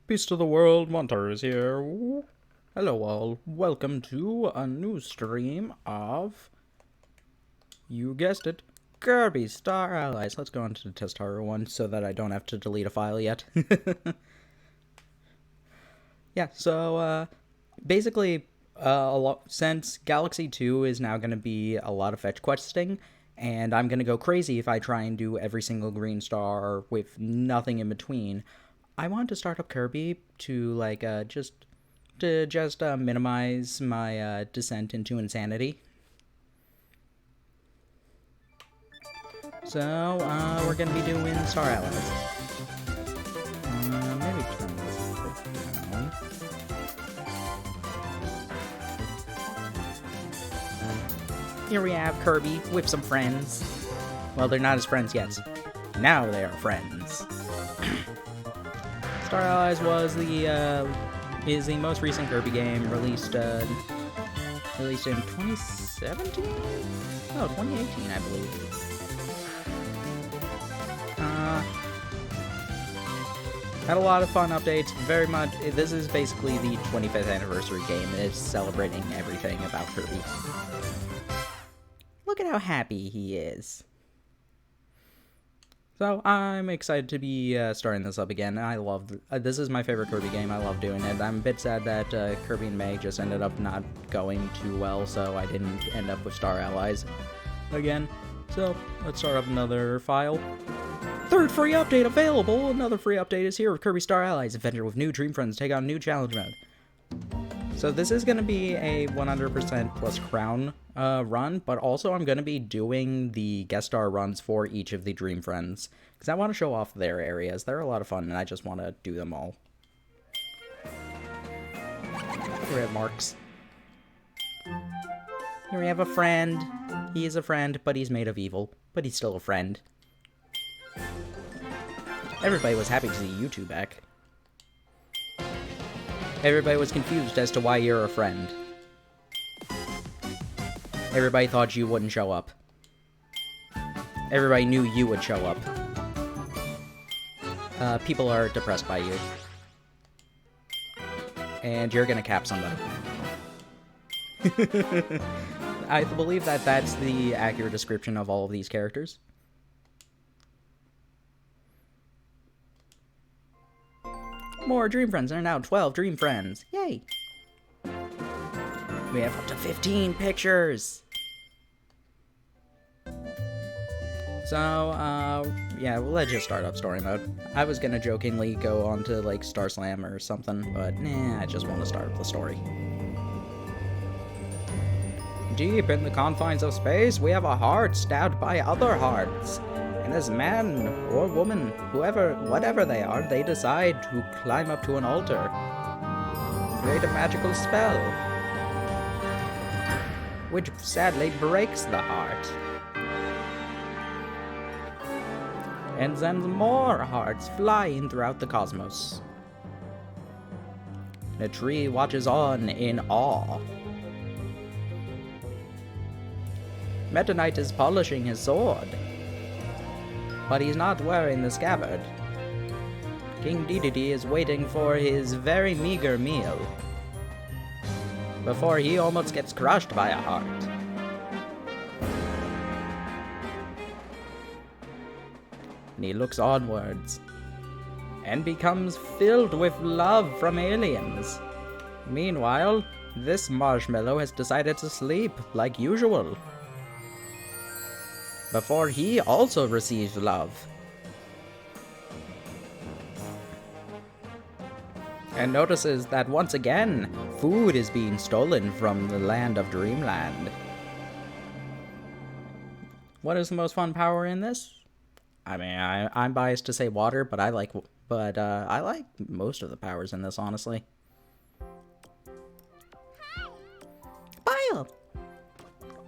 Peace to the world, Monter is here. Hello all, welcome to a new stream of, you guessed it, Kirby Star Allies. Let's go on to the test horror one so that I don't have to delete a file yet. Yeah, so basically, since Galaxy 2 is now going to be a lot of fetch questing, and I'm going to go crazy if I try and do every single green star with nothing in between, I want to start up Kirby to just minimize my descent into insanity. So we're gonna be doing Star Allies. Maybe turn this a bit down. Here we have Kirby with some friends. Well, they're not his friends yet. Now they are friends. Star Allies is the most recent Kirby game released in 2017? No, 2018, I believe. Had a lot of fun updates. Very much. This is basically the 25th anniversary game. It's celebrating everything about Kirby. Look at how happy he is. So I'm excited to be starting this up again. I love this is my favorite Kirby game. I love doing it. I'm a bit sad that Kirby and May just ended up not going too well, so I didn't end up with Star Allies again. So let's start up another file. Third free update available. Another free update is here with Kirby Star Allies. Adventure with new Dream Friends. Take on new challenge mode. So this is going to be a 100% plus crown run, but also I'm going to be doing the guest star runs for each of the Dream Friends, because I want to show off their areas. They're a lot of fun, and I just want to do them all. Here we have Marks. Here we have a friend. He is a friend, but he's made of evil. But he's still a friend. Everybody was happy to see you two back. Everybody was confused as to why you're a friend. Everybody thought you wouldn't show up. Everybody knew you would show up. People are depressed by you. And you're gonna cap somebody. I believe that that's the accurate description of all of these characters. More Dream Friends. There are now 12 Dream Friends. Yay! We have up to 15 pictures! So, yeah, well, let's just start up story mode. I was gonna jokingly go on to, like, Star Slam or something, but nah, I just want to start up the story. Deep in the confines of space, we have a heart stabbed by other hearts. And as man or woman, whatever they are, they decide to climb up to an altar, create a magical spell, which sadly breaks the heart, and sends more hearts flying throughout the cosmos. The tree watches on in awe. Meta Knight is polishing his sword, but he's not wearing the scabbard. King Dedede is waiting for his very meager meal before he almost gets crushed by a heart. And he looks onwards and becomes filled with love from aliens. Meanwhile, this marshmallow has decided to sleep like usual, before he also receives love. And notices that once again, food is being stolen from the land of Dreamland. What is the most fun power in this? I mean, I'm biased to say water, but I like most of the powers in this, honestly. Bile!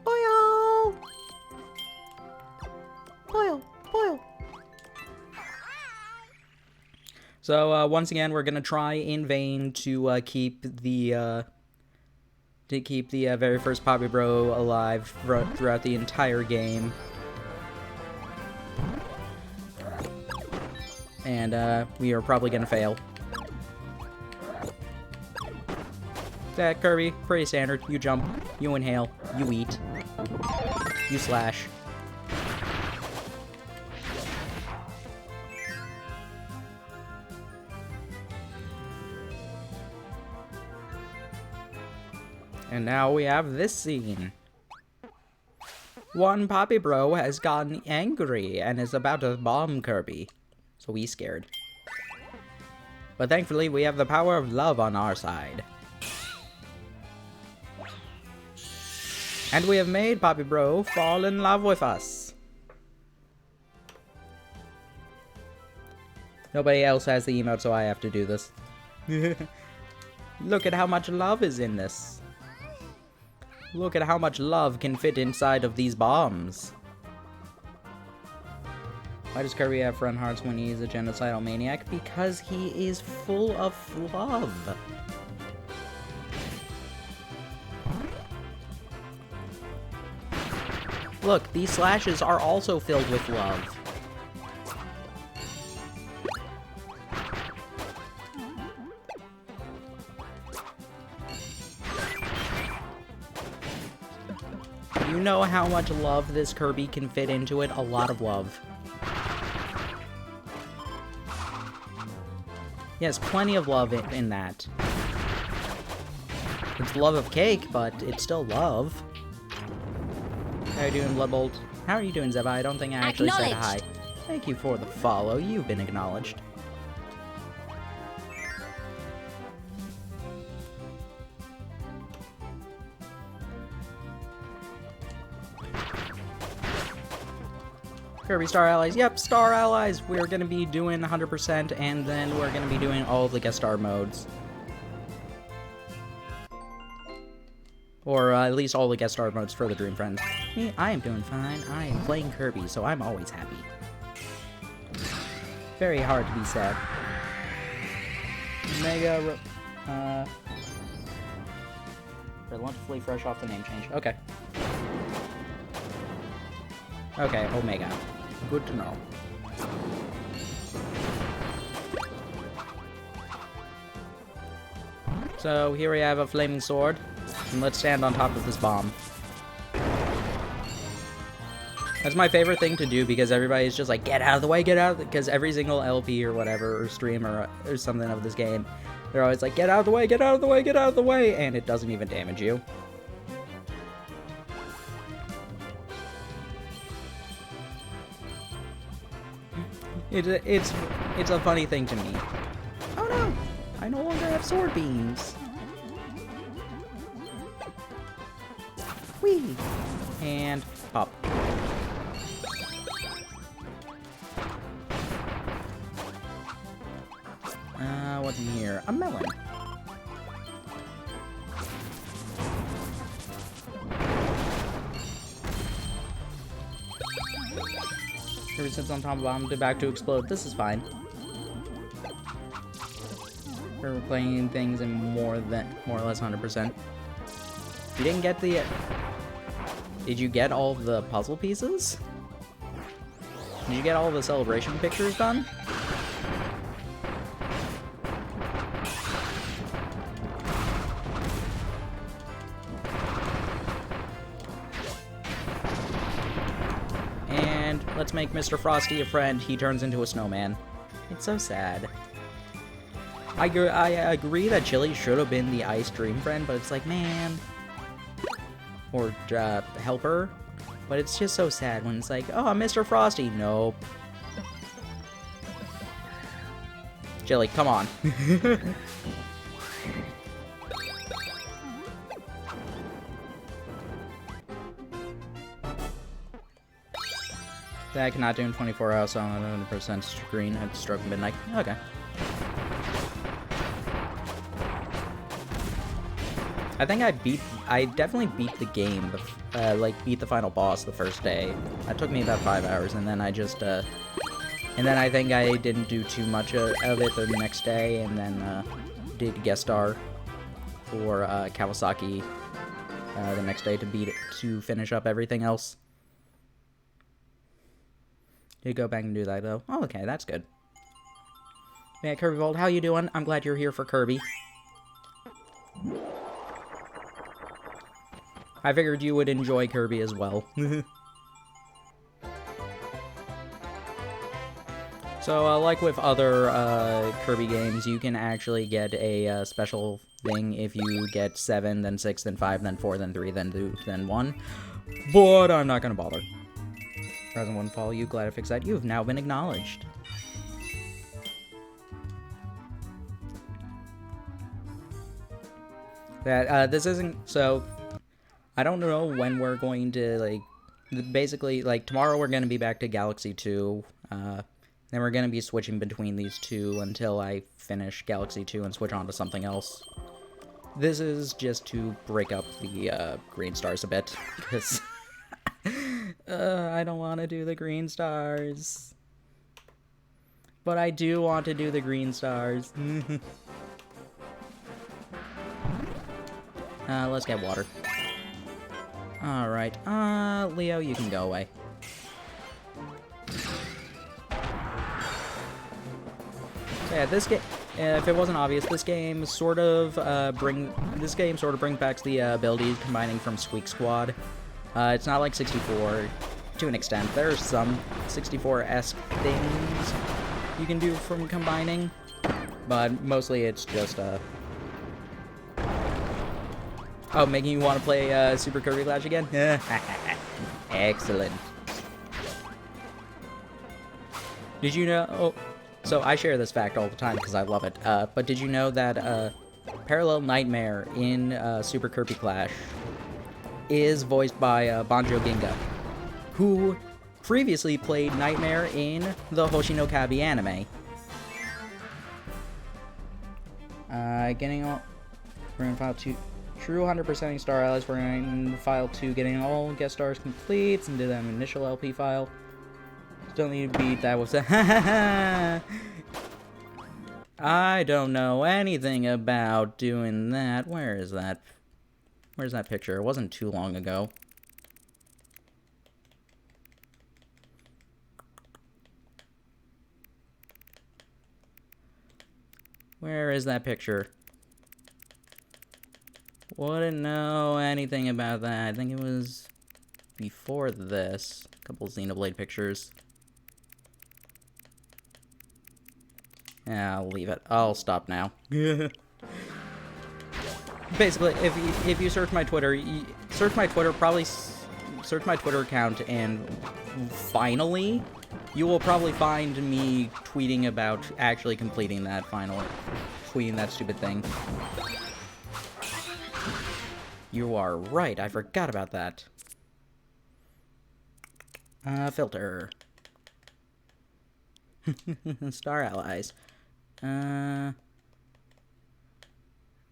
Boil! Boil! Boil! So, once again, we're gonna try in vain to keep the very first Poppy Bro alive throughout the entire game. And we are probably gonna fail. Kirby, pretty standard. You jump, you inhale, you eat, you slash. And now we have this scene. One Poppy Bro has gotten angry and is about to bomb Kirby. So he's scared. But thankfully, we have the power of love on our side. And we have made Poppy Bro fall in love with us. Nobody else has the emote, so I have to do this. Look at how much love is in this. Look at how much love can fit inside of these bombs. Why does Kirby have front hearts when he's a genocidal maniac? Because he is full of love. Look, these slashes are also filled with love. You know how much love this Kirby can fit into it? A lot of love. Yes, plenty of love in that. It's love of cake, but it's still love. How are you doing, Bloodbolt? How are you doing, Zeba? I don't think I actually said hi. Thank you for the follow. You've been acknowledged. Kirby Star Allies. Yep, Star Allies. We're going to be doing 100%, and then we're going to be doing all of the guest star modes. Or at least all the guest star modes for the Dream Friends. Me, I am doing fine. I am playing Kirby, so I'm always happy. Very hard to be sad. Mega... relentlessly fresh off the name change. Okay. Okay, Omega. Good to know. So, here we have a flaming sword. And let's stand on top of this bomb. That's my favorite thing to do because everybody's just like, get out of the way, get out of the... Because every single LP or whatever, or stream or something of this game, they're always like, get out of the way, get out of the way, get out of the way, and it doesn't even damage you. It's a funny thing to me. Oh no! I no longer have sword beams. Whee! And pop. What's in here? A melon. Kirby sits on top of the bomb, back to explode. This is fine. We're playing things in more or less 100%. You didn't get the... Did you get all the puzzle pieces? Did you get all the celebration pictures done? And let's make Mr. Frosty a friend. He turns into a snowman. It's so sad. I agree that Chili should have been the Ice Dream Friend, but it's like, man... Or, Helper. But it's just so sad when it's like, oh, Mr. Frosty. Nope. Chili, come on. That I cannot do in 24 hours, so I'm 100% screen at stroke of midnight. Okay. I think I definitely beat the game, beat the final boss the first day. That took me about 5 hours, and then I just, and then I think I didn't do too much of it the next day, and then, did guest star for, Kawasaki, the next day to finish up everything else. Did go back and do that, though. Oh, okay, that's good. Yeah, Kirby Volt, how you doing? I'm glad you're here for Kirby. I figured you would enjoy Kirby as well. So, like with other Kirby games, you can actually get a special thing if you get 7, then 6, then 5, then 4, then 3, then 2, then 1. But I'm not gonna bother. Present one follow you, glad I fixed that. You have now been acknowledged. That, this isn't, so, I don't know when we're going to, like, basically, like, tomorrow we're gonna be back to Galaxy 2, then we're going to be switching between these two until I finish Galaxy 2 and switch on to something else. This is just to break up the green stars a bit, because I don't want to do the green stars. But I do want to do the green stars. Let's get water. Alright, Leo, you can go away. Yeah, this game, if it wasn't obvious, this game sort of brings back the abilities combining from Squeak Squad. It's not like 64 to an extent. There's some 64-esque things you can do from combining, but mostly it's just oh, making you want to play Super Kirby Clash again? Excellent. Did you know? Oh. So, I share this fact all the time because I love it, but did you know that Parallel Nightmare in Super Kirby Clash is voiced by Banjo Ginga, who previously played Nightmare in the Hoshinokabi anime. Getting all... We're in File 2... True 100%ing Star Allies, we're in File 2, getting all guest stars complete, into that initial LP file. Still need to beat that with I don't know anything about doing that. Where is that? Where's that picture? It wasn't too long ago. Where is that picture? Wouldn't know anything about that. I think it was before this. A couple Xenoblade pictures. Yeah, I'll leave it. I'll stop now. Basically, if you search my Twitter, probably search my Twitter account, and finally, you will probably find me tweeting about actually completing that tweeting that stupid thing. You are right, I forgot about that. Filter. Star Allies. I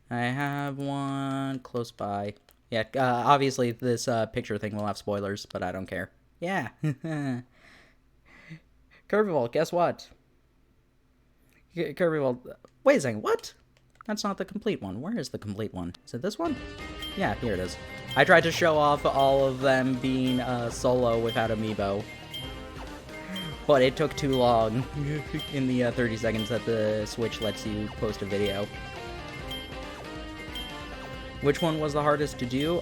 have one close by. Yeah, obviously this picture thing will have spoilers, but I don't care. Yeah. Kirby, guess what? Kirby, wait a second, what? That's not the complete one. Where is the complete one? Is it this one? Yeah, here it is. I tried to show off all of them being solo without amiibo, but it took too long in the 30 seconds that the Switch lets you post a video. Which one was the hardest to do?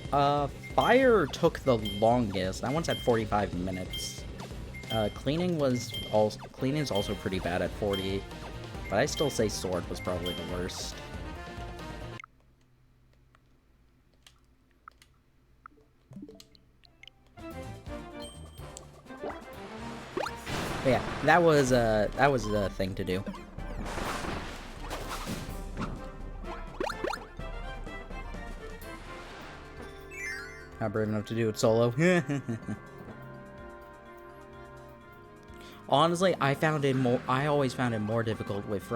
Fire took the longest. That one's at 45 minutes. Cleaning's also pretty bad at 40, but I still say Sword was probably the worst. But yeah, that was a thing to do. Not brave enough to do it solo. Honestly, I always found it more difficult with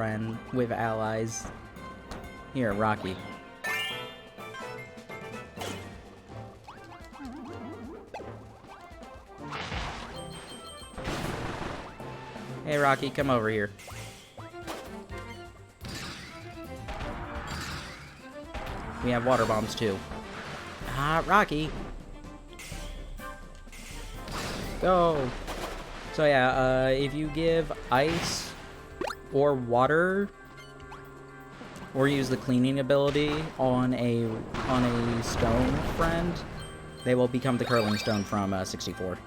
allies. Here, Rocky. Hey, Rocky, come over here. We have water bombs, too. Rocky. Go. So yeah, if you give ice or water, or use the cleaning ability on a stone friend, They will become the Curling Stone from 64.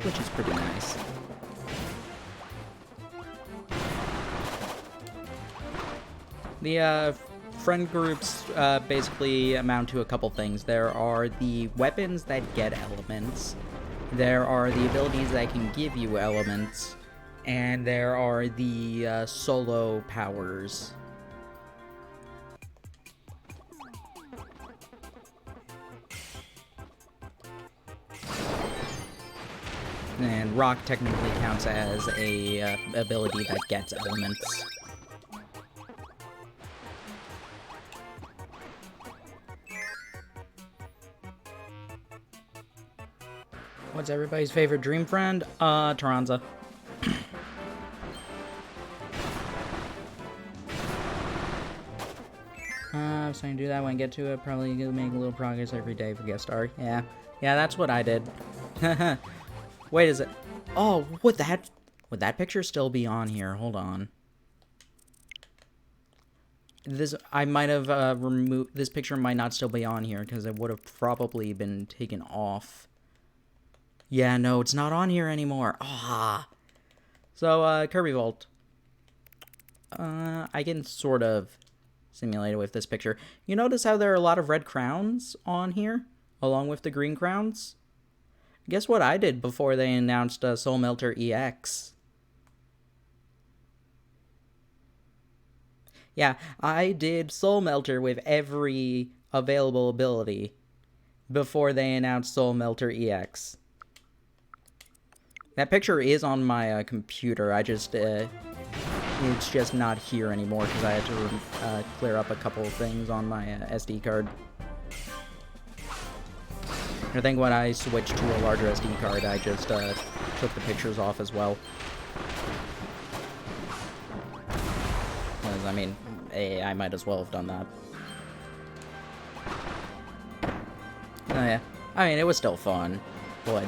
Which is pretty nice. The friend groups basically amount to a couple things. There are the weapons that get elements, there are the abilities that can give you elements, and there are the solo powers. And rock technically counts as a ability that gets elements. What's everybody's favorite dream friend? Taranza. I was trying to do that when I get to it. Probably gonna make a little progress every day for guest star. Yeah, that's what I did. Wait, is it? Oh, would that picture still be on here? Hold on. I might have removed this picture. Might not still be on here because it would have probably been taken off. Yeah, no, it's not on here anymore. Ah. So, Kirby Vault. I can sort of simulate it with this picture. You notice how there are a lot of red crowns on here, along with the green crowns? Guess what I did before they announced Soul Melter EX? Yeah, I did Soul Melter with every available ability before they announced Soul Melter EX. That picture is on my computer. I just, it's just not here anymore because I had to clear up a couple of things on my SD card. I think when I switched to a larger SD card, I just took the pictures off as well. Because, I mean, I might as well have done that. Oh, yeah. I mean, it was still fun, but...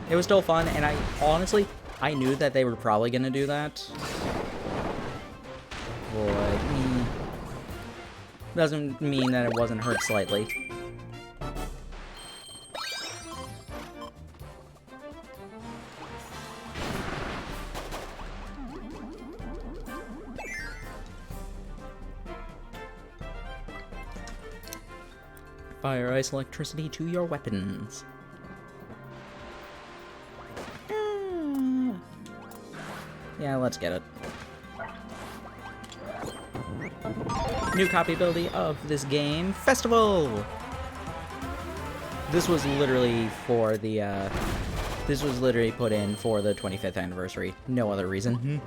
It was still fun, and honestly, I knew that they were probably gonna do that. But, doesn't mean that it wasn't hurt slightly. Fire, ice, electricity to your weapons. Yeah, let's get it. New copy ability of this game, Festival! This was literally for the, this was literally put in for the 25th anniversary. No other reason.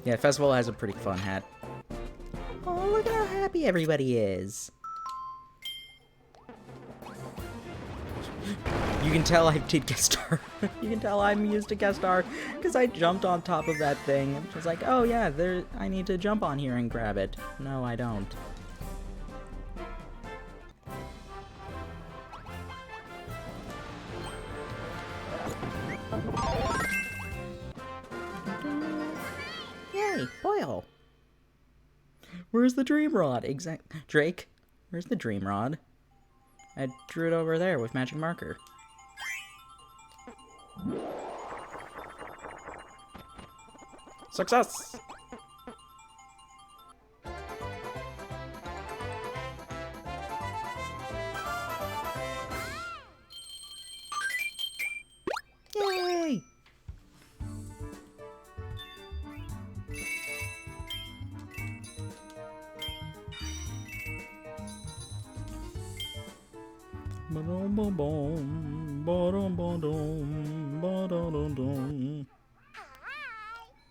Yeah, Festival has a pretty fun hat. Oh, look at how happy everybody is. You can tell I did guest star. You can tell I'm used to guest star because I jumped on top of that thing and was like, oh yeah, I need to jump on here and grab it. No, I don't. Yay, Boyle. Where's the dream rod? Drake, where's the dream rod? I drew it over there with magic marker. Success! Yay!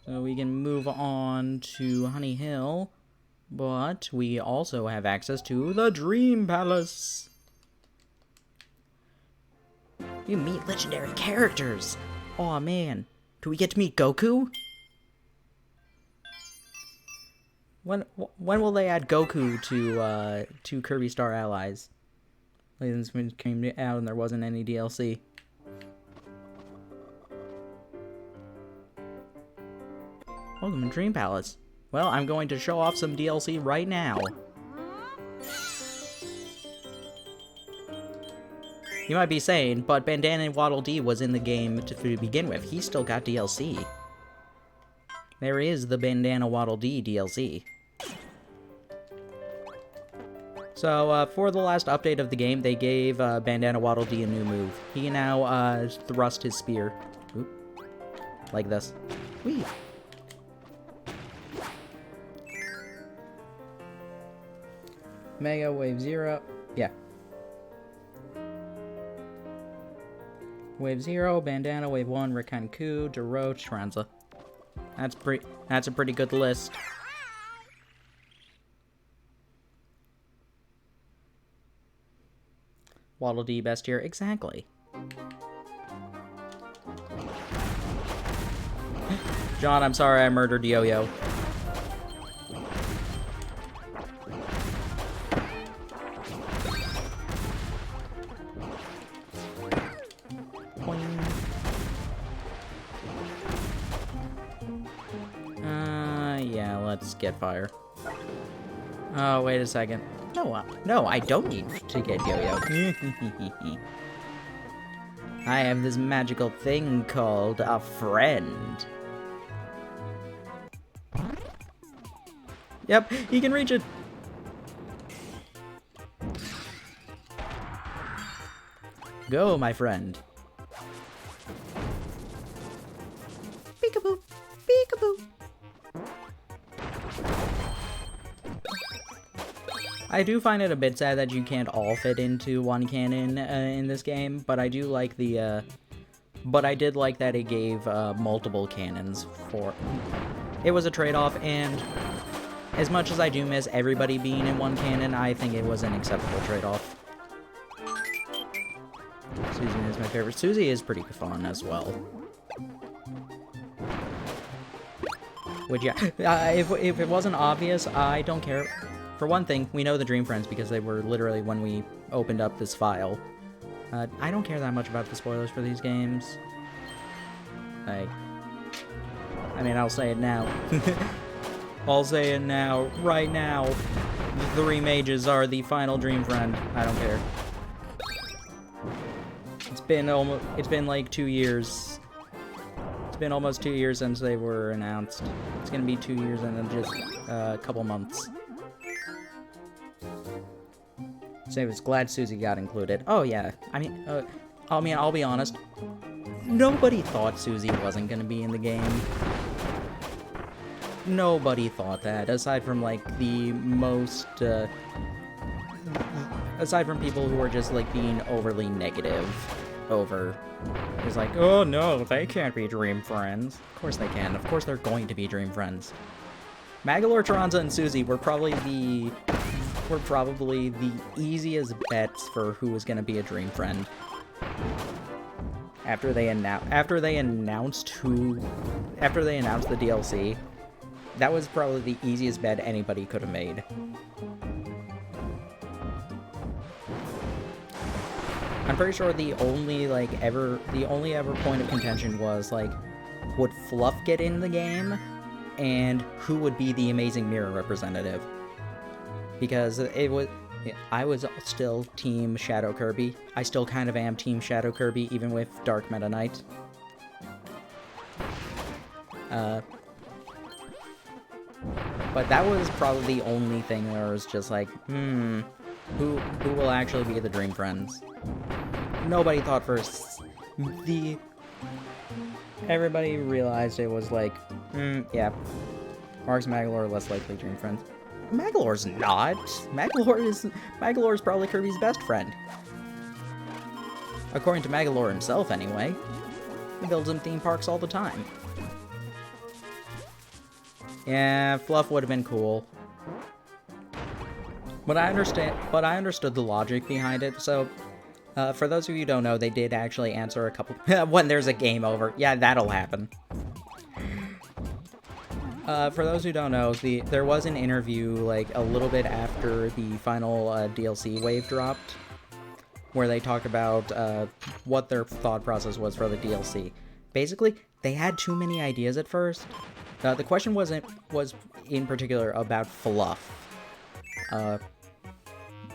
So we can move on to Honey Hill, but we also have access to the Dream Palace. You meet legendary characters. Aw, man. Do we get to meet Goku? When will they add Goku to Kirby Star Allies? Like, this one came out and there wasn't any DLC. Welcome to Dream Palace. Well, I'm going to show off some DLC right now. You might be saying, but Bandana Waddle Dee was in the game to begin with. He still got DLC. There is the Bandana Waddle Dee DLC. So, for the last update of the game, they gave Bandana Waddle Dee a new move. He can now thrust his spear. Oop. Like this. Whee! Mega Wave 0. Yeah. Wave 0, Bandana, Wave 1, Rikanku, Deroche, Tranza. That's a pretty good list. Waddle Dee best tier, exactly. John, I'm sorry I murdered Yo-Yo. Yeah, let's get fire. Oh, wait a second. No, I don't need to get Yo-Yo. I have this magical thing called a friend. Yep, he can reach it. Go, my friend. Peekaboo, peekaboo. I do find it a bit sad that you can't all fit into one cannon in this game, but I do like the, but I did like that it gave multiple cannons for... It was a trade-off, and as much as I do miss everybody being in one cannon, I think it was an acceptable trade-off. Susie is my favorite. Susie is pretty fun as well. Which, yeah, if it wasn't obvious, I don't care. For one thing, we know the Dream Friends because they were literally when we opened up this file. I don't care that much about the spoilers for these games. I mean, I'll say it now. I'll say it now, right now. The 3 mages are the final Dream Friend. I don't care. It's been like 2 years. It's been almost 2 years since they were announced. It's gonna be 2 years and then just a couple months. So I was glad Susie got included. Oh yeah, I mean, I'll be honest. Nobody thought Susie wasn't gonna be in the game. Nobody thought that, aside from like the most, aside from people who were just like being overly negative over. It's like, oh no, they can't be Dream Friends. Of course they can. Of course they're going to be Dream Friends. Magalore, Taranza, and Susie were probably the easiest bets for who was going to be a Dream Friend. After they announced the DLC, that was probably the easiest bet anybody could have made. I'm pretty sure the only ever point of contention was like, would Fluff get in the game, and who would be the Amazing Mirror representative? Because I was still Team Shadow Kirby. I still kind of am Team Shadow Kirby, even with Dark Meta Knight. But that was probably the only thing where it was just like, who will actually be the Dream Friends? Nobody thought first. Everybody realized it was like, yeah, Marx and Magalore are less likely Dream Friends. Magalore's not. Magalore is probably Kirby's best friend. According to Magalore himself, anyway. He builds him theme parks all the time. Yeah, Fluff would have been cool. But I understood the logic behind it, so... for those of you who don't know, they did actually answer a couple... when there's a game over. Yeah, that'll happen. For those who don't know, there was an interview, like, a little bit after the final DLC wave dropped, where they talked about what their thought process was for the DLC. Basically, they had too many ideas at first. The question was in particular about fluff.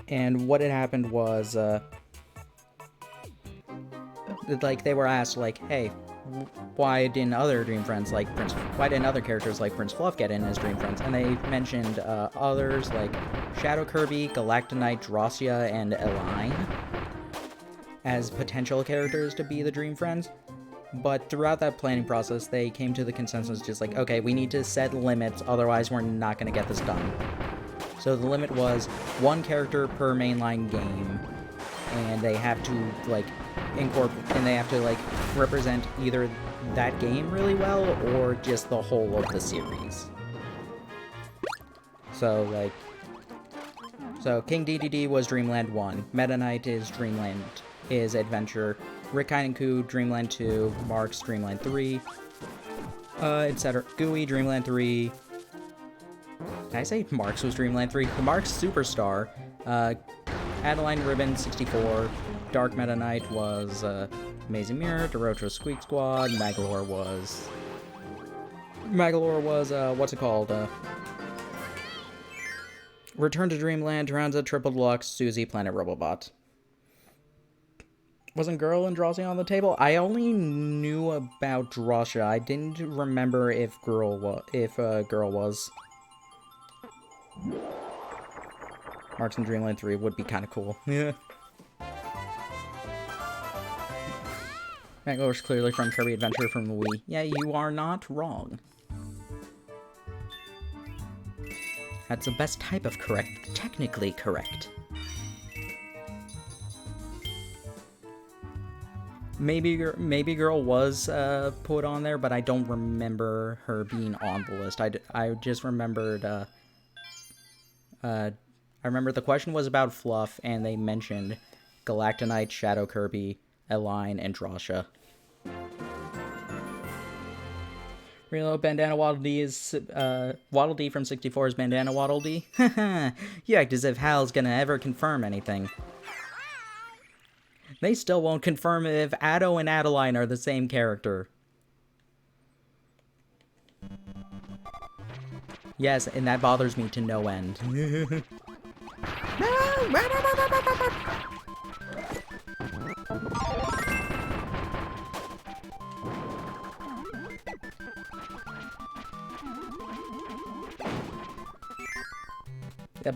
And what had happened was, like, they were asked, like, hey, why didn't other Dream Friends like why didn't other characters like Prince Fluff get in as Dream Friends? And they mentioned others like Shadow Kirby, Galactonite, Drossia, and Elaine as potential characters to be the Dream Friends. But throughout that planning process, they came to the consensus just like, okay, we need to set limits, otherwise we're not going to get this done. So the limit was one character per mainline game, and they have to, like, represent either that game really well, or just the whole of the series. So, like, King DDD was Dreamland 1, Meta Knight is Adventure, Rick Kainenku, Dreamland 2, Mark's Dreamland 3, etc. Gooey, Dreamland 3. Did I say Mark's was Dreamland 3? Mark's Superstar. Adeline Ribbon 64. Dark Meta Knight was Amazing Mirror. Dorocho Squeak Squad. Magalore was what's it called? Return to Dreamland, Taranza, Triple Deluxe, Susie, Planet Robobot. Wasn't Girl and Drossia on the table? I only knew about Drossia. I didn't remember if Girl was. Marks in Dreamland 3 would be kind of cool. Yeah. Maglore's clearly from Kirby Adventure from the Wii. Yeah, you are not wrong. That's the best type of correct. Technically correct. Maybe Girl was put on there, but I don't remember her being on the list. I just remembered, I remember the question was about Fluff, and they mentioned Galactonite, Shadow Kirby, Elaine, and Drossia. Reload Bandana Waddle Dee is, Waddle Dee from 64 is Bandana Waddle Dee. Haha, you act as if Hal's gonna ever confirm anything. They still won't confirm if Addo and Adeline are the same character. Yes, and that bothers me to no end.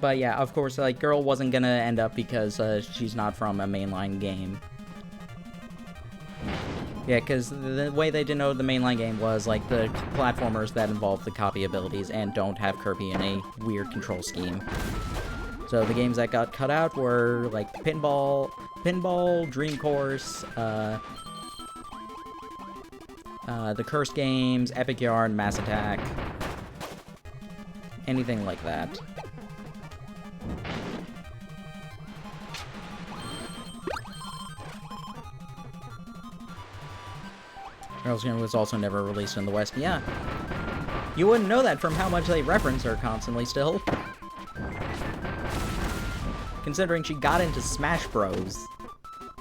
But yeah, of course, like, Girl wasn't gonna end up because she's not from a mainline game. Yeah, because the way they denoted the mainline game was, like, the platformers that involve the copy abilities and don't have Kirby in a weird control scheme. So the games that got cut out were, like, Pinball, Dream Course, the Curse games, Epic Yarn, Mass Attack, anything like that. Girls Game was also never released in the West. Yeah. You wouldn't know that from how much they reference her constantly still. Considering she got into Smash Bros.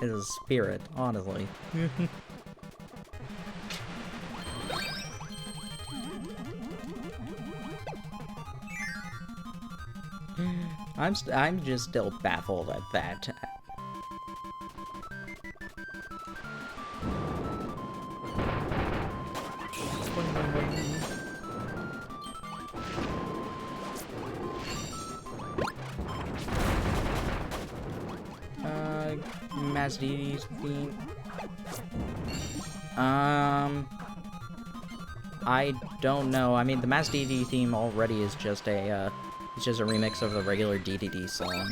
As a spirit, honestly. I'm just still baffled at that. Mass DD's theme. I don't know. I mean, the Mass DD theme already is just a, it's just a remix of the regular DDD song.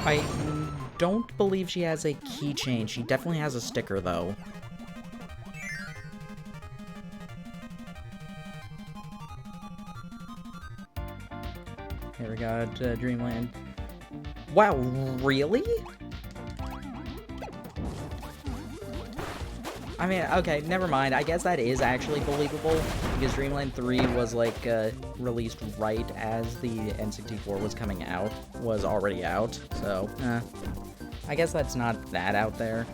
I don't believe she has a keychain. She definitely has a sticker, though. Here we got Dreamland. Wow, really? I mean, okay, never mind. I guess that is actually believable, because Dreamland 3 was, like, released right as the N64 was coming out, was already out, so, I guess that's not that out there.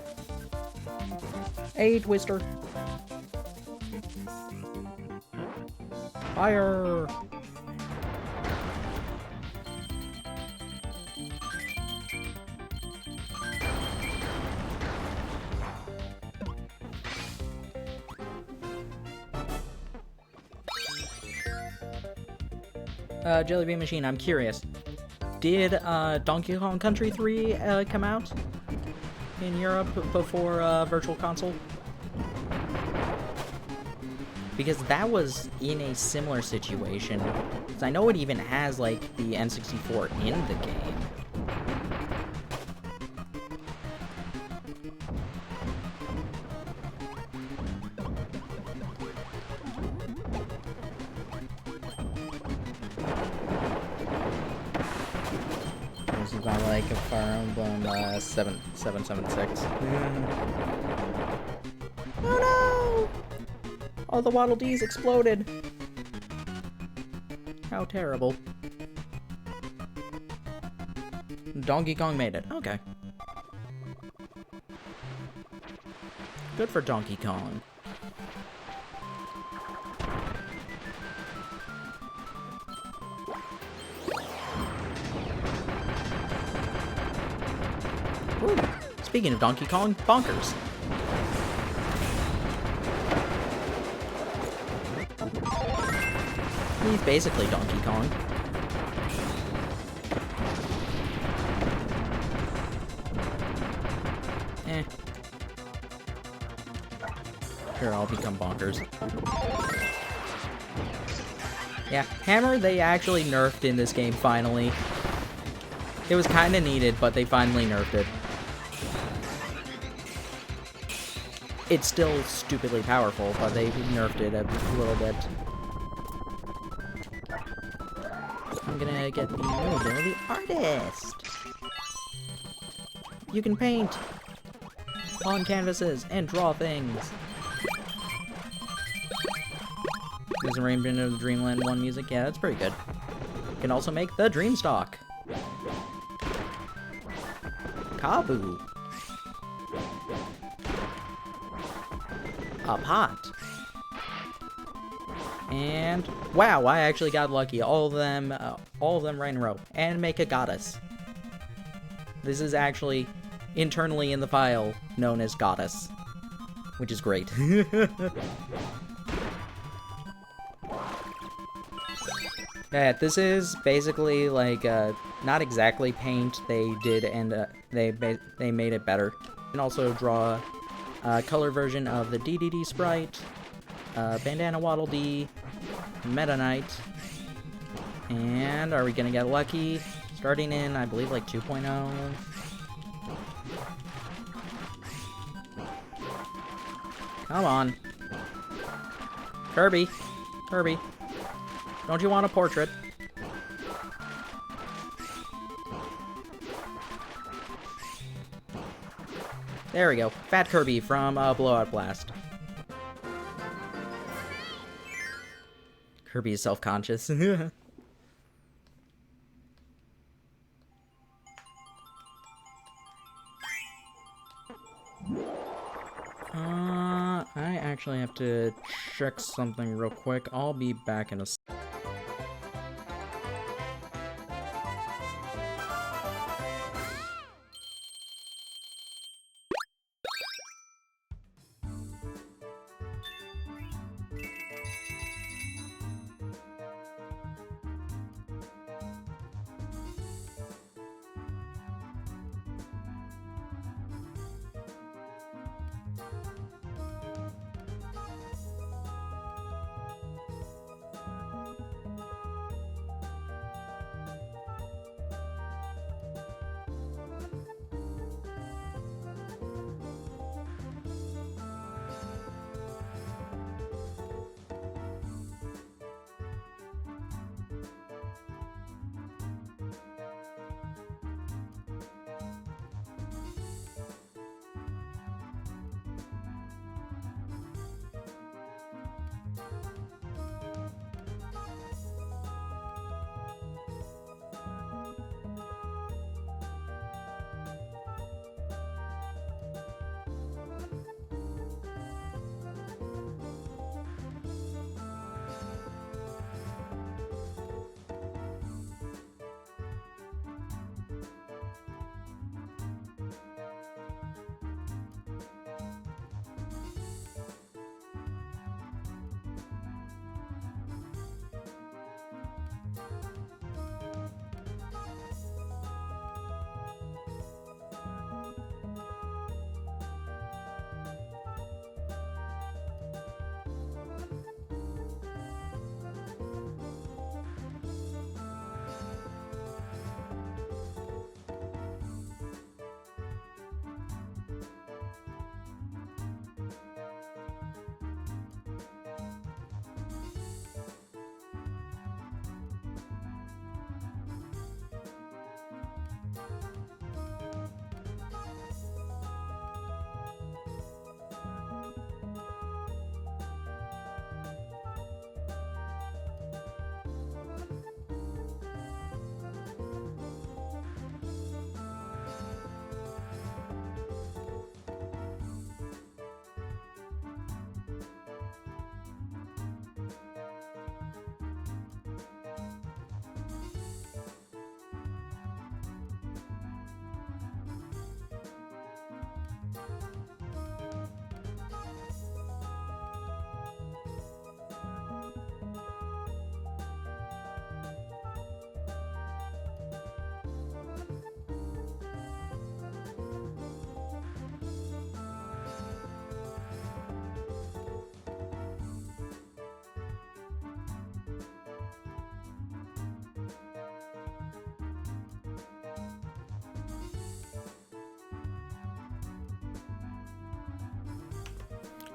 Hey, Twister. Fire! Jelly Bean Machine, I'm curious. Did Donkey Kong Country 3 come out in Europe before Virtual Console? Because that was in a similar situation. 'Cause I know it even has, like, the N64 in the game. This is not like a Fire Emblem 776. Oh no! All the Waddle Dees exploded. How terrible. Donkey Kong made it. Okay. Good for Donkey Kong. Ooh. Speaking of Donkey Kong, bonkers. He's basically Donkey Kong. Sure, I'll become bonkers. Yeah, Hammer they actually nerfed in this game finally. It was kinda needed, but they finally nerfed it. It's still stupidly powerful, but they nerfed it a little bit. I'm gonna get the new ability, Artist! You can paint on canvases and draw things. There's arrangement of the Dreamland 1 music. Yeah, that's pretty good. You can also make the Dreamstock. Kaboo. A pot. And wow, I actually got lucky. All of them right in a row. And make a goddess. This is actually internally in the file known as goddess, which is great. Yeah, this is basically like not exactly paint. They did, and they made it better. You can also draw a color version of the DDD sprite, Bandana Waddle Dee, Meta Knight, and are we gonna get lucky? Starting in, I believe, like 2.0. Come on. Kirby. Kirby. Don't you want a portrait? There we go. Fat Kirby from Blowout Blast. Kirby is self-conscious. I actually have to check something real quick. I'll be back in a second.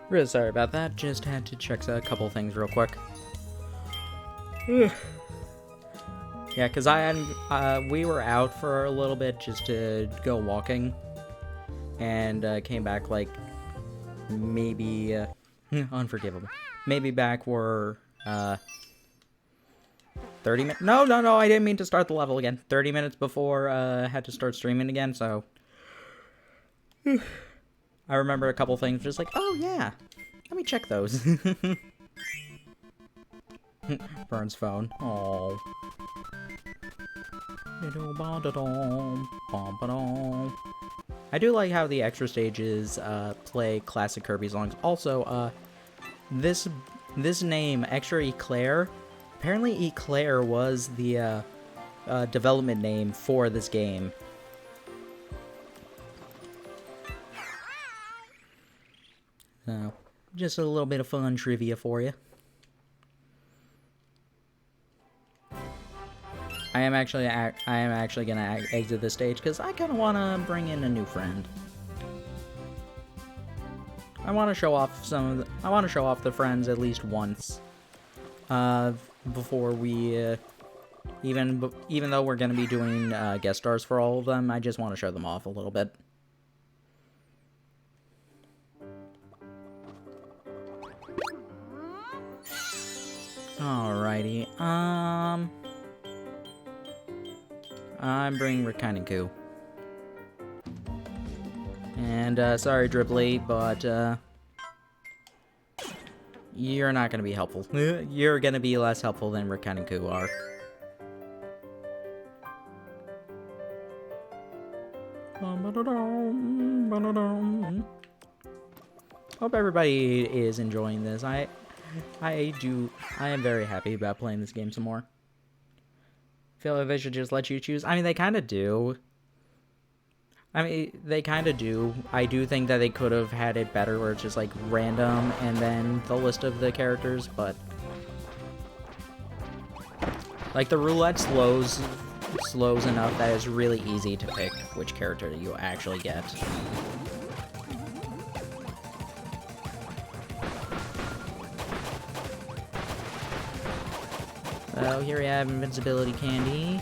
Really sorry about that. Just had to check a couple things real quick. Yeah, because we were out for a little bit just to go walking, and came back like maybe unforgivable. Maybe back were 30 minutes. No, I didn't mean to start the level again. 30 minutes before I had to start streaming again. So I remember a couple things, just like, oh yeah, let me check those. Burns phone. Oh. I do like how the extra stages play classic Kirby songs. Also, this name, Extra Eclair, apparently Eclair was the development name for this game. So, just a little bit of fun trivia for you. I am actually gonna exit this stage because I kind of want to bring in a new friend. I want to show off the friends at least once, before we, even though we're gonna be doing guest stars for all of them, I just want to show them off a little bit. Alrighty, I'm bringing Rikainku. And, sorry, Dribbly, but, you're not gonna be helpful. You're gonna be less helpful than Rikainku are. Hope everybody is enjoying this. I am very happy about playing this game some more. Feel like they should just let you choose. I mean, they kind of do. I do think that they could have had it better where it's just like random and then the list of the characters, but like the roulette slows enough that it's really easy to pick which character you actually get. So here we have invincibility candy.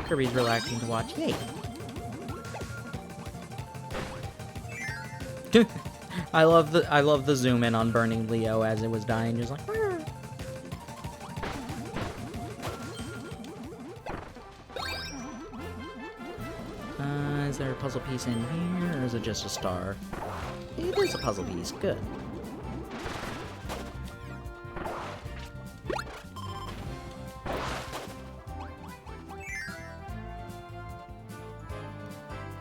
Kirby's relaxing to watch. Yay! I love the zoom in on burning Leo as it was dying, just like. Is there a puzzle piece in here, or is it just a star? It is a puzzle piece. Good.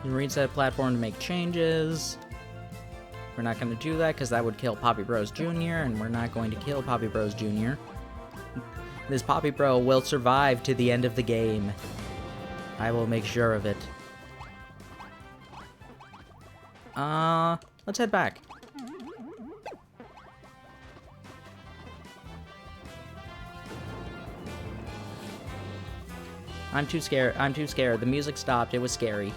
You reset platform to make changes. We're not going to do that because that would kill Poppy Bros Jr. and we're not going to kill Poppy Bros Jr. This Poppy Bro will survive to the end of the game. I will make sure of it. Let's head back. I'm too scared. The music stopped. It was scary.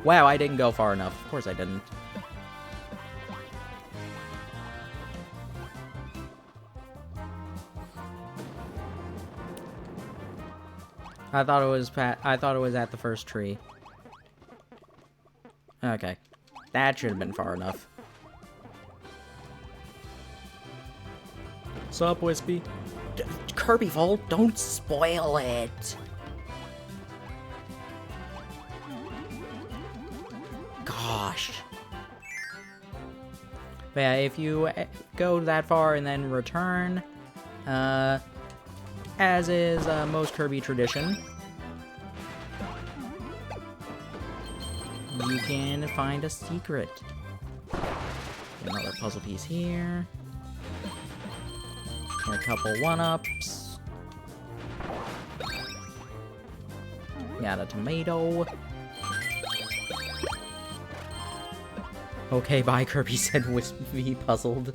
Wow, I didn't go far enough. Of course I didn't. I thought it was at the first tree. Okay. That should have been far enough. Sup, Wispy? Kirby Vault, don't spoil it! Gosh. But yeah, if you go that far and then return, as is most Kirby tradition, you can find a secret. Another puzzle piece here. And a couple one-ups. Got a tomato. Okay, bye, Kirby said Wispy, puzzled.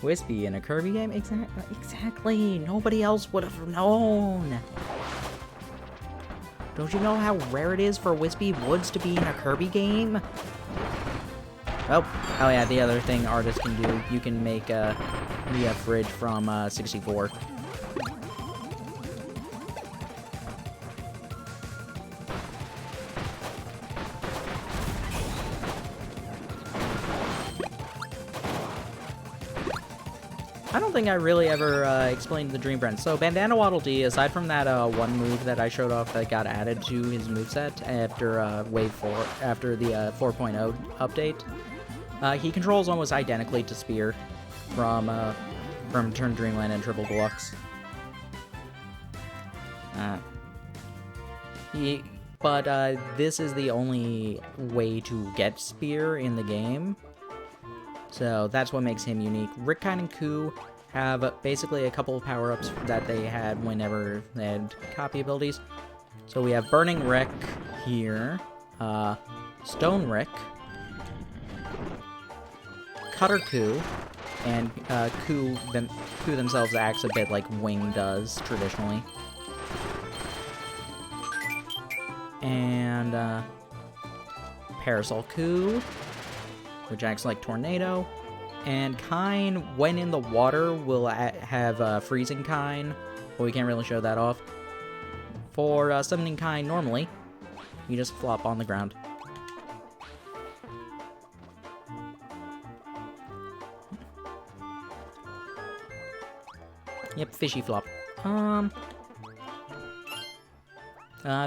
Wispy in a Kirby game? Exactly. Nobody else would have known. Don't you know how rare it is for Wispy Woods to be in a Kirby game? Oh yeah, the other thing artists can do, you can make the fridge from 64. I don't think I really ever explained the Dream Friend. So Bandana Waddle Dee, aside from that one move that I showed off that got added to his moveset after Wave 4, after the 4.0 update, he controls almost identically to Spear from Turn Dreamland and Triple Deluxe. But this is the only way to get Spear in the game. So that's what makes him unique. Rick, Kine, and Koo have basically a couple of power-ups that they had whenever they had copy abilities. So we have Burning Rick here, Stone Rick, Cutter Koo, and Koo themselves acts a bit like Wing does traditionally. And Parasol Koo, which acts like Tornado, and Kine, when in the water, will have Freezing Kine, but we can't really show that off. For summoning Kine normally, you just flop on the ground. Yep, fishy flop.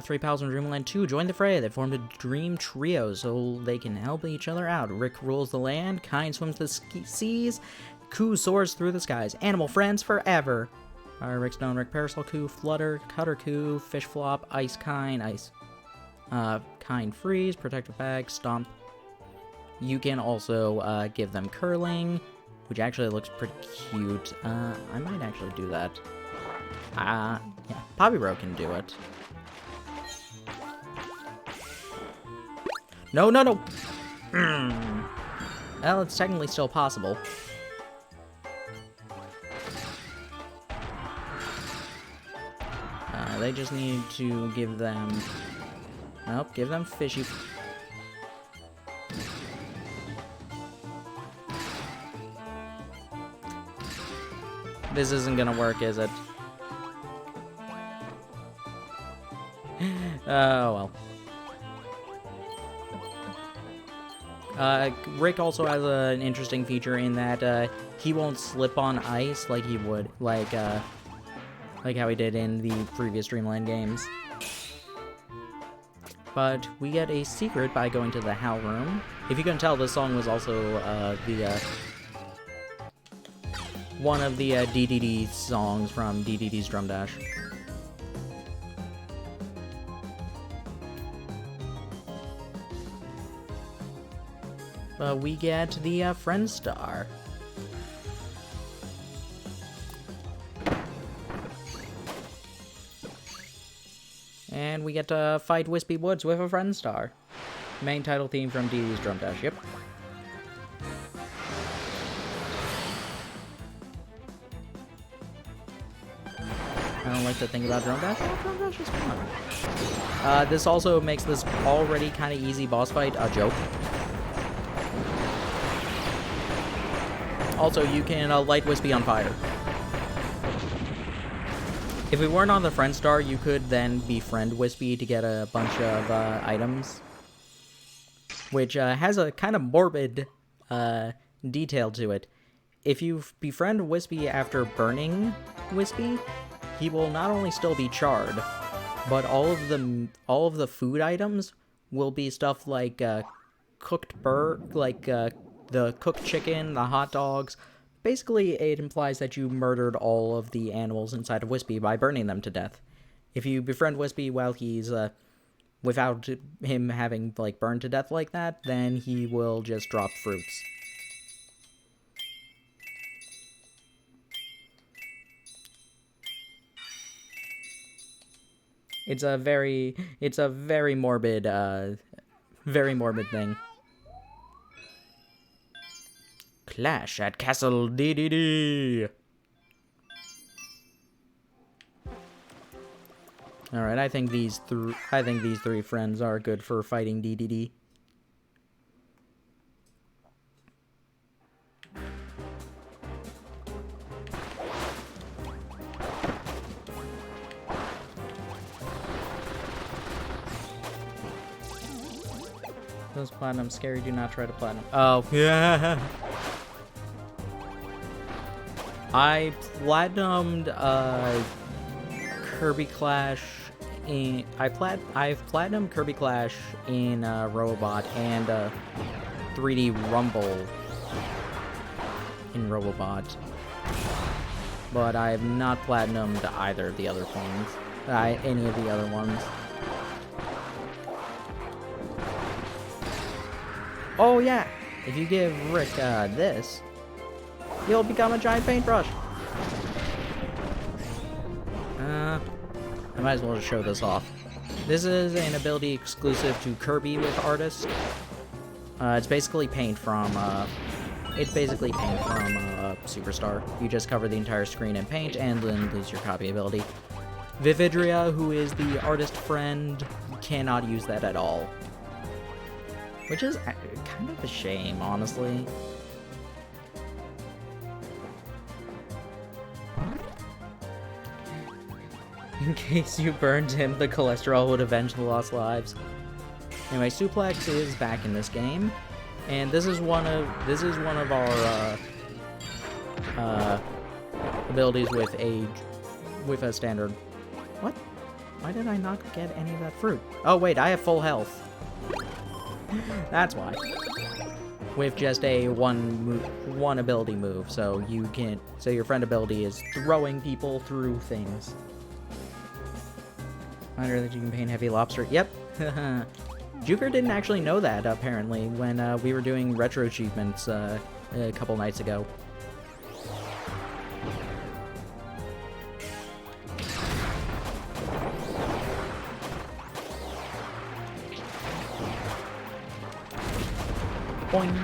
3 pals from Dreamland 2 joined the fray. They formed a dream trio so they can help each other out. Rick rules the land, Kine swims the seas, Koo soars through the skies. Animal friends forever. Rick Stone, Rick Parasol Koo, Flutter, Cutter Koo, Fish Flop, Ice Kine, Ice. Kine Freeze, Protective Bag, Stomp. You can also give them Curling, which actually looks pretty cute. I might actually do that. Yeah, Poppy Bro can do it. No! Well, it's technically still possible. They just need to give them... Nope, give them Fishy... This isn't gonna work, is it? Oh, well. Rick also has an interesting feature in that he won't slip on ice like he would, like how he did in the previous Dreamland games. But we get a secret by going to the Howl Room. If you can tell, this song was also one of the DDD songs from DDD's Drum Dash. We get the Friend Star. And we get to fight Wispy Woods with a Friend Star. Main title theme from DD's Drum Dash, yep. I don't like to think about Drum Dash. Oh, Drum Dash is fun. This also makes this already kind of easy boss fight a joke. Also, you can light Wispy on fire. If we weren't on the Friend Star, you could then befriend Wispy to get a bunch of items. Which has a kind of morbid detail to it. If you befriend Wispy after burning Wispy, he will not only still be charred, but all of the food items will be stuff like cooked bird, like the cooked chicken, the hot dogs. Basically, it implies that you murdered all of the animals inside of Wispy by burning them to death. If you befriend Wispy while he's, without him having, like, burned to death like that, then he will just drop fruits. It's a very morbid, thing. Clash at Castle DDD. All right, I think these three friends are good for fighting DDD. Those platinum scary. Do not try to platinum. Oh yeah. I platinumed Kirby Clash in I've platinumed Kirby Clash in Robobot and 3D Rumble in Robobot, but I have not platinumed either of the other things. Any of the other ones. Oh yeah, if you give Rick this, he'll become a giant paintbrush. I might as well just show this off. This is an ability exclusive to Kirby with Artist. It's basically paint from Superstar. You just cover the entire screen in paint and then lose your copy ability. Vividria, who is the artist friend, cannot use that at all. Which is kind of a shame, honestly. In case you burned him, the cholesterol would avenge the lost lives. Anyway, Suplex is back in this game, and this is one of our abilities with a standard. What? Why did I not get any of that fruit? Oh wait, I have full health. That's why. With just a one ability move, so your friend ability is throwing people through things. Reminder that you can paint heavy lobster. Yep. Juker didn't actually know that, apparently, when we were doing retro achievements a couple nights ago. Boing.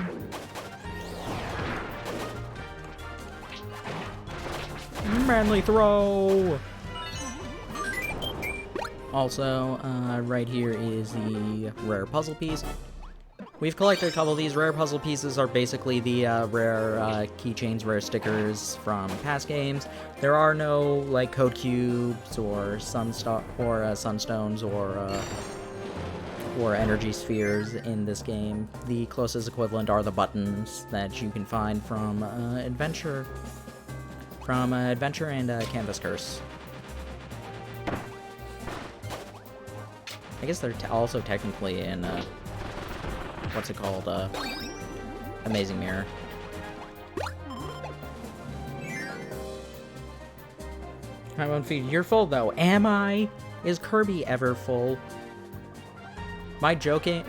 Manly throw! Also, right here is the rare puzzle piece. We've collected a couple of these. Rare puzzle pieces are basically the rare keychains, rare stickers from past games. There are no like code cubes or sunstones or energy spheres in this game. The closest equivalent are the buttons that you can find from Adventure and Canvas Curse. I guess they're also technically in, what's it called, Amazing Mirror. I won't feed. You're full, though. Am I? Is Kirby ever full? My half-joking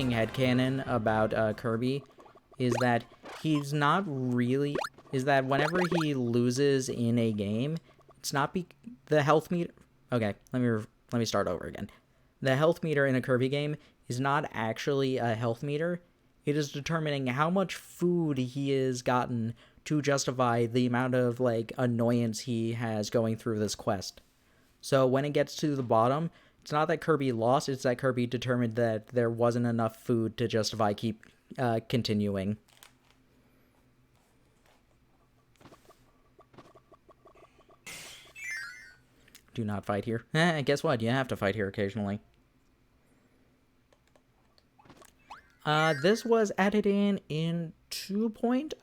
headcanon about, Kirby is that he's not really... is that whenever he loses in a game, it's not the health meter... Okay, let me start over again. The health meter in a Kirby game is not actually a health meter. It is determining how much food he has gotten to justify the amount of, like, annoyance he has going through this quest. So when it gets to the bottom, it's not that Kirby lost, it's that Kirby determined that there wasn't enough food to justify continuing. Do not fight here. Guess what? You have to fight here occasionally. This was added in 2.0?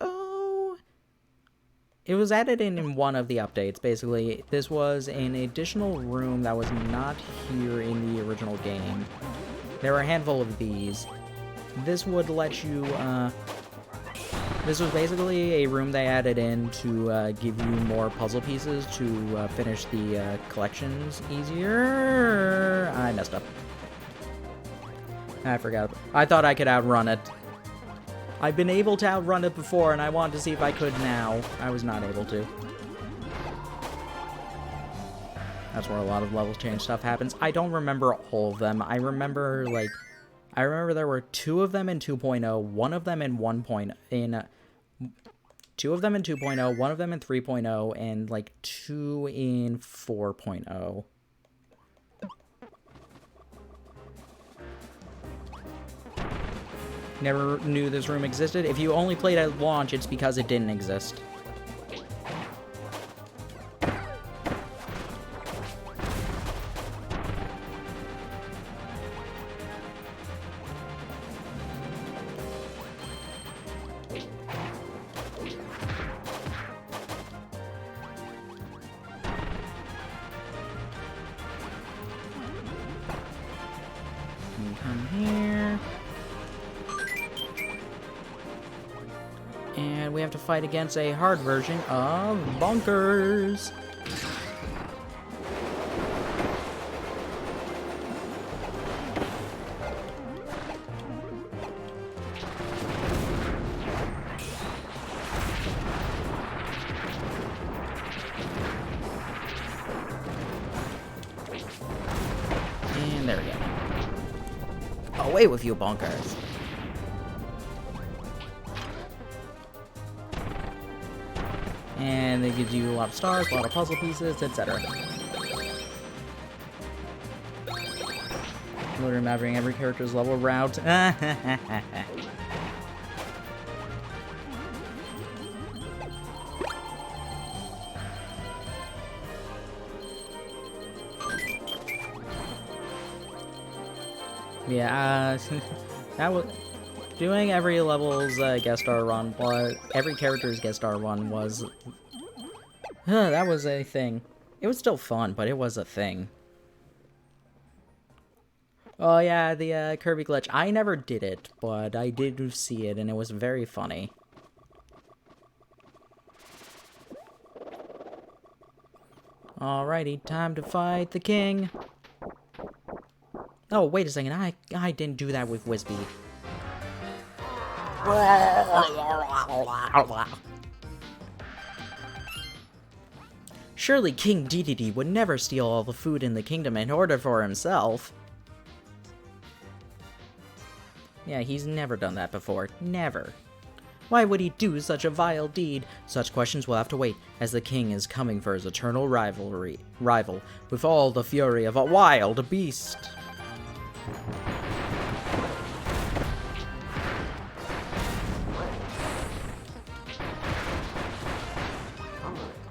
It was added in one of the updates, basically. This was an additional room that was not here in the original game. There were a handful of these. This would let you, this was basically a room they added in to give you more puzzle pieces to finish the collections easier. I messed up. I forgot. I thought I could outrun it. I've been able to outrun it before, and I wanted to see if I could now. I was not able to. That's where a lot of level change stuff happens. I don't remember all of them. I remember there were 2 of them in 2.0, 1 of them in 1.0, 2 of them in 2.0, 1 of them in 3.0, and like 2 in 4.0. never knew this room existed. If you only played at launch, it's because it didn't exist. Come here. And we have to fight against a hard version of Bonkers. And there we go. Away with you, Bonkers. And it gives you a lot of stars, a lot of puzzle pieces, etc. Literally mapping every character's level route. Yeah, that was doing every level's guest star run, but every character's guest star run was that was a thing. It was still fun, but it was a thing. Oh yeah, the Kirby glitch. I never did it, but I did see it, and it was very funny. Alrighty, time to fight the king. Oh, wait a second, I didn't do that with Whispy. Surely King Dedede would never steal all the food in the kingdom in order for himself. Yeah, he's never done that before. Never. Why would he do such a vile deed? Such questions will have to wait, as the king is coming for his eternal rival, with all the fury of a wild beast.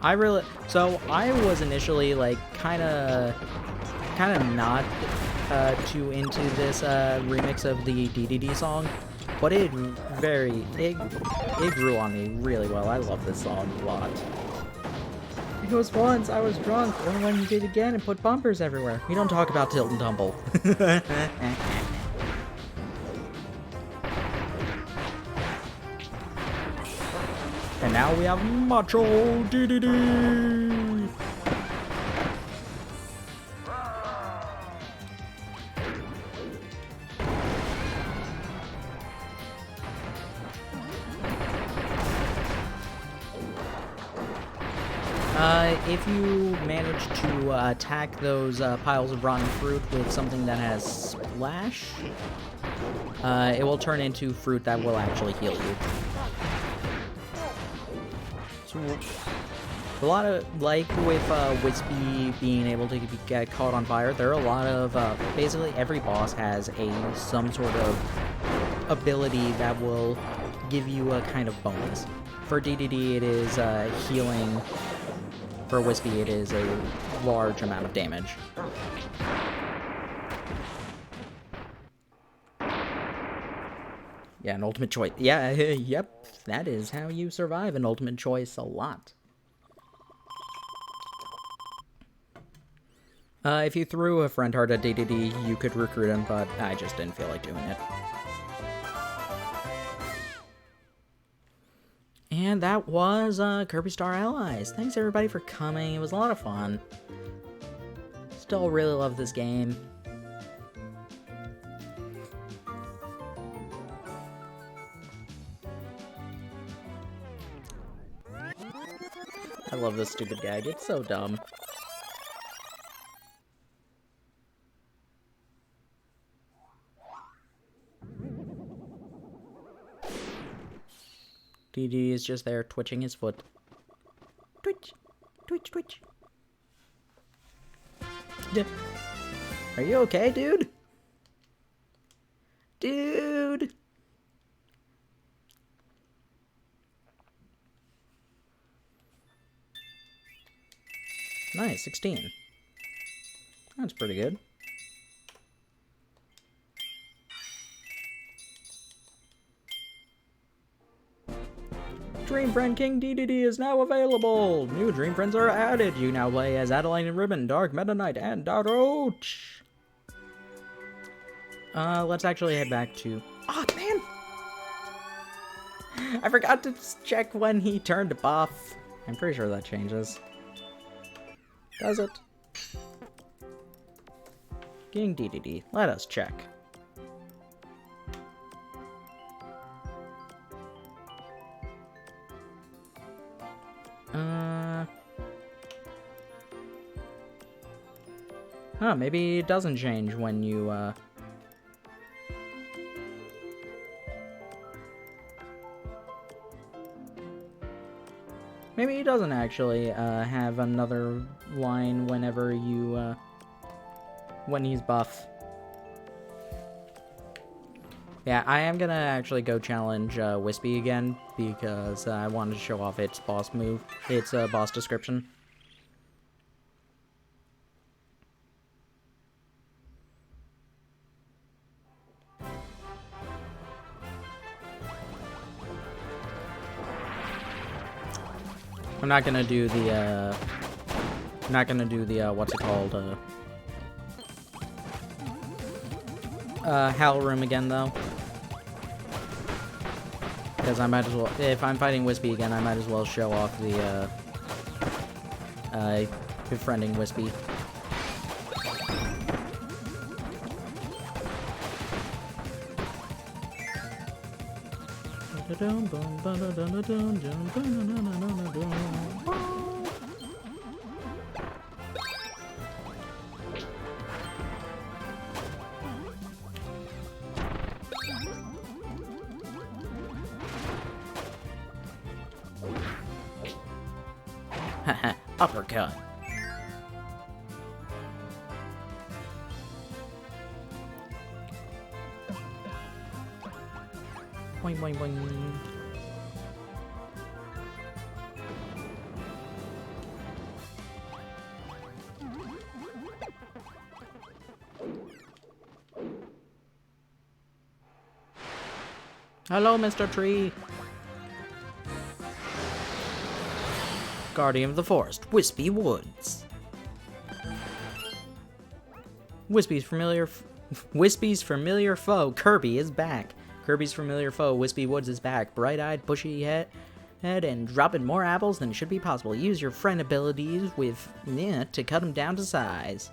I was initially like kind of not too into this remix of the DDD song, but it grew on me really well. I love this song a lot. Because once I was drunk, and when you did again and put bumpers everywhere. We don't talk about Tilt and Tumble. And now we have Macho DDD! If you manage to attack those piles of rotten fruit with something that has splash, it will turn into fruit that will actually heal you. So, a lot of, like with Whispy being able to get caught on fire, there are a lot of, basically every boss has some sort of ability that will give you a kind of bonus. For DDD, it is healing. For Whispy, it is a large amount of damage. Yeah, an ultimate choice. Yeah, yep, that is how you survive an ultimate choice a lot. If you threw a friend heart at DDD, you could recruit him, but I just didn't feel like doing it. And that was Kirby Star Allies. Thanks everybody for coming. It was a lot of fun. Still really love this game. I love this stupid gag. It's so dumb. DD is just there twitching his foot. Twitch, twitch, twitch. Are you okay, dude? Dude! Nice, 16. That's pretty good. Dream Friend King DDD is now available! New Dream Friends are added! You now play as Adeline and Ribbon, Dark Meta Knight, and Daroch! Let's actually head back to... Oh, man! I forgot to check when he turned buff. I'm pretty sure that changes. Does it? King DDD. Let us check. Huh, maybe it doesn't change when you, Maybe he doesn't actually, have another line whenever you, when he's buff. Yeah, I am gonna actually go challenge, Wispy again, because I wanted to show off its boss move, its, boss description. I'm not gonna do the, what's it called, Howl Room again, though. Because I might as well, if I'm fighting Wispy again, I might as well show off the, befriending Wispy. Haha, uppercut. Boing, boing, boing. Hello, Mr. Tree. Guardian of the Forest, Wispy Woods. Wispy's familiar foe, Kirby, is back. Kirby's familiar foe, Wispy Woods, is back. Bright-eyed, bushy head, and dropping more apples than should be possible. Use your friend abilities with to cut him down to size.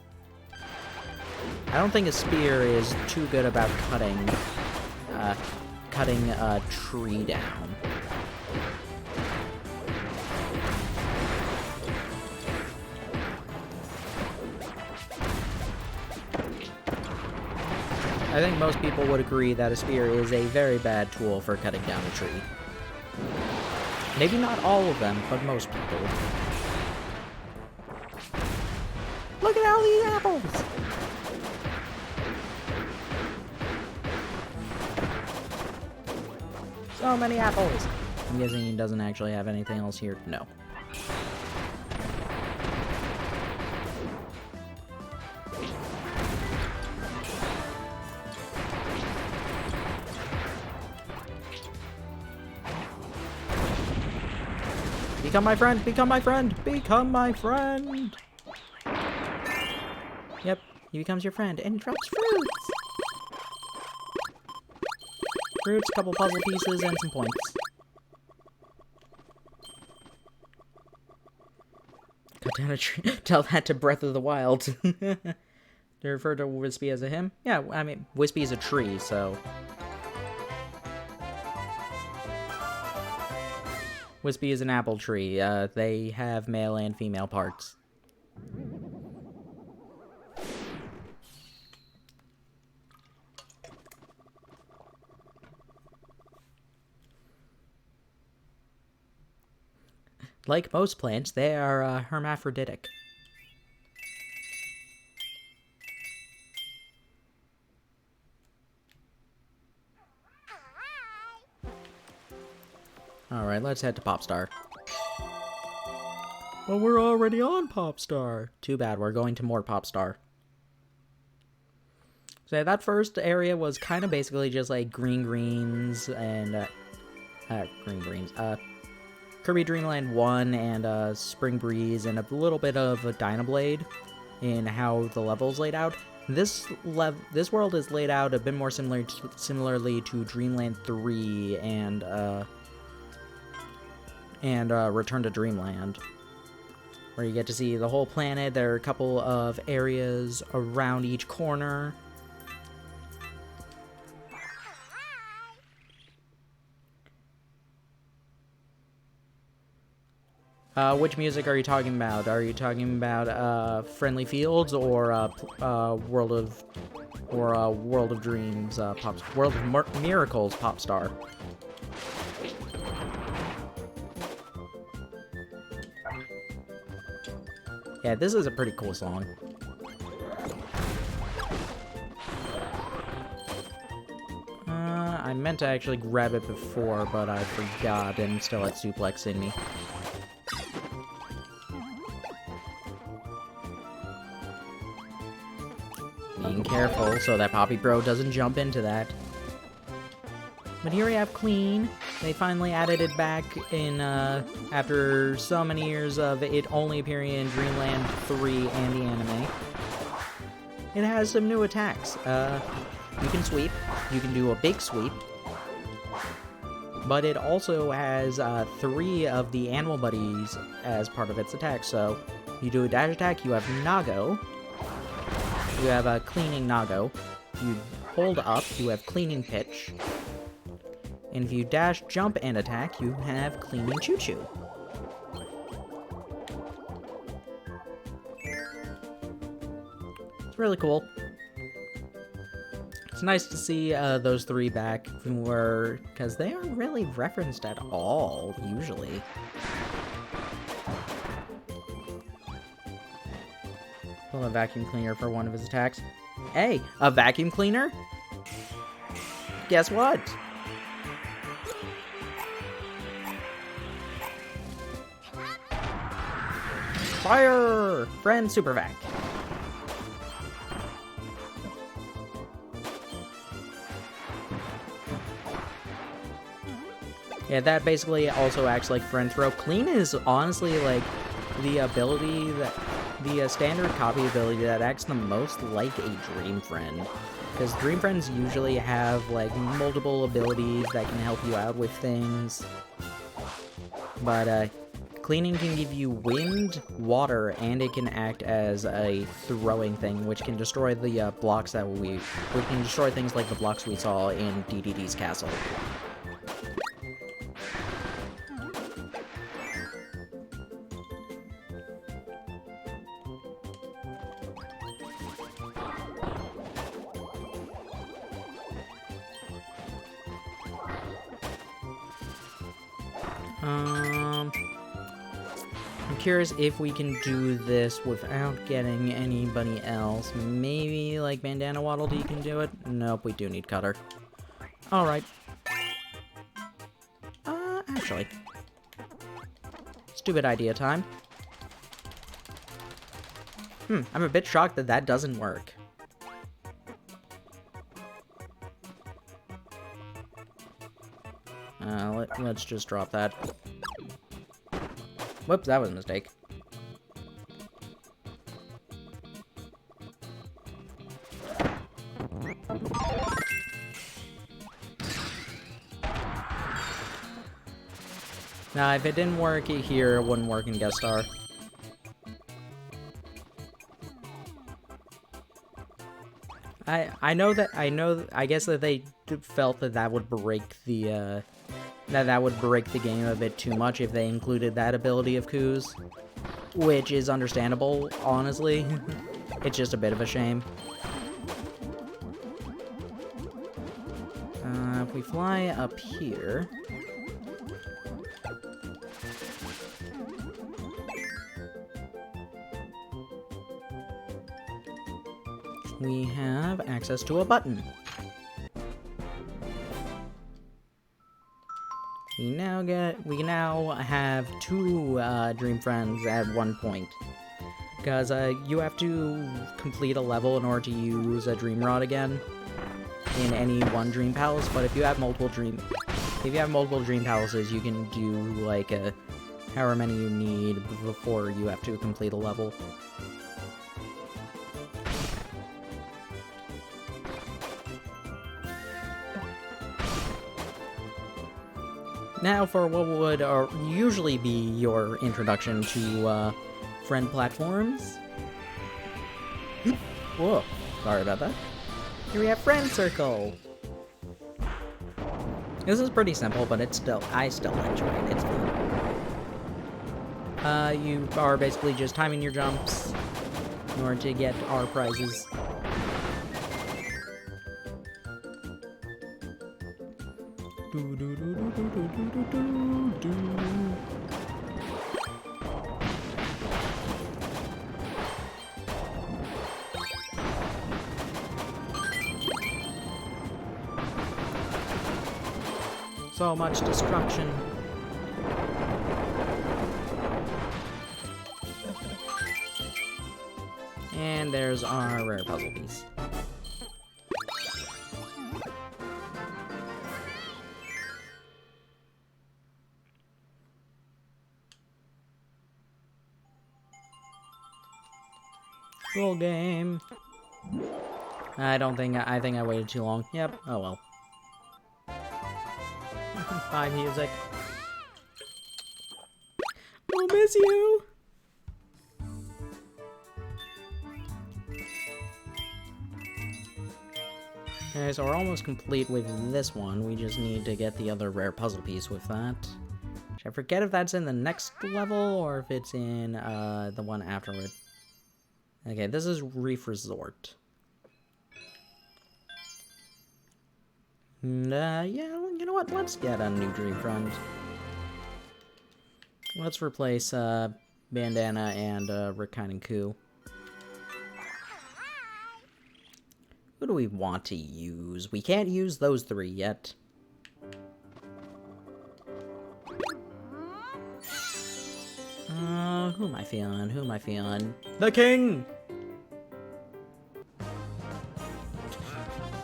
I don't think a spear is too good about cutting a tree down. I think most people would agree that a spear is a very bad tool for cutting down a tree. Maybe not all of them, but most people. Look at all these apples! So many apples! I'm guessing he doesn't actually have anything else here. No. Become my friend! Become my friend! Become my friend! Yep, he becomes your friend, and he drops fruits! Fruits, a couple puzzle pieces, and some points. Cut down a tree. Tell that to Breath of the Wild. To refer to Wispy as a him? Yeah, I mean, Wispy is a tree, so... Wispy is an apple tree. They have male and female parts. Like most plants, they are hermaphroditic. Alright, let's head to Popstar. Well, we're already on Popstar. Too bad, we're going to more Popstar. So that first area was kind of basically just like greens and Kirby Dream Land 1 and Spring Breeze and a little bit of a Dynablade in how the level's laid out. This world is laid out a bit more similarly to Dreamland 3 and Return to Dreamland, where you get to see the whole planet. There are a couple of areas around each corner. Which music are you talking about? Are you talking about Friendly Fields or World of Dreams World of Miracles Popstar? Yeah, this is a pretty cool song. I meant to actually grab it before, but I forgot and still had Suplex in me. Being careful so that Poppy Bro doesn't jump into that. But here we have Clean. They finally added it back in, after so many years of it only appearing in Dreamland 3 and the anime. It has some new attacks. You can sweep. You can do a big sweep. But it also has 3 of the animal buddies as part of its attack. So, you do a dash attack, you have Nago. You have a Cleaning Nago. You hold up, you have Cleaning Pitch. And if you dash, jump, and attack, you have Cleaning Choo Choo. It's really cool. It's nice to see those 3 back, because they aren't really referenced at all, usually. Pull a vacuum cleaner for one of his attacks. Hey, a vacuum cleaner? Guess what? Fire! Friend Super Vac. Yeah, that basically also acts like Friend Throw. Clean is honestly like the ability that the standard copy ability that acts the most like a Dream Friend. Because Dream Friends usually have like multiple abilities that can help you out with things. But Cleaning can give you wind, water, and it can act as a throwing thing, which can destroy the blocks which can destroy things like the blocks we saw in DDD's castle. I'm curious if we can do this without getting anybody else. Maybe, like, Bandana Waddle Dee can do it? Nope, we do need Cutter. Alright. Actually. Stupid idea time. I'm a bit shocked that that doesn't work. Let's just drop that. Whoops, that was a mistake. Now, if it didn't work here, it wouldn't work in Guest Star. I guess that they felt that that would break the, that would break the game a bit too much if they included that ability of Koo's. Which is understandable, honestly. It's just a bit of a shame. If we fly up here... we have access to a button. we now have 2 Dream Friends at one point. Because you have to complete a level in order to use a Dream Rod again in any one Dream Palace, but if you have multiple Dream Palaces, you can do like however many you need before you have to complete a level. Now for what would usually be your introduction to friend platforms. Whoa, sorry about that. Here we have Friend Circle. This is pretty simple, but I still enjoy it. It's fun. You are basically just timing your jumps in order to get our prizes. So much destruction. And there's our rare puzzle piece. Cool game. I think I waited too long. Yep, oh well. Bye, music. We'll miss you! Okay, so we're almost complete with this one. We just need to get the other rare puzzle piece with that. I forget if that's in the next level or if it's in the one afterward. Okay, this is Reef Resort. And, yeah, you know what? Let's get a new Dream Friend. Let's replace Bandana and Rikine and Ku. Who do we want to use? We can't use those 3 yet. Who am I feeling? Who am I feeling? The King!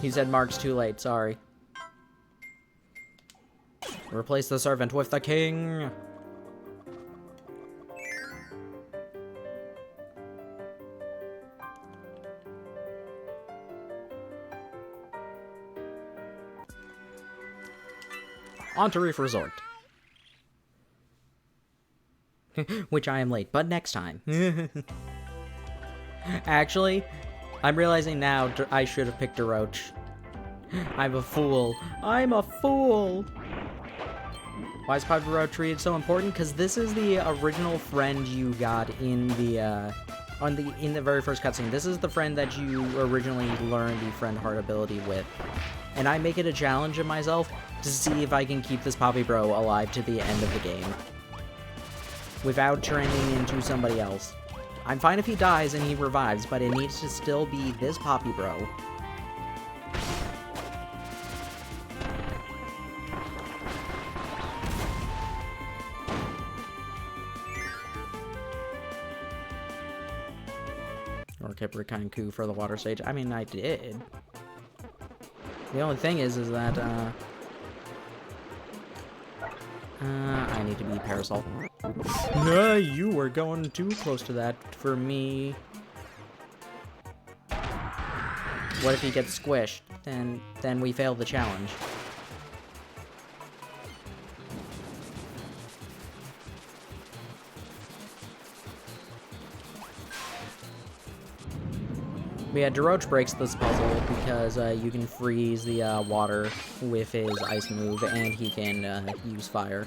He said Mark's too late, sorry. Replace the servant with the king! On to Reef Resort. Which I am late, but next time. Actually, I'm realizing now I should have picked a roach. I'm a fool. I'm a fool! Why is Puppy Bro treated so important? Because this is the original friend you got in the in the very first cutscene. This is the friend that you originally learned the friend heart ability with. And I make it a challenge of myself to see if I can keep this Poppy Bro alive to the end of the game without turning into somebody else. I'm fine if he dies and he revives, but it needs to still be this Poppy Bro. Or kept Rikine Ku for the water stage. I mean, I did. The only thing is that, I need to be Parasol. No, you were going too close to that for me. What if he gets squished? Then we fail the challenge. Yeah, Deroach breaks this puzzle because you can freeze the water with his ice move, and he can use fire.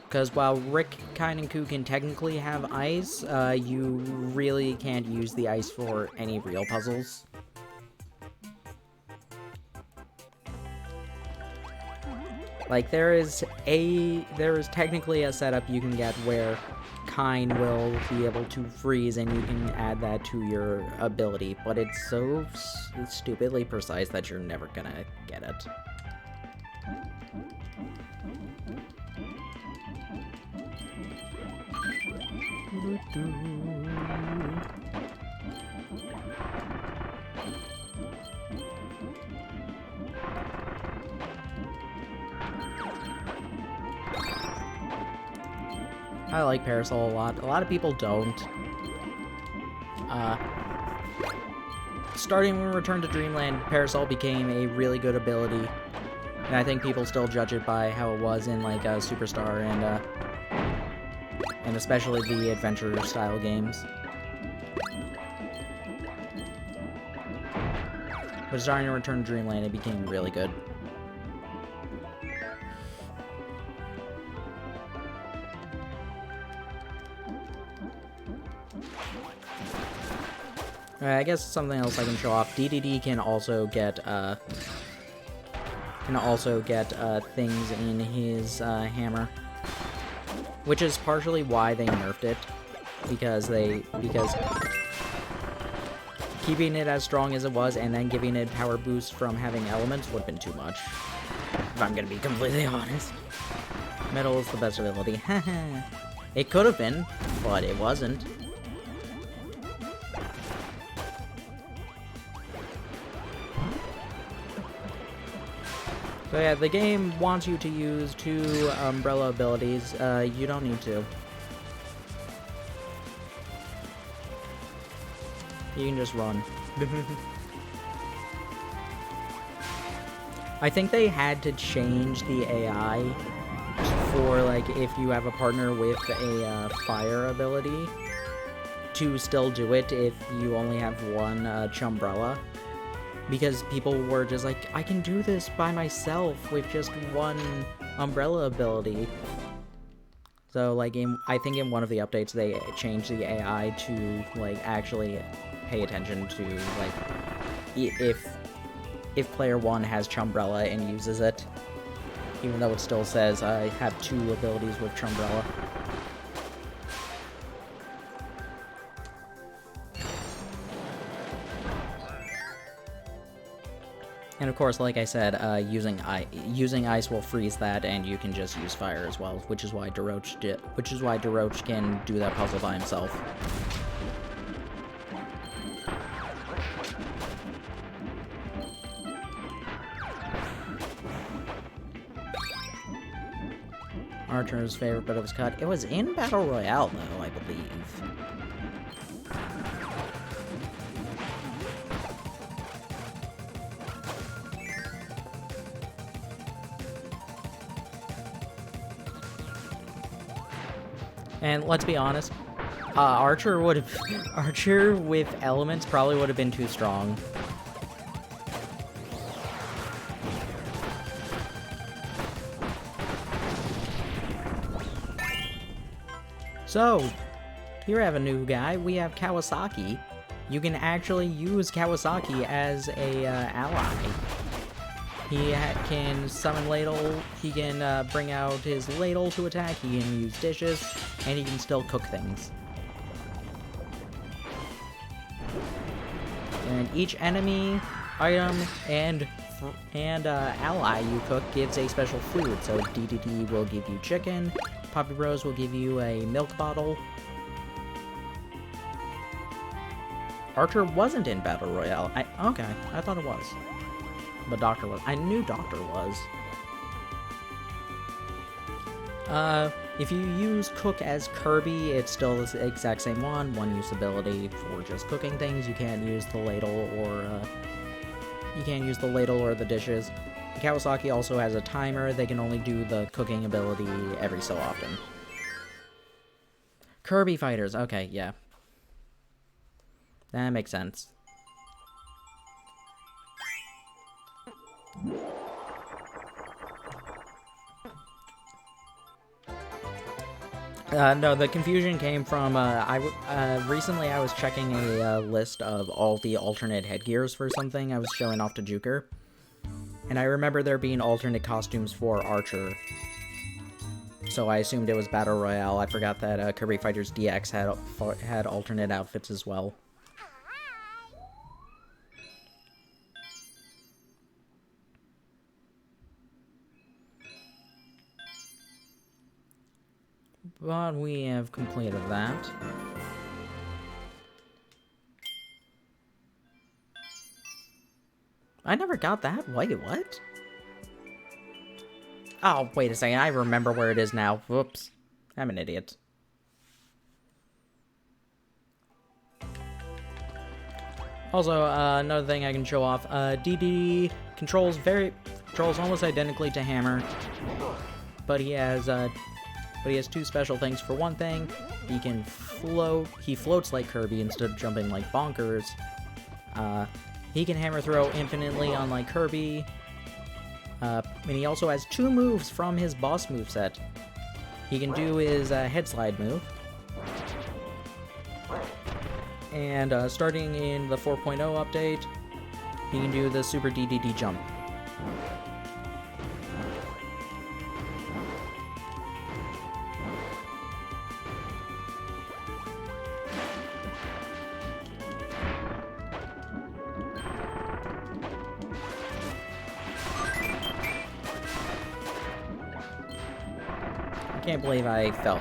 Because while Rikine and Ku can technically have ice, you really can't use the ice for any real puzzles. Like, there is technically a setup you can get where Kine will be able to freeze and you can add that to your ability, but it's so stupidly precise that you're never gonna get it. I like Parasol a lot. A lot of people don't. Starting when Return to Dreamland, Parasol became a really good ability. And I think people still judge it by how it was in, like, Superstar and especially the adventure-style games. But starting to Return to Dreamland, it became really good. Alright, I guess something else I can show off. DDD can also get things in his hammer, which is partially why they nerfed it, because keeping it as strong as it was and then giving it power boost from having elements would have been too much, if I'm gonna be completely honest. Metal is the best ability. It could have been, but it wasn't. So yeah, the game wants you to use 2 umbrella abilities. You don't need to. You can just run. I think they had to change the AI for, like, if you have a partner with a fire ability, to still do it if you only have 1 Chumbrella. Because people were just like, I can do this by myself with just 1 umbrella ability. So, like, I think in one of the updates, they changed the AI to, like, actually pay attention to, like, if player 1 has Chumbrella and uses it, even though it still says I have 2 abilities with Chumbrella. And of course, like I said, using ice will freeze that, and you can just use fire as well, which is why Daroche can do that puzzle by himself. Archer's favorite bit of his cut. It was in Battle Royale, though, I believe. And let's be honest, Archer with elements probably would have been too strong. So, here we have a new guy. We have Kawasaki. You can actually use Kawasaki as a ally. He can summon Ladle, he can bring out his Ladle to attack, he can use dishes, and he can still cook things. And each enemy, item, and ally you cook gives a special food. So DDD will give you chicken, Poppy Rose will give you a milk bottle. Archer wasn't in Battle Royale. Okay, I thought it was. But Doctor was. I knew Doctor was. If you use Cook as Kirby, it's still the exact same one use ability for just cooking things. You can't use the ladle or the dishes. Kawasaki also has a timer. They can only do the cooking ability every so often. Kirby fighters. Okay, yeah. That makes sense. No, the confusion came from, recently I was checking a list of all the alternate headgears for something I was showing off to Juker. And I remember there being alternate costumes for Archer. So I assumed it was Battle Royale. I forgot that Kirby Fighters DX had alternate outfits as well. But we have completed that. I never got that. Wait, what? Oh, wait a second. I remember where it is now. Whoops. I'm an idiot. Also, another thing I can show off. DD controls almost identically to Hammer, but he has two special things. For one thing, he can float. He floats like Kirby instead of jumping like bonkers. He can hammer throw infinitely unlike Kirby. And he also has 2 moves from his boss moveset. He can do his head slide move. And starting in the 4.0 update, he can do the Super DDD jump.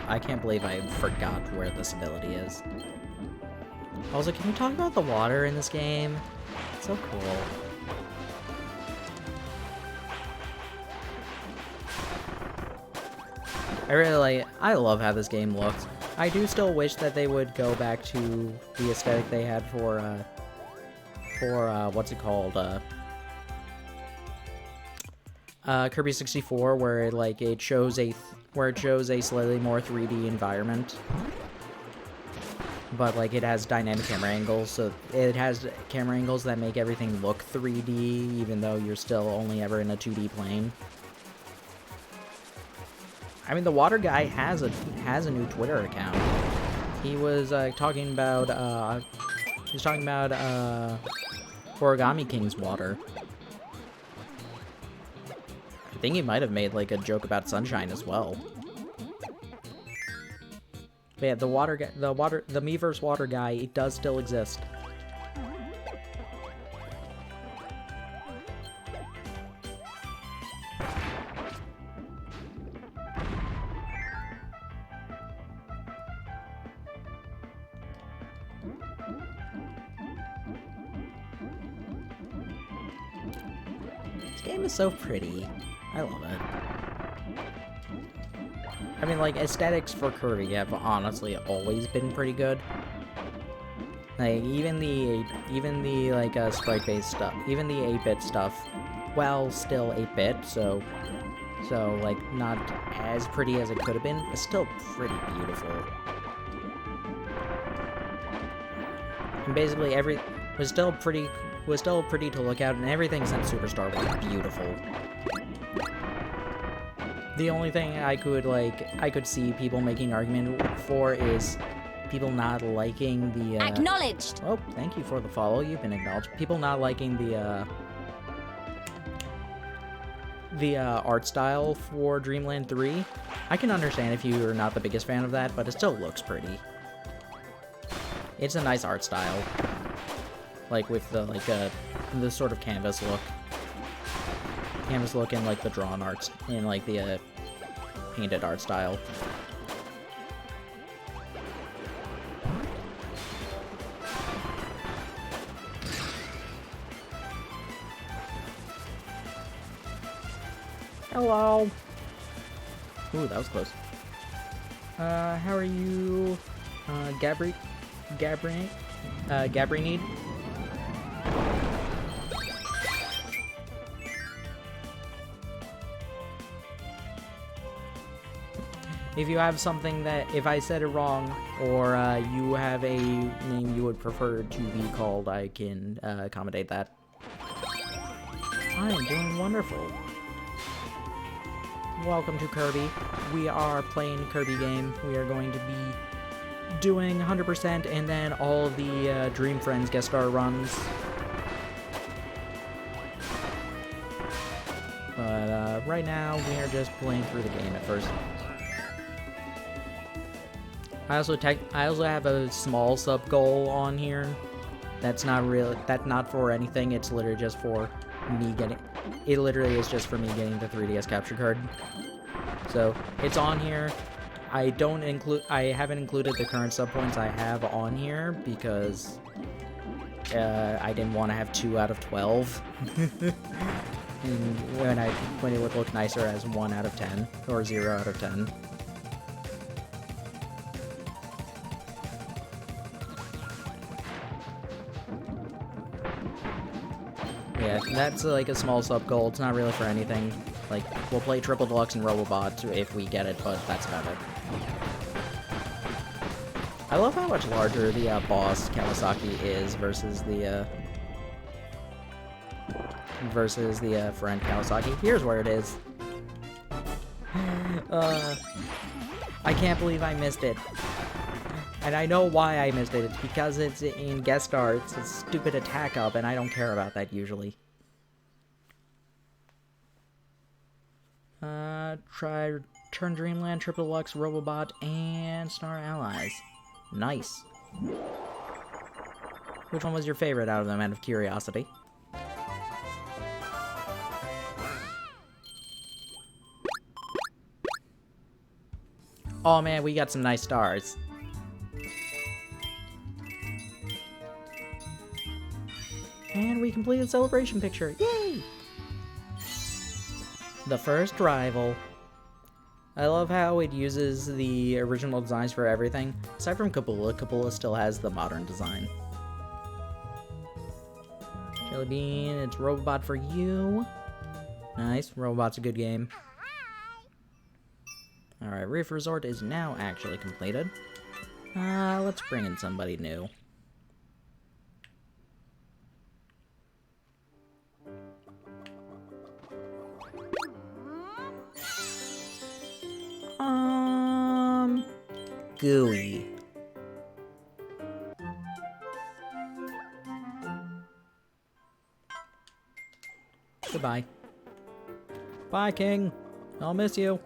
I can't believe I forgot where this ability is. Also, can we talk about the water in this game? It's so cool. I love how this game looks. I do still wish that they would go back to the aesthetic they had for what's it called? Kirby 64, where it shows a slightly more 3D environment. But it has dynamic camera angles, so it has camera angles that make everything look 3D, even though you're still only ever in a 2D plane. I mean, the water guy has a new Twitter account. He was talking about Origami King's water. I think he might have made a joke about Sunshine as well. But yeah, the Miiverse water guy, it does still exist. This game is so pretty. I love it. I mean, aesthetics for Kirby have honestly always been pretty good. Even the sprite-based stuff, even the 8-bit stuff, well, still 8-bit, so not as pretty as it could have been, but still pretty beautiful. And basically was still pretty to look at, and everything since Superstar was beautiful. The only thing I could see people making argument for is people not liking the Acknowledged! Oh, thank you for the follow. You've been acknowledged. People not liking the art style for Dreamland 3. I can understand if you are not the biggest fan of that, but it still looks pretty. It's a nice art style. With the sort of canvas look. Canvas look and the drawn arts and the painted art style. Hello. Ooh, that was close. How are you, Gabrinid? If you have something if I said it wrong, or you have a name you would prefer to be called, I can accommodate that. I am doing wonderful. Welcome to Kirby. We are playing Kirby game. We are going to be doing 100% and then all of the Dream Friends guest star runs. But right now, we are just playing through the game at first. I also have a small sub goal on here. That's not for anything. It's literally just for me getting. It literally is just for me getting the 3DS capture card. So it's on here. I haven't included the current sub points I have on here because I didn't want to have 2 out of 12. And when it would look nicer as 1 out of 10 or 0 out of 10. Yeah, that's like a small sub goal. It's not really for anything. Like, we'll play Triple Deluxe and Robobot if we get it, but that's about it. I love how much larger the boss Kawasaki is versus the friend Kawasaki. Here's where it is. I can't believe I missed it. And I know why I missed it. It's because it's in guest star. It's a stupid attack up, and I don't care about that usually. Try Turn Dreamland, Triple Deluxe, Robobot, and Star Allies. Nice. Which one was your favorite out of them, out of curiosity? Oh man, we got some nice stars. And we completed the celebration picture. Yay! The first rival. I love how it uses the original designs for everything. Aside from Kabula, Kabula still has the modern design. Jelly Bean, it's Robobot for you. Nice, Robobot's a good game. Alright, Reef Resort is now actually completed. Let's bring in somebody new. Gooey. Goodbye. Bye, King. I'll miss you.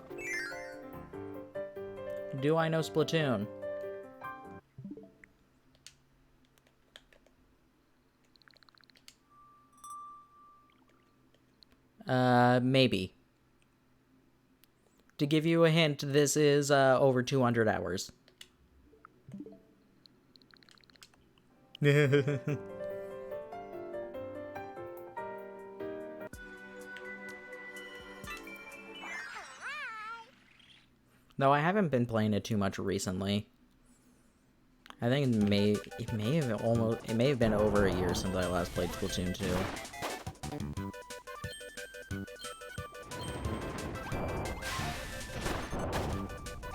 Do I know Splatoon? Maybe. To give you a hint, this is, over 200 hours. Though I haven't been playing it too much recently. I think it may have been over a year since I last played Splatoon 2.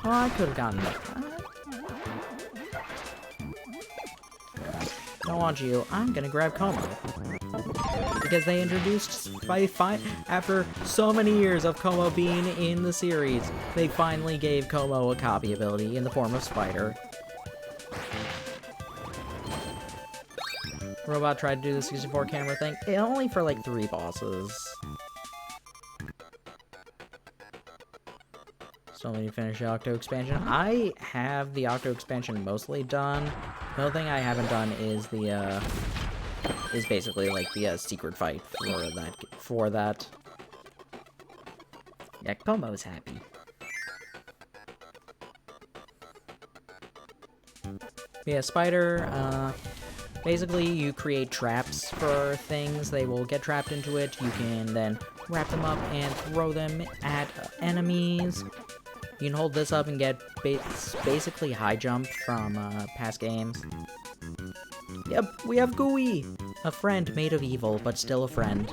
Oh, I could have gotten it. Don't want you. I'm gonna grab Como. Because they introduced, after so many years of Como being in the series, they finally gave Como a copy ability in the form of Spider. Robot tried to do the 64 camera thing, only for like 3 bosses. Still need to finish the Octo expansion. I have the Octo expansion mostly done. The only thing I haven't done is the is basically like the secret fight for that. Yeah, Como's happy. Yeah, Spider, basically you create traps for things. They will get trapped into it. You can then wrap them up and throw them at enemies. You can hold this up and get basically high jump from past games. Yep, we have Gooey! A friend made of evil, but still a friend.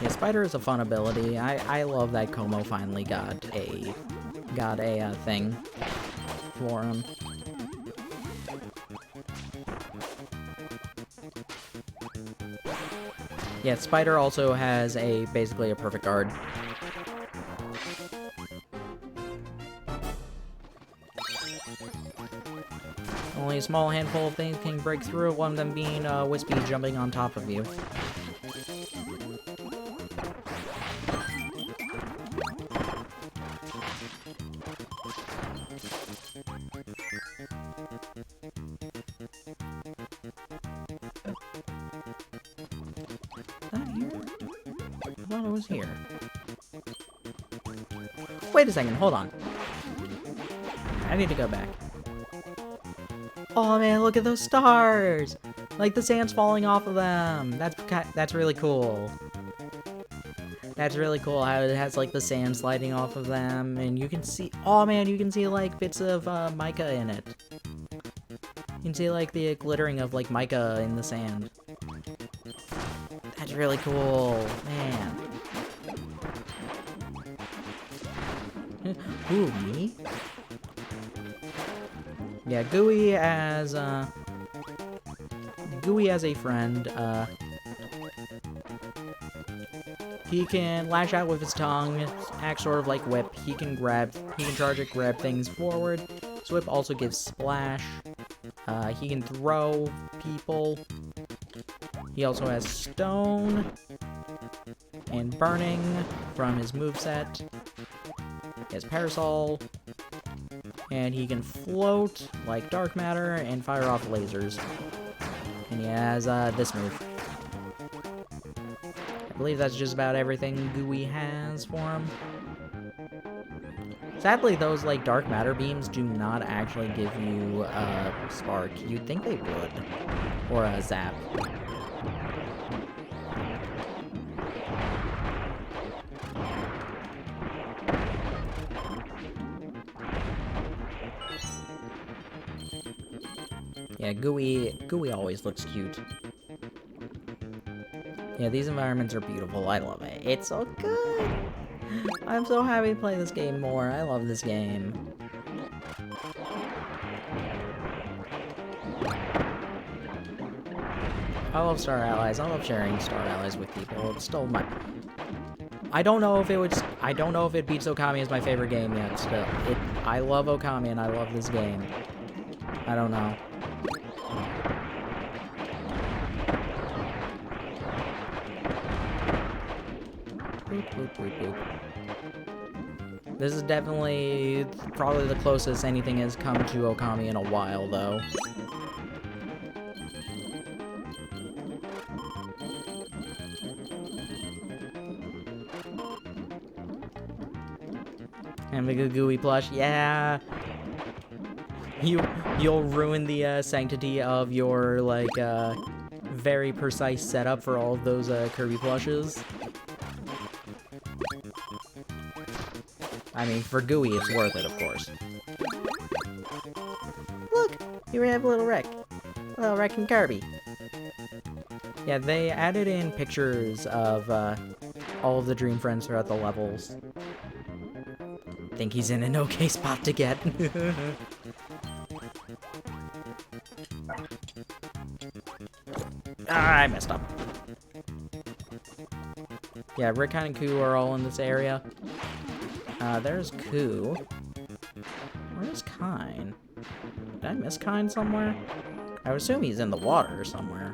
Yeah, Spider is a fun ability. I love that Como finally got a thing for him. Yeah, Spider also has basically a perfect guard. Only a small handful of things can break through, one of them being Wispy jumping on top of you. thought it was here. Wait a second, hold on. I need to go back. Oh man, look at those stars! Like the sand's falling off of them. That's really cool. That's really cool how it has like the sand sliding off of them, and you can see. Oh man, you can see like bits of mica in it. You can see like the glittering of like mica in the sand. That's really cool, man. Ooh, me? Yeah, Gooey as a friend, he can lash out with his tongue, act sort of like Whip. He can charge it, grab things forward. So Whip also gives Splash. He can throw people. He also has Stone and Burning from his moveset. He has Parasol. And he can float like Dark Matter and fire off lasers. And he has this move. I believe that's just about everything Gooey has for him. Sadly, those like Dark Matter beams do not actually give you Spark. You'd think they would. Or a Zap. Yeah, Gooey always looks cute. Yeah, these environments are beautiful. I love it. It's so good! I'm so happy to play this game more. I love this game. I love Star Allies. I love sharing Star Allies with people. It's still my... I don't know if it beats Okami as my favorite game yet, still. I love Okami and I love this game. I don't know. Boop, boop, boop, boop. This is definitely probably the closest anything has come to Okami in a while, though. And the Gooey plush, yeah. You'll ruin the sanctity of your like very precise setup for all of those Kirby plushes. I mean, for Gooey, it's worth it, of course. Look, here we have Little Rick and Kirby. Yeah, they added in pictures of all of the Dream Friends throughout the levels. Think he's in an okay spot to get. Ah, I messed up. Yeah, Rick, Kine, and Koo are all in this area. There's Koo. Where's Kine? Did I miss Kine somewhere? I would assume he's in the water somewhere.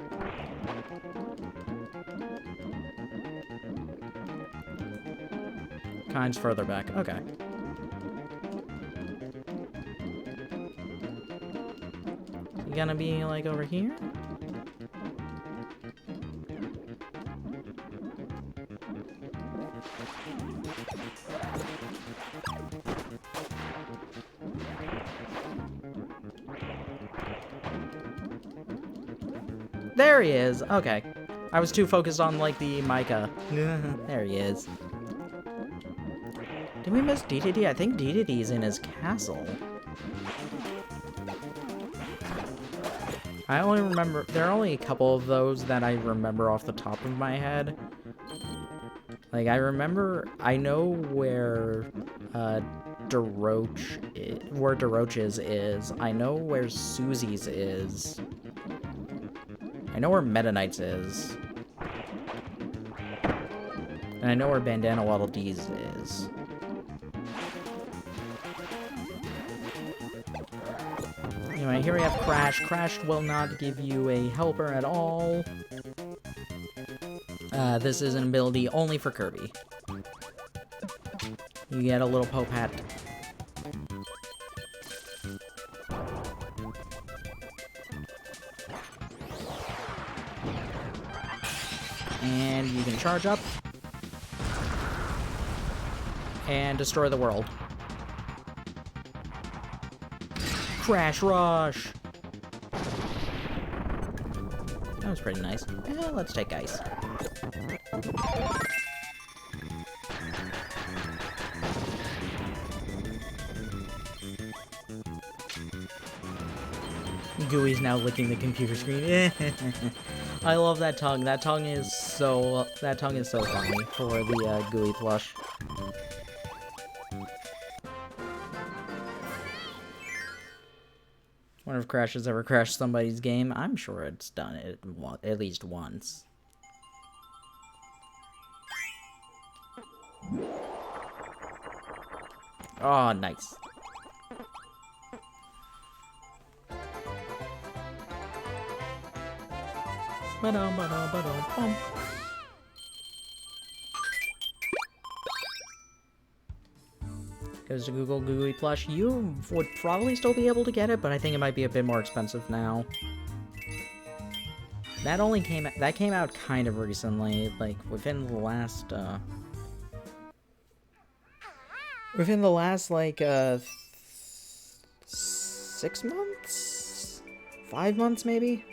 Kine's further back. Okay. You gonna be, like, over here? There he is! Okay. I was too focused on, like, the mica. There he is. Did we miss DDD? I think DDD's in his castle. I only remember... There are only a couple of those that I remember off the top of my head. Like, I know where, Deroche's is. I know where Susie's is. I know where Meta Knight's is. And I know where Bandana Waddle Dee's is. Anyway, here we have Crash. Crash will not give you a helper at all. This is an ability only for Kirby. You get a little Pope Hat. And you can charge up. And destroy the world. Crash Rush! That was pretty nice. Let's take ice. Gooey's now licking the computer screen. I love that tongue. That tongue is so funny for the Gooey plush. Wonder if Crash has ever crashed somebody's game. I'm sure it's done it at least once. Oh, nice. Ba-dum. Goes to Google Gooey Plush. You would probably still be able to get it, but I think it might be a bit more expensive now. That came out kind of recently, like within the last like 6 months? 5 months maybe?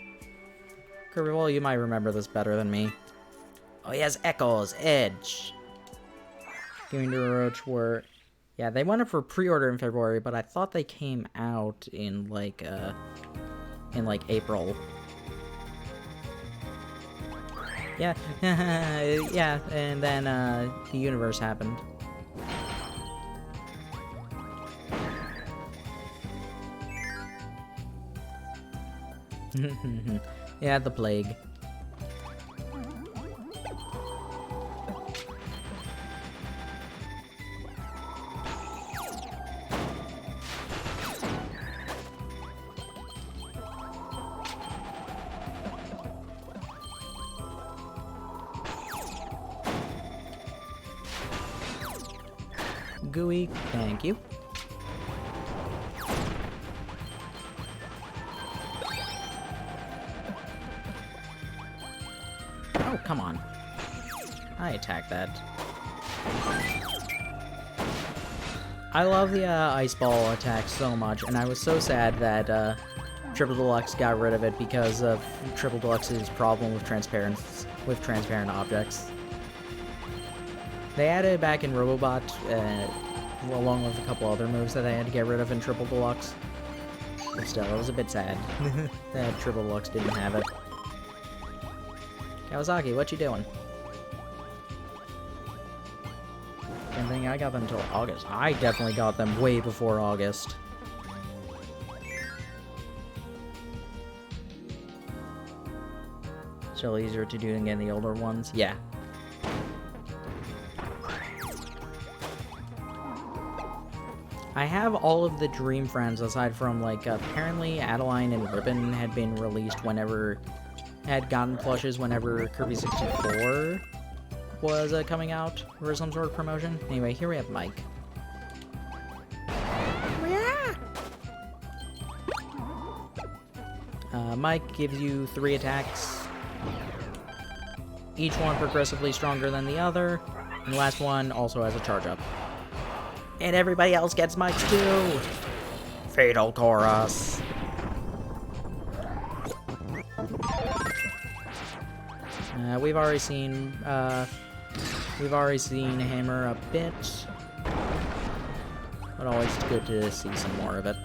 Kirby, well, you might remember this better than me. Oh yes, Echoes, Edge. Giving to Roach were... Yeah, they went up for pre-order in February, but I thought they came out in like April. Yeah, yeah, and then the universe happened. Yeah, the plague. Gooey, thank you. Oh, come on. I attacked that. I love the ice ball attack so much, and I was so sad that Triple Deluxe got rid of it because of Triple Deluxe's problem with transparent objects. They added it back in Robobot, along with a couple other moves that they had to get rid of in Triple Deluxe. But still, it was a bit sad that Triple Deluxe didn't have it. Kawasaki, what you doing? Didn't think I got them until August. I definitely got them way before August. Still easier to do than getting the older ones? Yeah. I have all of the Dream Friends, aside from, like, apparently Adeline and Ribbon had been released had gotten plushes whenever Kirby 64 was coming out for some sort of promotion. Anyway, here we have Mike. Yeah! Mike gives you 3 attacks, each one progressively stronger than the other, and the last one also has a charge-up. And everybody else gets mics too! Fatal Chorus! We've already seen Hammer a bit, but always good to see some more of it.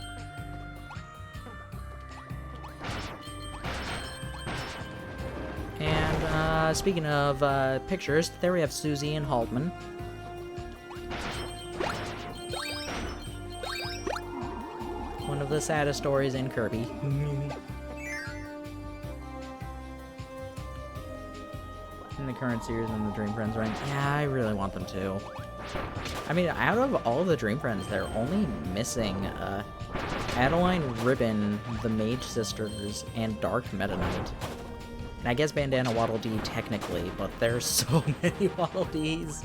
And speaking of pictures, there we have Susie and Haltman. One of the saddest stories in Kirby. In the current series and the Dream Friends rank. Yeah, I really want them to. I mean, out of all of the Dream Friends, they're only missing Adeline, Ribbon, the Mage Sisters, and Dark Meta Knight. And I guess Bandana Waddle Dee technically, but there's so many Waddle Dees.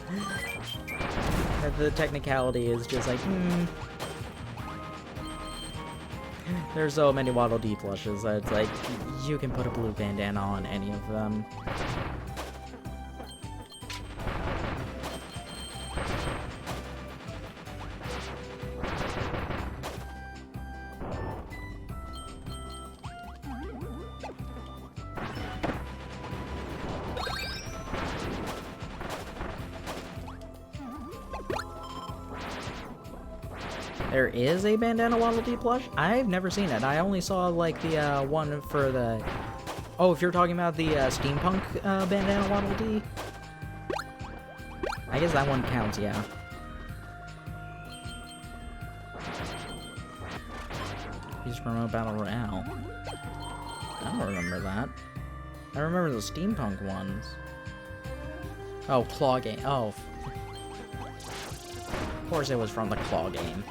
The technicality is just like, There's so many Waddle Dee plushes that it's like, you can put a blue bandana on any of them. There is a Bandana Waddle Dee plush? I've never seen it. I only saw, like, the, one for the... Oh, if you're talking about the, Steampunk, Bandana Waddle Dee? I guess that one counts, yeah. He's from a Battle Royale. I don't remember that. I remember the Steampunk ones. Oh, Claw Game. Oh. Of course it was from the Claw Game.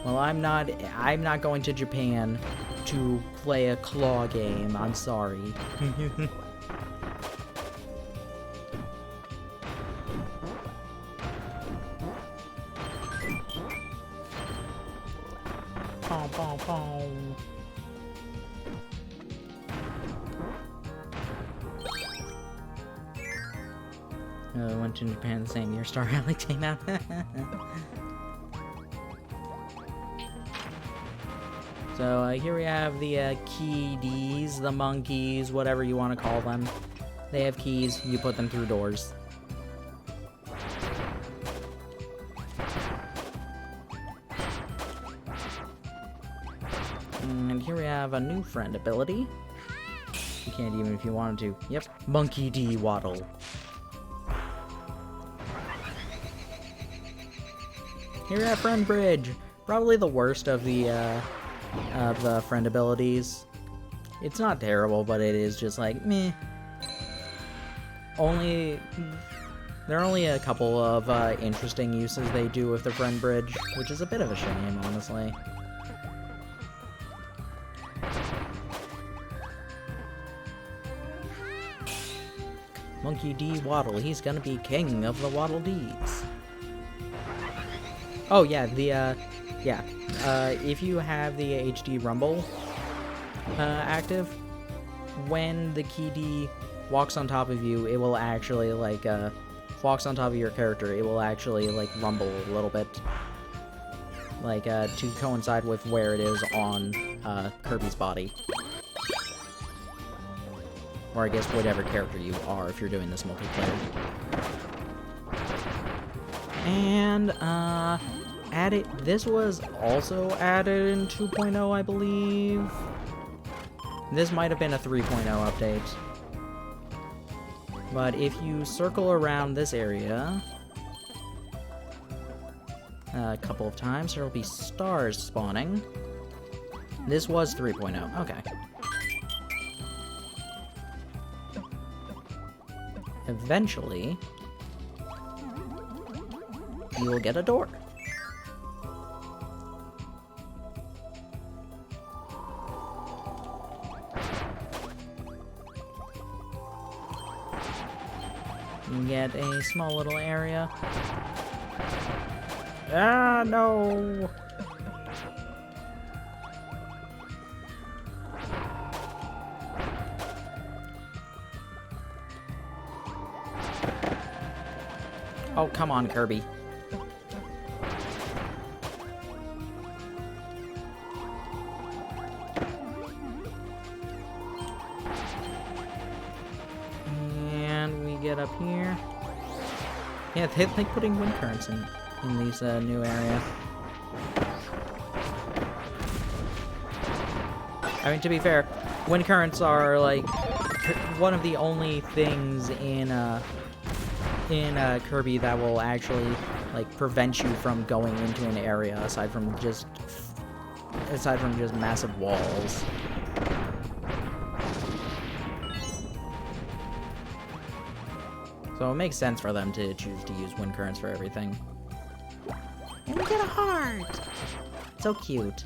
Well, I'm not going to Japan to play a Claw Game. I'm sorry. Pom, pom, pom. I went to Japan the same year Star Alley came out. So here we have the keydies, the monkeys, whatever you want to call them. They have keys, you put them through doors. And here we have a new friend ability. You can't even if you wanted to. Yep, Monkey D Waddle. Here we have Friend Bridge. Probably the worst of the friend abilities. It's not terrible, but it is just like, meh. There are only a couple of interesting uses they do with the Friend Bridge, which is a bit of a shame, honestly. Monkey D Waddle, he's gonna be king of the Waddle Dees. Oh yeah, if you have the HD Rumble active, when the Key D walks on top of you, it will actually, like, walks on top of your character, it will actually, like, rumble a little bit. Like, to coincide with where it is on, Kirby's body. Or I guess whatever character you are if you're doing this multiplayer. And, this was also added in 2.0, I believe. This might have been a 3.0 update. But if you circle around this area a couple of times, there will be stars spawning. This was 3.0, okay. Eventually, you will get a door. You get a small little area. Ah, no! Oh, come on, Kirby. And we get up here. Yeah, they like putting wind currents in these new area. I mean, to be fair, wind currents are like one of the only things in Kirby that will actually like prevent you from going into an area aside from just massive walls. So it makes sense for them to choose to use wind currents for everything. And we get a heart! So cute.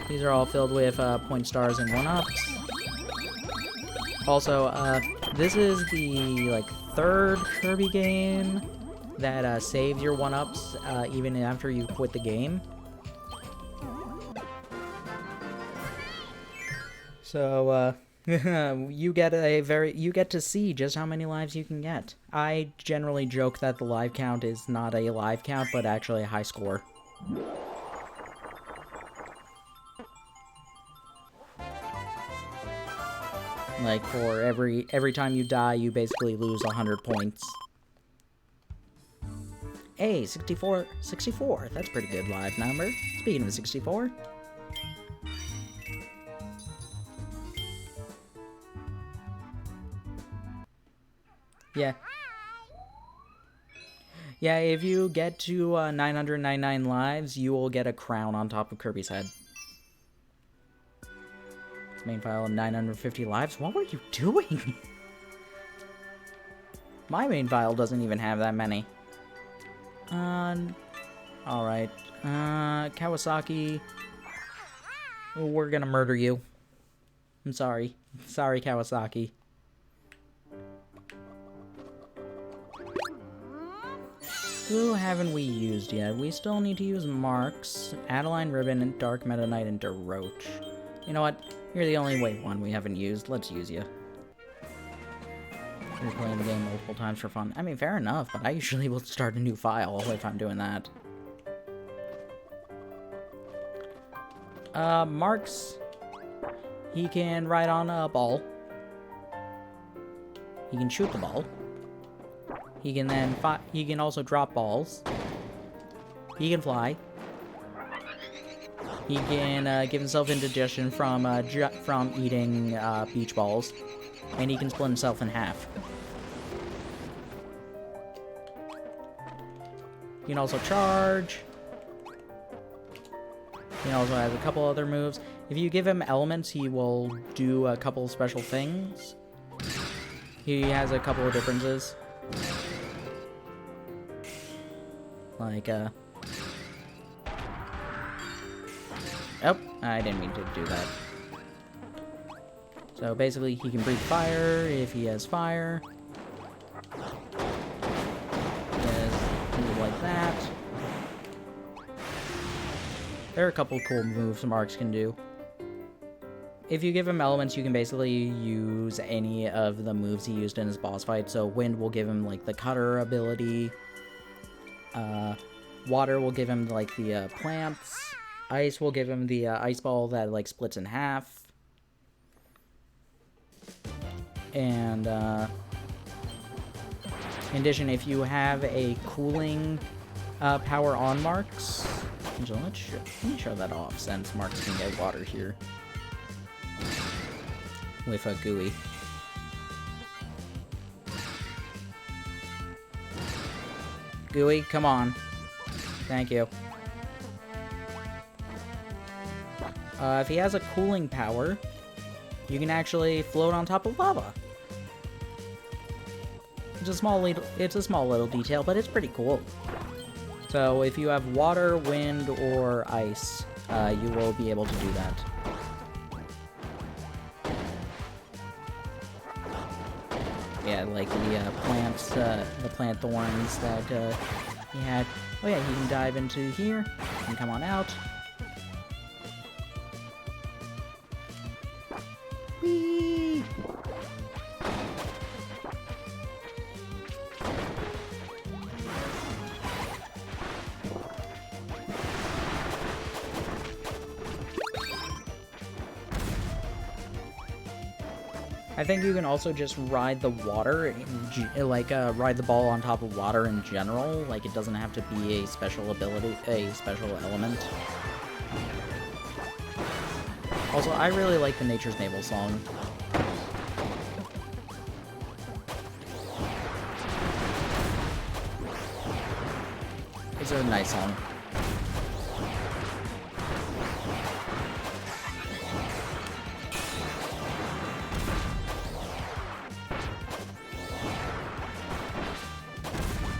These are all filled with point stars and 1-ups. Also, this is the, like, third Kirby game that saves your 1-ups even after you quit the game. So, you get to see just how many lives you can get. I generally joke that the live count is not a live count, but actually a high score. Like, for every time you die, you basically lose 100 points. Hey, 64. That's a pretty good live number. Speaking of 64. Yeah. Yeah, if you get to 999 lives, you will get a crown on top of Kirby's head. Main file of 950 lives? What were you doing? My main file doesn't even have that many. Alright. Kawasaki. We're gonna murder you. I'm sorry. Sorry, Kawasaki. Who haven't we used yet? We still need to use Marks, Adeline Ribbon, and Dark Meta Knight, and DeRoach. You know what? You're the only one we haven't used. Let's use you. You're playing the game multiple times for fun. I mean, fair enough, but I usually will start a new file if I'm doing that. Marks. He can ride on a ball. He can shoot the ball. He can then he can also drop balls. He can fly. He can give himself indigestion from eating beach balls, and he can split himself in half. He can also charge. He also has a couple other moves. If you give him elements, he will do a couple special things. He has a couple of differences. Like, oh, I didn't mean to do that. So basically, he can breathe fire if he has fire. He has moves like that. There are a couple cool moves Marks can do. If you give him elements, you can basically use any of the moves he used in his boss fight. So wind will give him, like, the cutter ability. Water will give him, like, the plants. Ice will give him the ice ball that, like, splits in half. And, in addition, if you have a cooling power on Marks... Let me show that off, since Marks can get water here. With a GUI. GUI, come on. Thank you. If he has a cooling power, you can actually float on top of lava. It's a small little detail, but it's pretty cool. So if you have water, wind, or ice, you will be able to do that. Yeah, like the plants, the plant thorns that he had. Oh yeah, he can dive into here and come on out. Whee! I think you can also just ride the water, ride the ball on top of water in general. Like, it doesn't have to be a special ability, a special element. Also, I really like the Nature's Navel song. It's a nice song.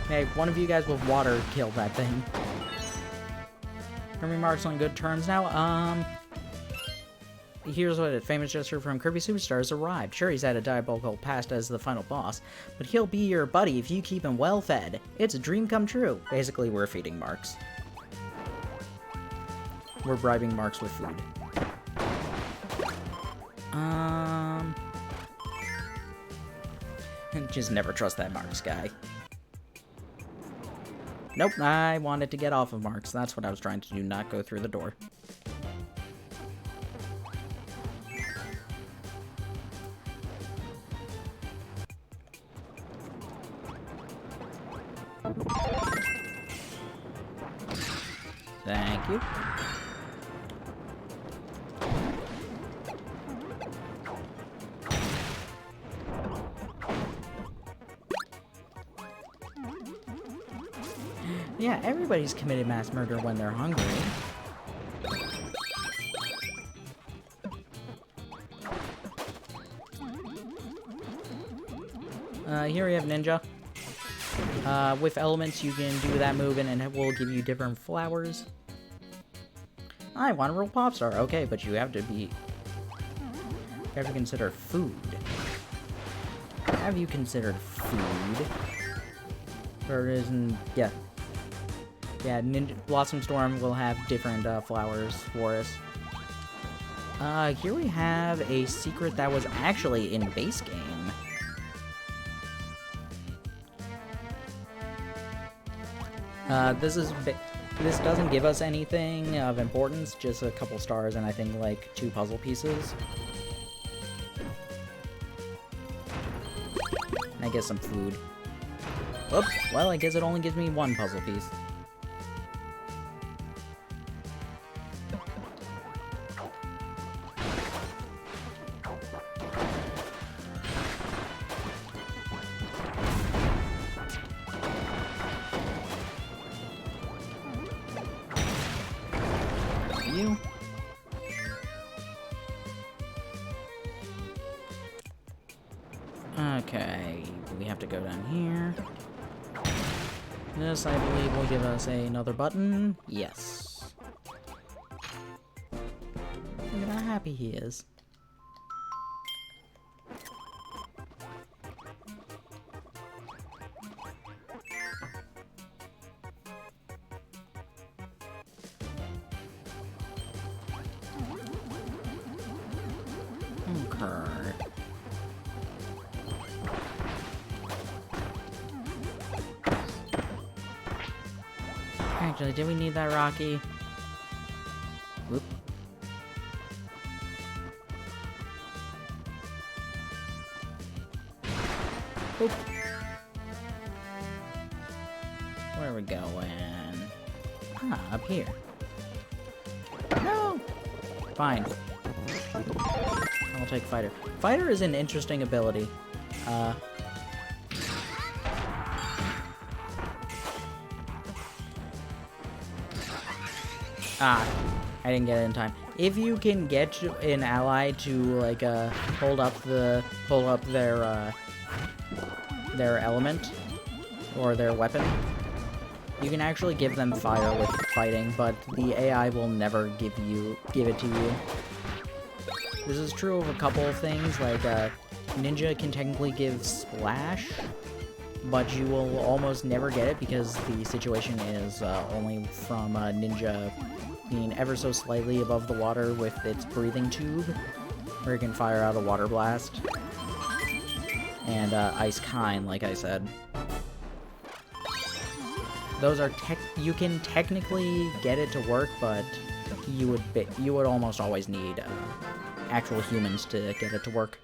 Hey, one of you guys with water killed that thing. Kirby Marks on good terms now. Here's what a famous gesture from Kirby Superstars arrived. Sure, he's had a diabolical past as the final boss, but he'll be your buddy if you keep him well fed. It's a dream come true. Basically, we're feeding Marks. We're bribing Marks with food. Just never trust that Marks guy. Nope, I wanted to get off of Marks. That's what I was trying to do, not go through the door. Thank you. Yeah, everybody's committed mass murder when they're hungry. Here we have Ninja. With elements, you can do that move and it will give you different flowers. I want a real pop star. Okay, but you have to consider food. Have you considered food? Or isn't... Yeah. Yeah, Ninja Blossom Storm will have different flowers for us. Here we have a secret that was actually in base game. This doesn't give us anything of importance, just a couple stars and I think like 2 puzzle pieces. And I guess some food. Oops, well I guess it only gives me 1 puzzle piece. You. Okay, we have to go down here. This, I believe, will give us another button. Yes. Look at how happy he is. Okay. Actually, did we need that Rocky? Whoop. Oop. Where are we going? Ah, up here. No! Fine. I'll take Fighter. Fighter is an interesting ability. I didn't get it in time. If you can get an ally to like hold up their element or their weapon, you can actually give them fire with fighting, but the AI will never give it to you. This is true of a couple of things, like Ninja can technically give Splash, but you will almost never get it because the situation is only from Ninja being ever so slightly above the water with its breathing tube, where it can fire out a water blast. And Ice Kind, like I said. Those are you can technically get it to work, but you would almost always need actual humans to get it to work.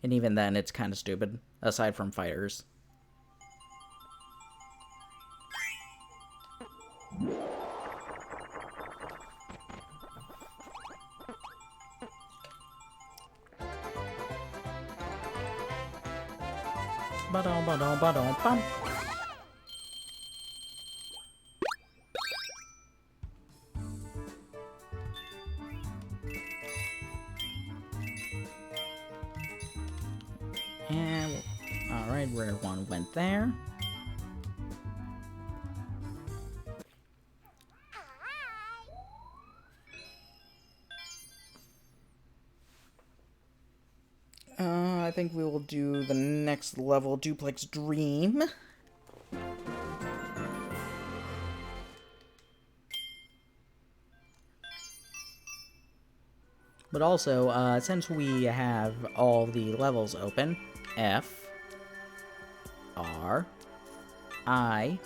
And even then, it's kind of stupid, aside from fighters. Ba-dum-ba-dum-ba-dum-bum. And, alright, rare one went there. I think we will do the next level, Duplex Dream. But also, since we have all the levels open, F, R, I,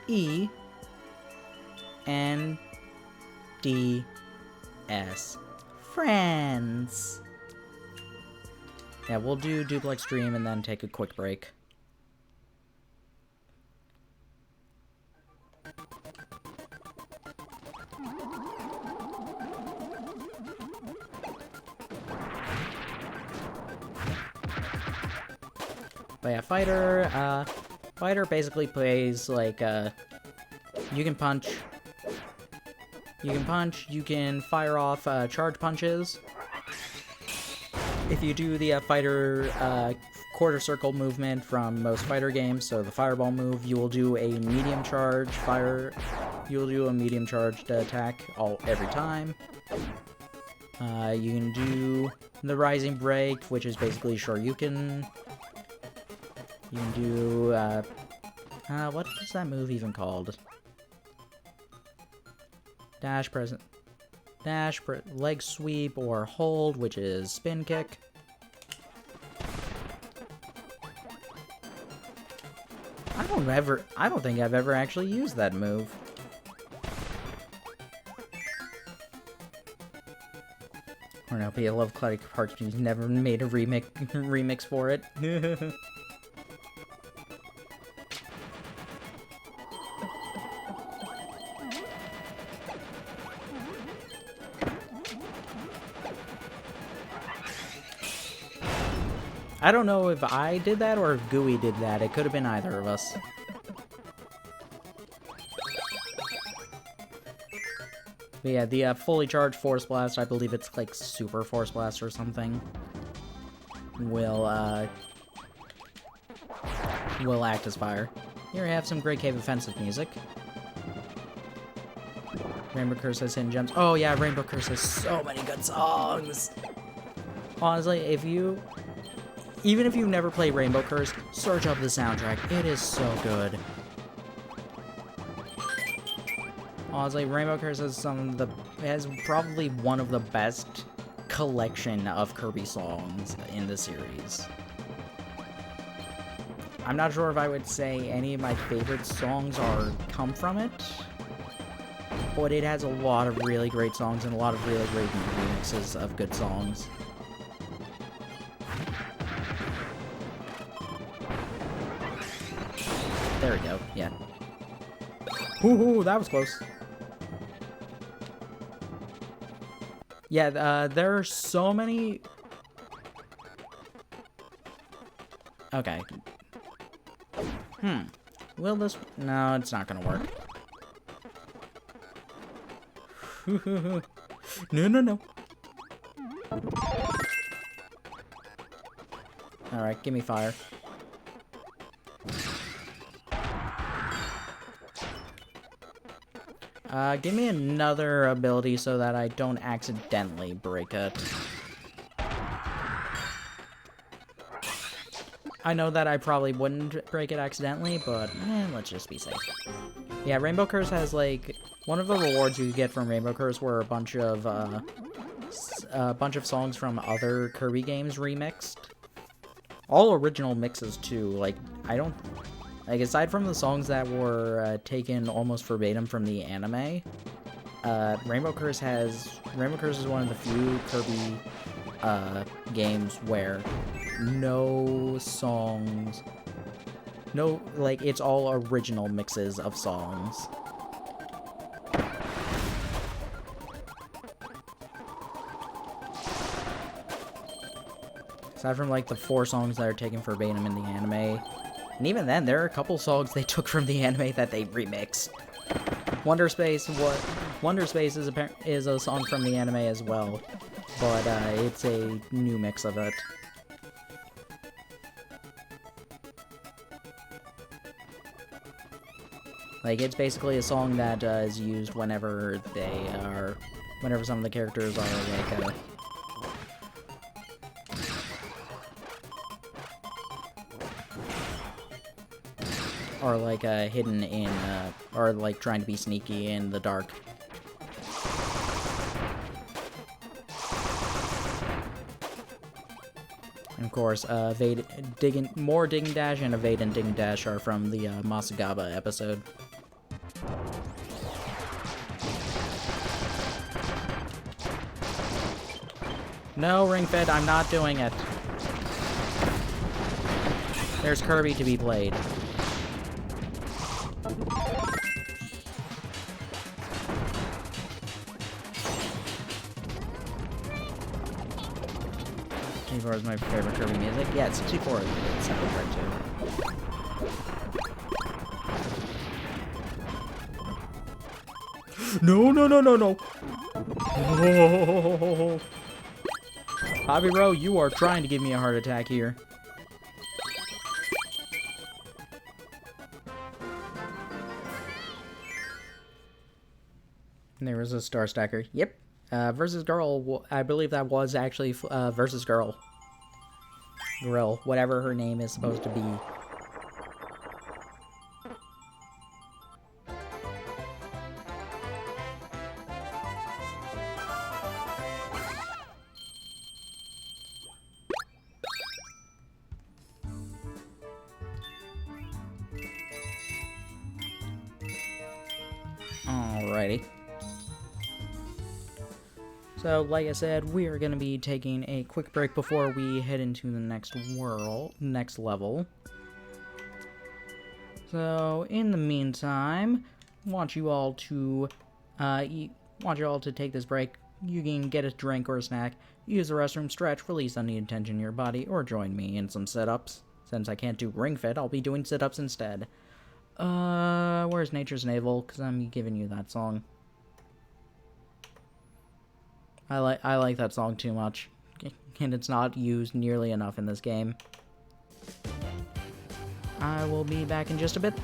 E, N, D, S, friends. Yeah, we'll do Duplex Dream and then take a quick break. But yeah, Fighter, Fighter basically plays like, you can punch, you can fire off, charge punches. If you do the, Fighter, quarter circle movement from most fighter games, so the fireball move, you will do a medium charge you'll do a medium charged attack every time. You can do the rising break, which is basically Shoryuken. You can do, what is that move even called? Leg sweep or hold, which is spin kick. I don't think I've ever actually used that move. I don't know, but I love Classic Cartoons never made a remix for it. I don't know if I did that or if Gooey did that. It could have been either of us. But yeah, the fully charged Force Blast, I believe it's like Super Force Blast or something, will act as fire. Here we have some great Cave Offensive music. Rainbow Curse has hidden gems. Oh yeah, Rainbow Curse has so many good songs! Honestly, even if you've never played Rainbow Curse, search up the soundtrack. It is so good. Honestly, Rainbow Curse has probably one of the best collection of Kirby songs in the series. I'm not sure if I would say any of my favorite songs come from it, but it has a lot of really great songs and a lot of really great remixes of good songs. There we go, yeah. Ooh, that was close. Yeah, there are so many... Okay. Will this... No, it's not gonna work. No. Alright, give me fire. Give me another ability so that I don't accidentally break it. I know that I probably wouldn't break it accidentally, but let's just be safe. Yeah, Rainbow Curse has, like, one of the rewards you get from Rainbow Curse were a bunch of songs from other Kirby games remixed. All original mixes, too. Like, aside from the songs that were taken almost verbatim from the anime, Rainbow Curse is one of the few Kirby games where it's all original mixes of songs. Aside from, like, the 4 songs that are taken verbatim in the anime. And even then, there are a couple songs they took from the anime that they remixed. Wonder Space is a song from the anime as well, but it's a new mix of it. Like, it's basically a song that is used whenever some of the characters are like hidden in, or like trying to be sneaky in the dark. And of course, more Digging Dash and Evade and Digging Dash are from the Masagaba episode. No, Ring Fit, I'm not doing it. There's Kirby to be played. 64 is my favorite Kirby music. Yeah, 64 is a good soundtrack too. No, no, no, no, no! Oh. Bobby Rowe, you are trying to give me a heart attack here. And there was a star stacker. Yep. Versus Girl, I believe that was actually Versus Girl. Grill, whatever her name is supposed to be. Alrighty. So, like I said, we are going to be taking a quick break before we head into the next level. So, in the meantime, want you all to take this break. You can get a drink or a snack, use the restroom, stretch, release unneeded tension in your body, or join me in some sit-ups. Since I can't do Ring Fit, I'll be doing sit-ups instead. Where's Nature's Navel? Because I'm giving you that song. I like that song too much, and it's not used nearly enough in this game. I will be back in just a bit.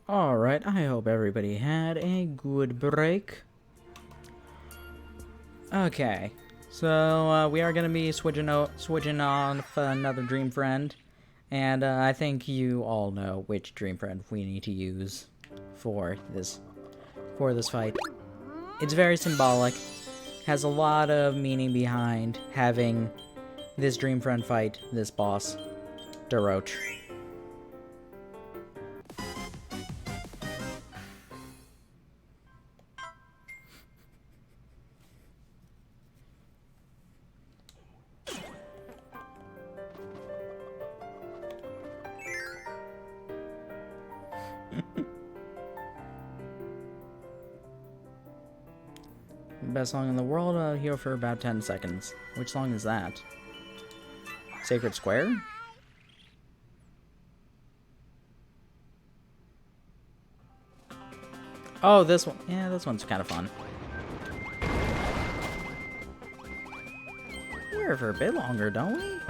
Alright, I hope everybody had a good break. Okay, so we are going to be switching on for another Dream Friend. And I think you all know which Dream Friend we need to use for this fight. It's very symbolic, has a lot of meaning behind having this Dream Friend fight this boss, Daroach. Best song in the world, here for about 10 seconds. Which song is that? Sacred Square? Oh, this one. Yeah, this one's kind of fun. We're here for a bit longer, don't we?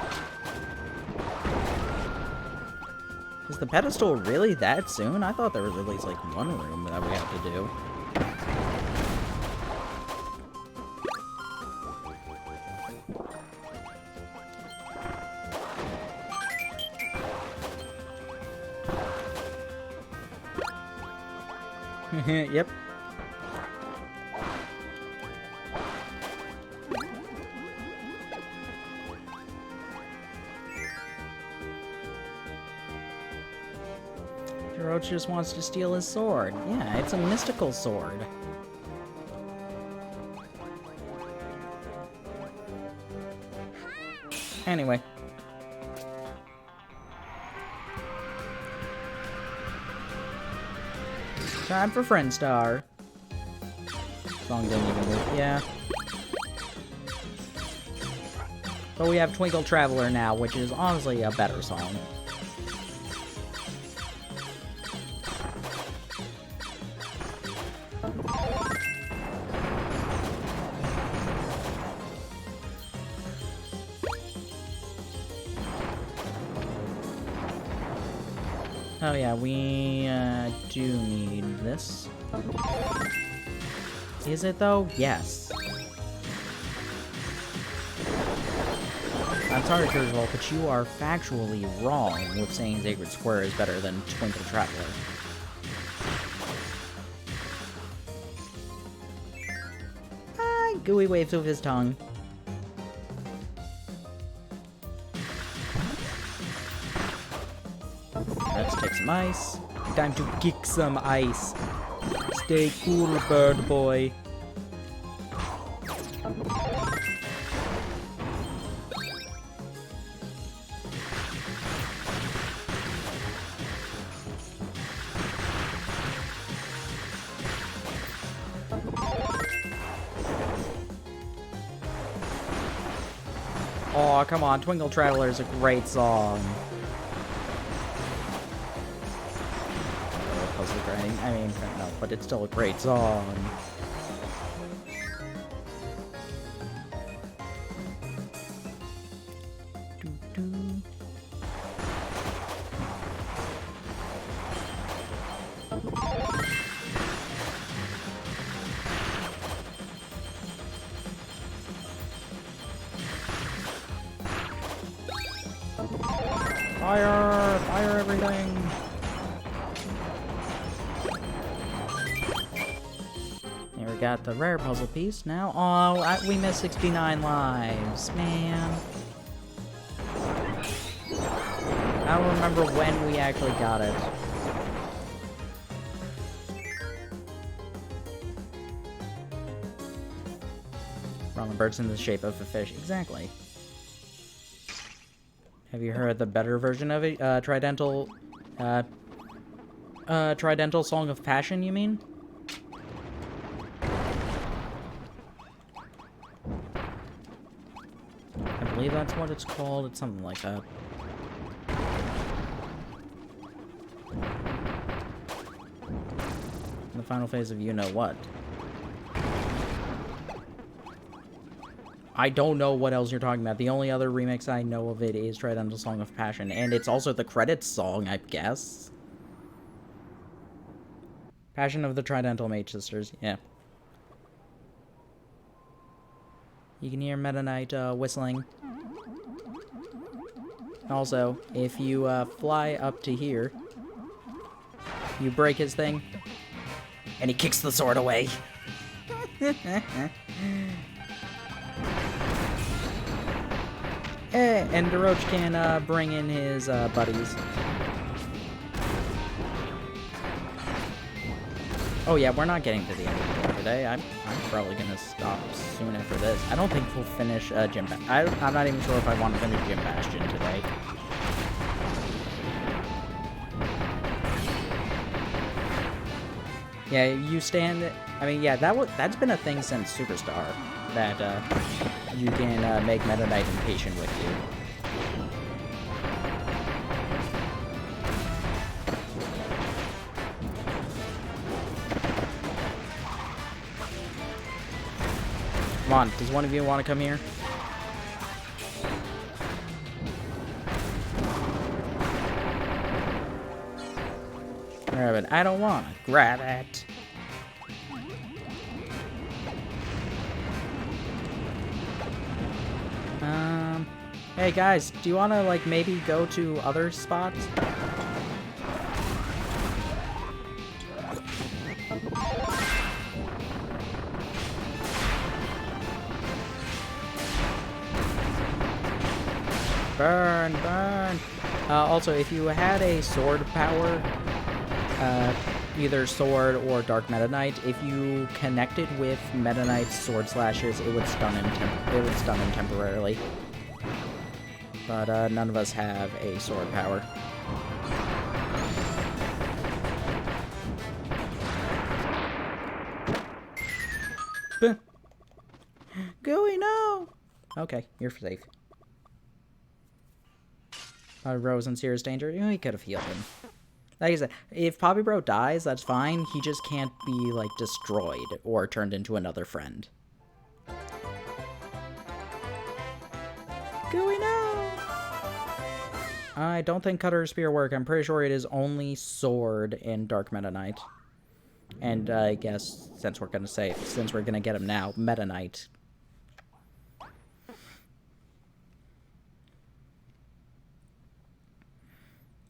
Is the pedestal really that soon? I thought there was at least like one room that we have to do. Yep. Daroach just wants to steal his sword. Yeah, it's a mystical sword. Anyway. Time for Friend Star. Song didn't even move. Yeah. But we have Twinkle Traveler now, which is honestly a better song. Oh yeah, we do need this. Is it though? Yes. I'm sorry, Kirby, but you are factually wrong with saying Sacred Square is better than Twinkle Traveler. Gooey waves with his tongue. Let's take some ice. Time to kick some ice. Stay cool, bird boy. Oh, come on. Twinkle Traveler is a great song. Puzzle grinding. I mean, no, but it's still a great song. Doo-doo. Fire! Fire everything! Here we got the rare puzzle piece now. Oh, we missed 69 lives. Man. I don't remember when we actually got it. Ramen bird's in the shape of a fish. Exactly. Have you heard the better version of it? Tridental Song of Passion, you mean? believe that's what it's called. It's something like that. The final phase of you-know-what. I don't know what else you're talking about. The only other remix I know of it is Tridental Song of Passion, and it's also the credits song, I guess. Passion of the Tridental Mage Sisters, yeah. You can hear Meta Knight whistling. Also, if you fly up to here, you break his thing, and he kicks the sword away. And DeRoach can bring in his buddies. Oh yeah, we're not getting to the end of the game today. I'm probably gonna stop soon after this. I don't think we'll finish Gym Bastion. I'm not even sure if I want to finish Gym Bastion today. Yeah, you stand. I mean, yeah, that's been a thing since Superstar, that you can make Meta Knight impatient with you. Come on, does one of you want to come here? Grab it. I don't want to grab it. Hey guys, do you want to, like, maybe go to other spots? Burn, burn. Also, if you had a sword power, either sword or Dark Meta Knight, if you connected with Meta Knight's sword slashes, it would stun him temporarily. But none of us have a sword power. Gooey, no! Okay, you're safe. Rose in serious danger? We could have healed him. Like I said, if Poppy Bro dies, that's fine. He just can't be, like, destroyed or turned into another friend. Gooey, no! I don't think Cutter or Spear work. I'm pretty sure it is only Sword in Dark Meta Knight. And I guess, since we're gonna get him now, Meta Knight.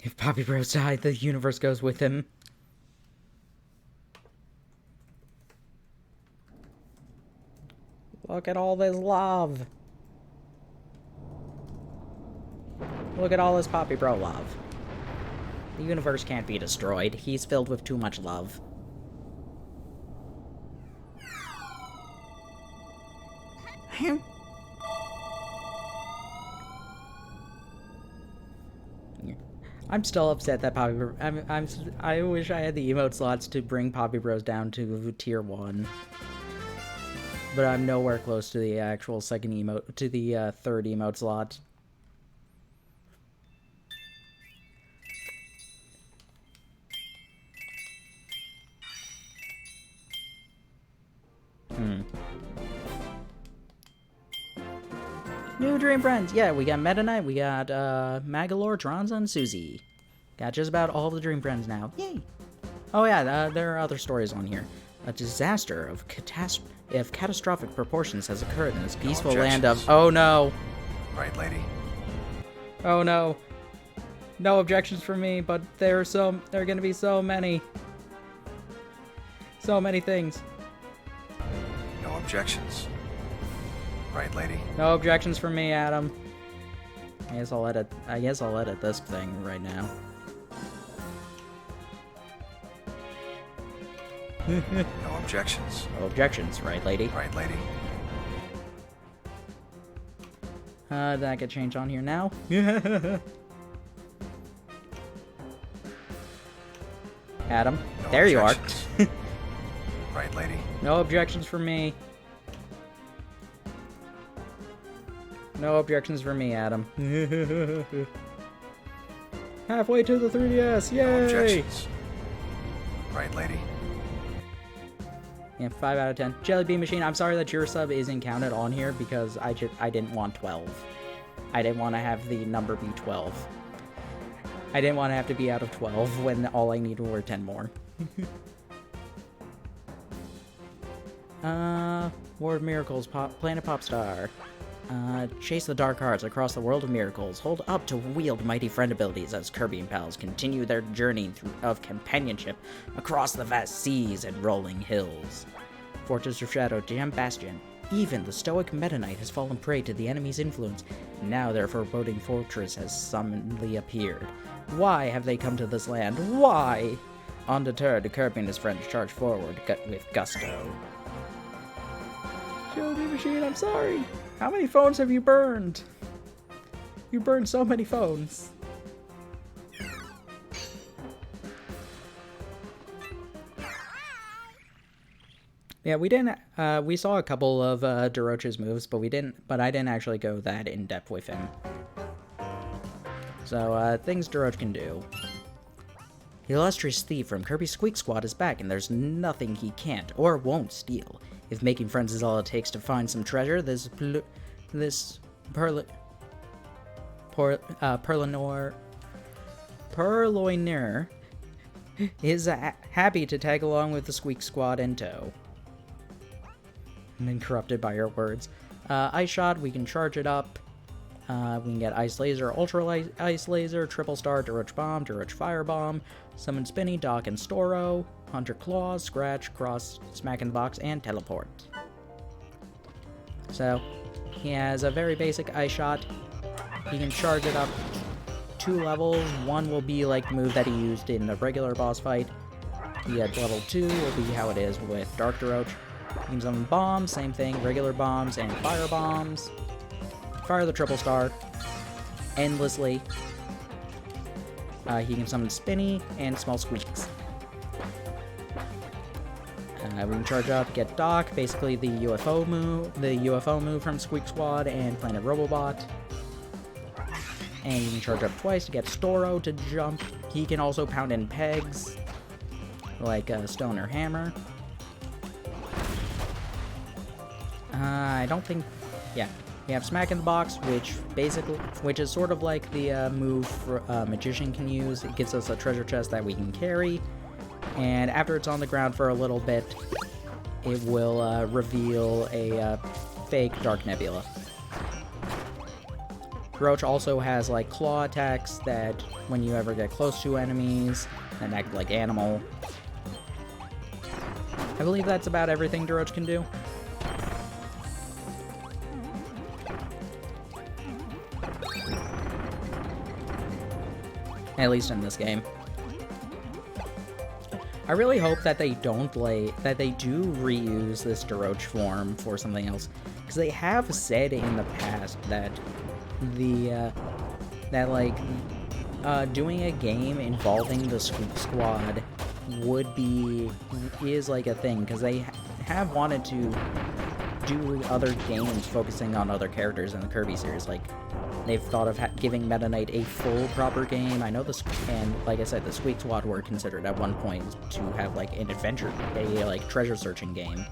If Poppy Bros die, the universe goes with him. Look at all this love. Look at all this Poppy Bro love. The universe can't be destroyed. He's filled with too much love. I'm still upset that Poppy Bro... I wish I had the emote slots to bring Poppy Bros down to tier 1. But I'm nowhere close to the actual second emote... to the third emote slot. New Dream Friends! Yeah, we got Meta Knight, we got Magalore, Tronza, and Susie. Got just about all the Dream Friends now. Yay! Oh yeah, there are other stories on here. A disaster of catastrophic proportions has occurred in this peaceful land of... Oh no! Right, lady? Oh no. No objections from me, but there are gonna be so many. So many things. No objections. Right, lady? No objections from me, Adam. I guess I'll edit this thing right now. No objections. No objections, right, lady? Right, lady? That get changed on here now? Adam, No there you are. Right, lady? No objections from me. No objections for me, Adam. Halfway to the 3DS, yay! No objections. Right, lady? Yeah, 5 out of 10. Jelly Bean Machine, I'm sorry that your sub isn't counted on here because I didn't want 12. I didn't want to have the number be 12. I didn't want to have to be out of 12 when all I needed were 10 more. War of Miracles, Planet Popstar. Chase the dark hearts across the world of miracles. Hold up to wield mighty friend abilities as Kirby and pals continue their journey of companionship across the vast seas and rolling hills. Fortress of Shadow, Jam Bastion. Even the stoic Meta Knight has fallen prey to the enemy's influence. Now their foreboding fortress has suddenly appeared. Why have they come to this land? Why? Undeterred, Kirby and his friends charge forward with gusto. Jelly Machine, I'm sorry. How many phones have you burned? You burned so many phones. Yeah, we didn't. We saw a couple of Darocha's moves, but I didn't actually go that in depth with him. So things Darocha can do. The illustrious thief from Kirby's Squeak Squad is back, and there's nothing he can't or won't steal. If making friends is all it takes to find some treasure, Purloiner is happy to tag along with the Squeak Squad in tow. I'm been corrupted by your words. Ice Shot, we can charge it up. We can get Ice Laser, Ultra Ice Laser, Triple Star, Darocha Bomb, Darocha Fire Bomb, Summon Spinny, Dock and Storo, Hunter Claws, Scratch, Cross, Smack in the Box, and Teleport. So, he has a very basic Ice Shot. He can charge it up 2 levels. 1 will be like the move that he used in the regular boss fight. He at level 2 will be how it is with Dark Darocha. He can summon bombs, same thing, regular bombs and fire bombs. Fire the Triple Star endlessly. He can summon Spinny and Small Squeaks. We can charge up, get Doc, basically the UFO move from Squeak Squad and Planet Robobot. And you can charge up twice to get Storo to jump. He can also pound in pegs, like Stone or Hammer. I don't think, yeah. We have Smack in the Box, which is sort of like the move Magician can use. It gives us a treasure chest that we can carry, and after it's on the ground for a little bit, it will reveal a fake Dark Nebula. Darocha also has like claw attacks that, when you ever get close to enemies, that act like animal. I believe that's about everything Darocha can do. At least in this game. I really hope that they do reuse this Darocha form for something else, because they have said in the past that doing a game involving the Squeak Squad is like a thing, because they have wanted to do other games focusing on other characters in the Kirby series. Like, they've thought of giving Meta Knight a full proper game. I know and like I said, the Squeak Squad were considered at one point to have like an adventure, treasure searching game.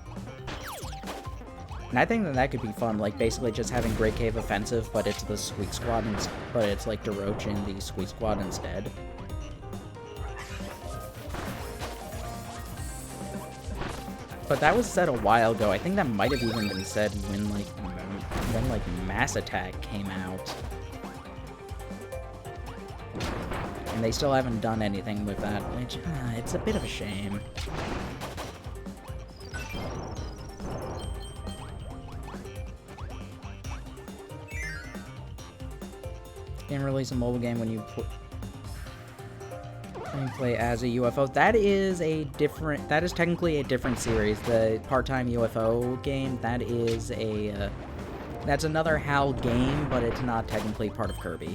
And I think that could be fun, like basically just having Great Cave Offensive, but it's the Squeak Squad, but it's like Darocha in the Squeak Squad instead. But that was said a while ago. I think that might have even been said when Mass Attack came out. And they still haven't done anything with that, which, it's a bit of a shame. Can release a mobile game when you play as a UFO. That is technically a different series. The part-time UFO game, that's another HAL game, but it's not technically part of Kirby.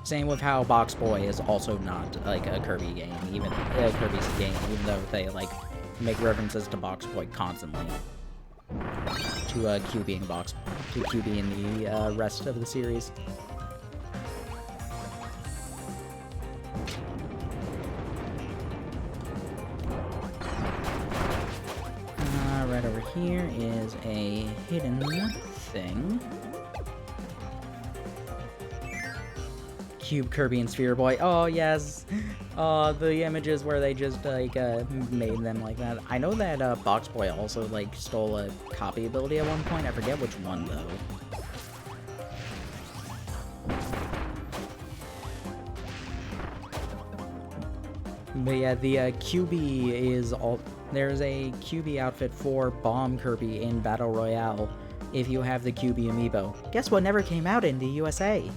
Same with how Box Boy is also not like a Kirby game, Kirby's game, even though they like make references to Box Boy constantly. to QB in the rest of the series. Right over here is a hidden thing. Cube, Kirby, and Sphere Boy. Oh, yes. The images where they just, like, made them like that. I know that, Box Boy also, like, stole a copy ability at one point. I forget which one, though. But yeah, the, QB is all... There's a QB outfit for Bomb Kirby in Battle Royale if you have the QB amiibo. Guess what never came out in the USA?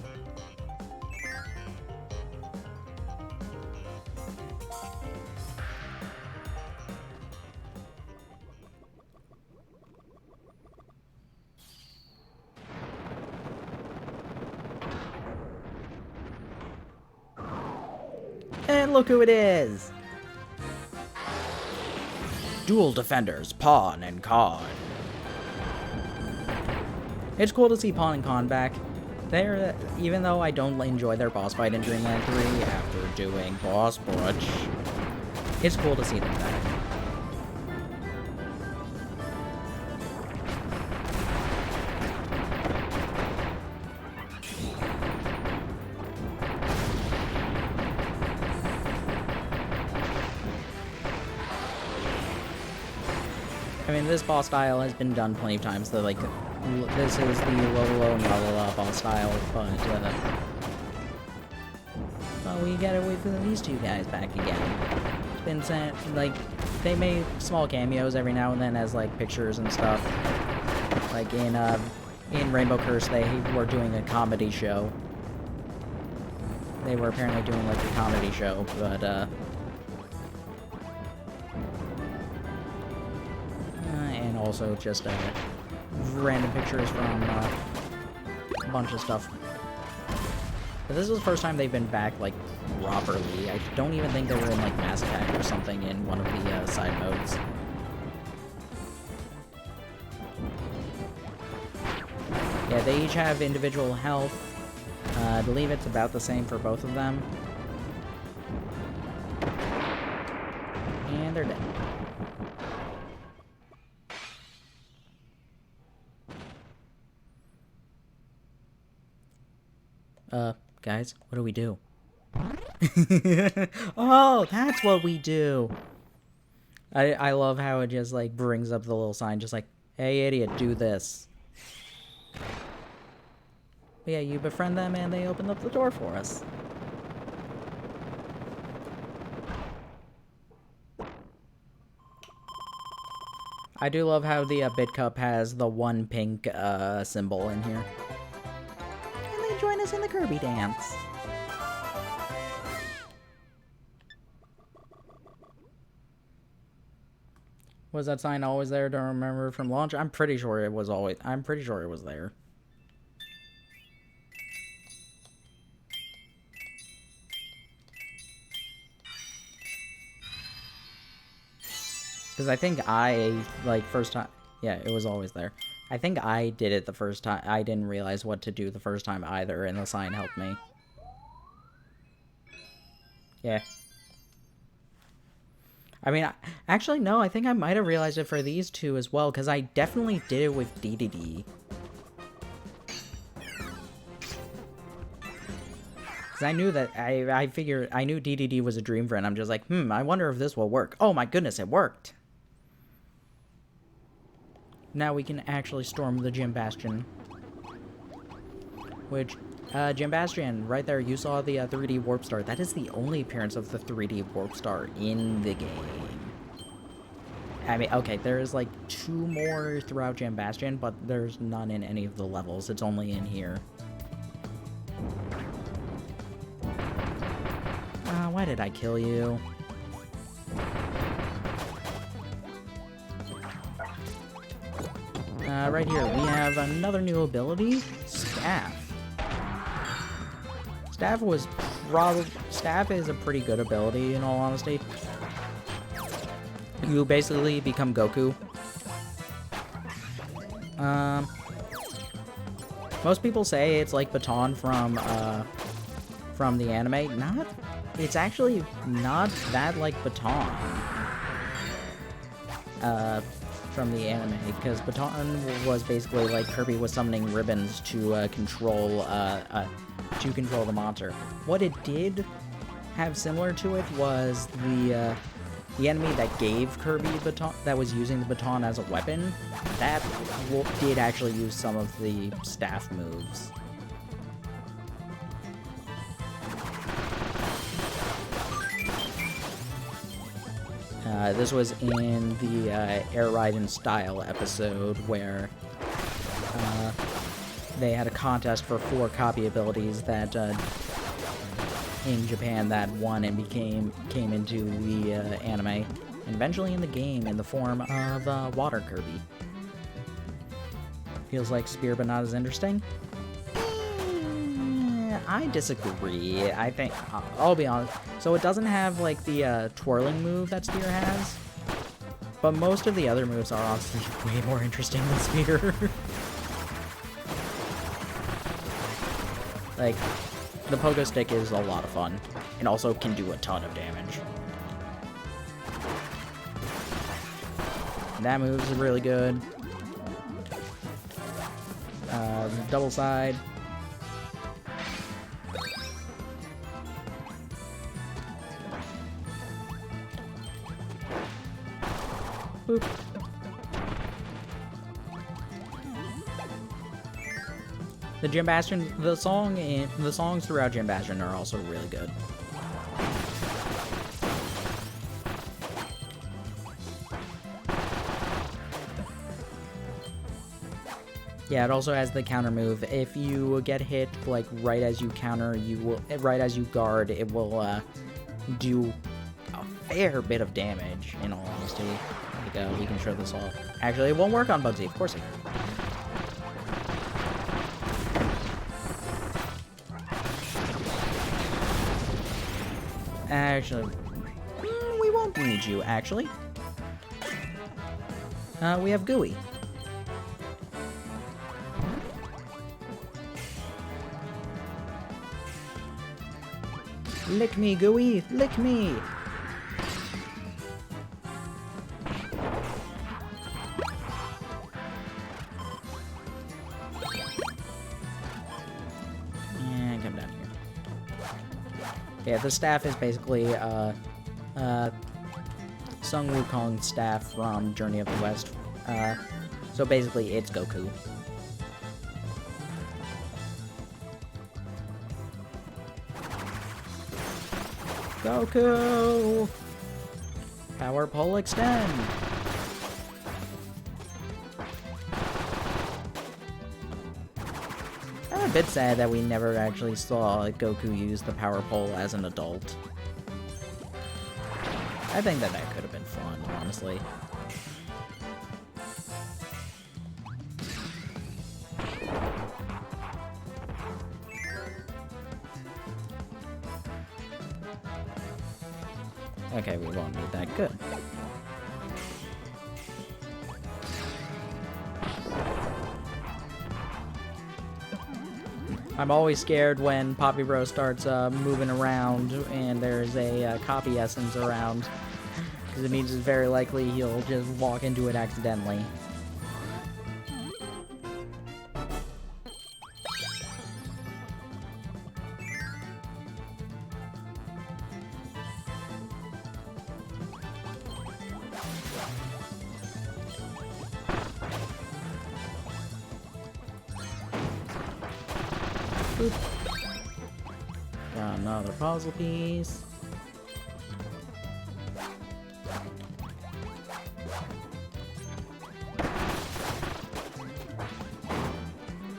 And look who it is! Dual Defenders, Pawn and Con. It's cool to see Pawn and Con back. They're, even though I don't enjoy their boss fight in Dreamland 3 after doing Boss Butch, it's cool to see them back. I mean, this boss style has been done plenty of times, so, like, this is the low and la boss style, but we get it with these two guys back again. It's been sent, like, they made small cameos every now and then as, like, pictures and stuff. Like, in Rainbow Curse, they were doing a comedy show. They were apparently doing, like, a comedy show, but, also just random pictures from a bunch of stuff. But this is the first time they've been back, like, properly. I don't even think they were in, like, Mass Attack or something in one of the side modes. Yeah, they each have individual health. I believe it's about the same for both of them. And they're dead. Guys, what do we do? Oh, that's what we do! I love how it just, like, brings up the little sign, just like, hey, idiot, do this. But yeah, you befriend them and they open up the door for us. I do love how the Bit Cup has the one pink symbol in here. Join us in the Kirby dance. Was that sign always there? Don't remember from launch. I'm pretty sure it was there. Because I think first time, yeah, it was always there. I think I did it the first time. I didn't realize what to do the first time either, and the sign helped me. Yeah. I mean, actually, no, I think I might have realized it for these two as well, because I definitely did it with DDD. Because I knew that, I knew DDD was a dream friend. I'm just like, I wonder if this will work. Oh my goodness, it worked! Now we can actually storm the Gym Bastion. Which, Gym Bastion, right there, you saw the 3D Warp Star. That is the only appearance of the 3D Warp Star in the game. I mean, okay, there's like 2 more throughout Gym Bastion, but there's none in any of the levels. It's only in here. Why did I kill you? Right here, we have another new ability, Staff. Staff is a pretty good ability, in all honesty. You basically become Goku. Most people say it's like Baton from the anime. It's actually not that like Baton. From the anime, because Baton was basically like Kirby was summoning ribbons to control the monster. What it did have similar to it was the enemy that gave Kirby Baton, that was using the baton as a weapon, that did actually use some of the staff moves. This was in the Air Ride in Style episode where they had a contest for 4 copy abilities that in Japan that won and came into the anime, and eventually in the game in the form of Water Kirby. Feels like Spear, but not as interesting. I disagree. I think, I'll be honest. So it doesn't have, like, the twirling move that Spear has. But most of the other moves are honestly way more interesting than Spear. Like, the pogo stick is a lot of fun. And also can do a ton of damage. That move's really good. Double side. Boop. The Gym Bastion, the songs throughout Gym Bastion are also really good. Yeah, it also has the counter move. If you get hit like right as you counter, right as you guard, it will do a fair bit of damage. In all honesty. We can show this off. Actually, it won't work on Bugsy, of course it can. Actually, we won't need you, actually. We have Gooey. Lick me, Gooey! Lick me! Yeah, the staff is basically Sung Wukong's staff from Journey of the West. So basically, it's Goku. Goku! Power pole extend! I'm a bit sad that we never actually saw Goku use the power pole as an adult. I think that could have been fun, honestly. Okay, we won't need that. Good. I'm always scared when Poppy Bro starts moving around and there's a copy essence around, because it means it's very likely he'll just walk into it accidentally. Boop. Got another puzzle piece.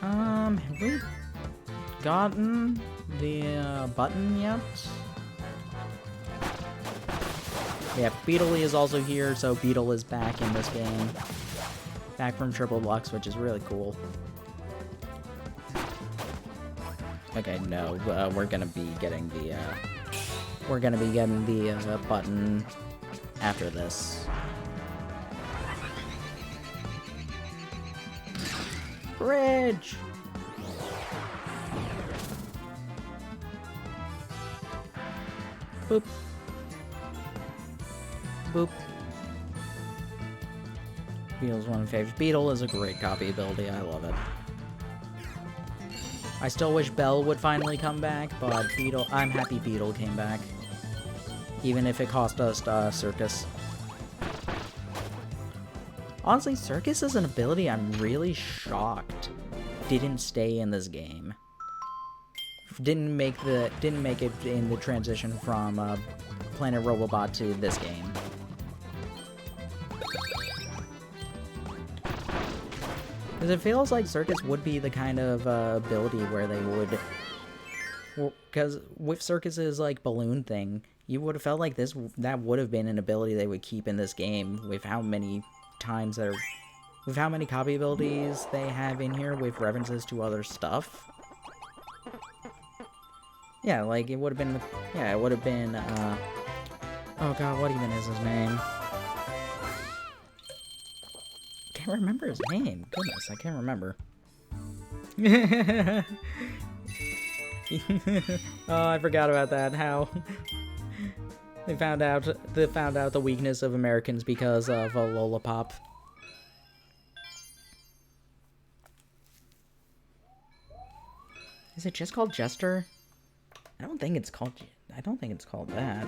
Have we gotten the button yet? Yeah, Beetle is also here, so Beetle is back in this game. Back from Triple Lux, which is really cool. Okay, no, we're gonna be getting the button after this. Bridge! Boop. Boop. Beetle's one of my favorites. Beetle is a great copy ability. I love it. I still wish Belle would finally come back, but Beetle... I'm happy Beetle came back. Even if it cost us Circus. Honestly, Circus is an ability I'm really shocked didn't stay in this game. Didn't make it in the transition from Planet Robobot to this game. Because it feels like Circus would be the kind of ability where they would... Because with Circus's, like, balloon thing, you would have felt like that would have been an ability they would keep in this game with how many times they're... With how many copy abilities they have in here with references to other stuff. Yeah, like, it would have been... Yeah, it would have been, oh god, what even is his name? Can't remember his name. Goodness, I can't remember. Oh, I forgot about that. How they found out the weakness of Americans because of a Lollipop. Is it just called Jester? I don't think it's called that.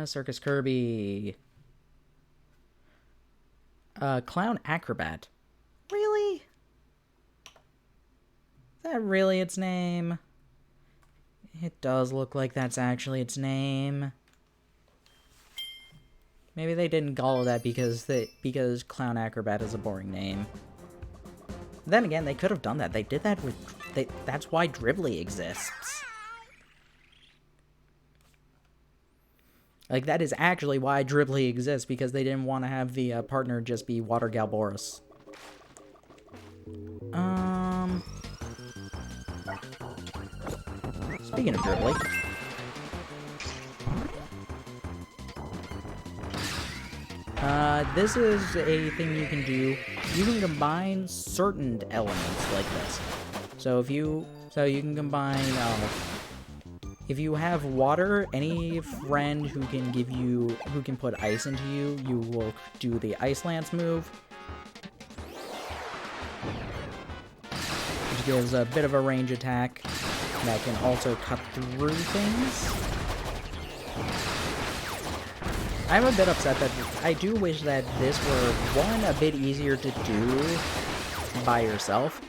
Circus Kirby. Clown Acrobat. Really? Is that really its name? It does look like that's actually its name. Maybe they didn't call it that because Clown Acrobat is a boring name. Then again, they could have done that. They did that with... that's why Dribbly exists. Like, that is actually why Dribbly exists, because they didn't want to have the partner just be Water Galboris. Speaking of Dribbly... this is a thing you can do. You can combine certain elements like this. So you can combine, if you have water, any friend who can put ice into you, you will do the Ice Lance move. Which gives a bit of a range attack that can also cut through things. I'm a bit upset that I do wish that this were, one, a bit easier to do by yourself,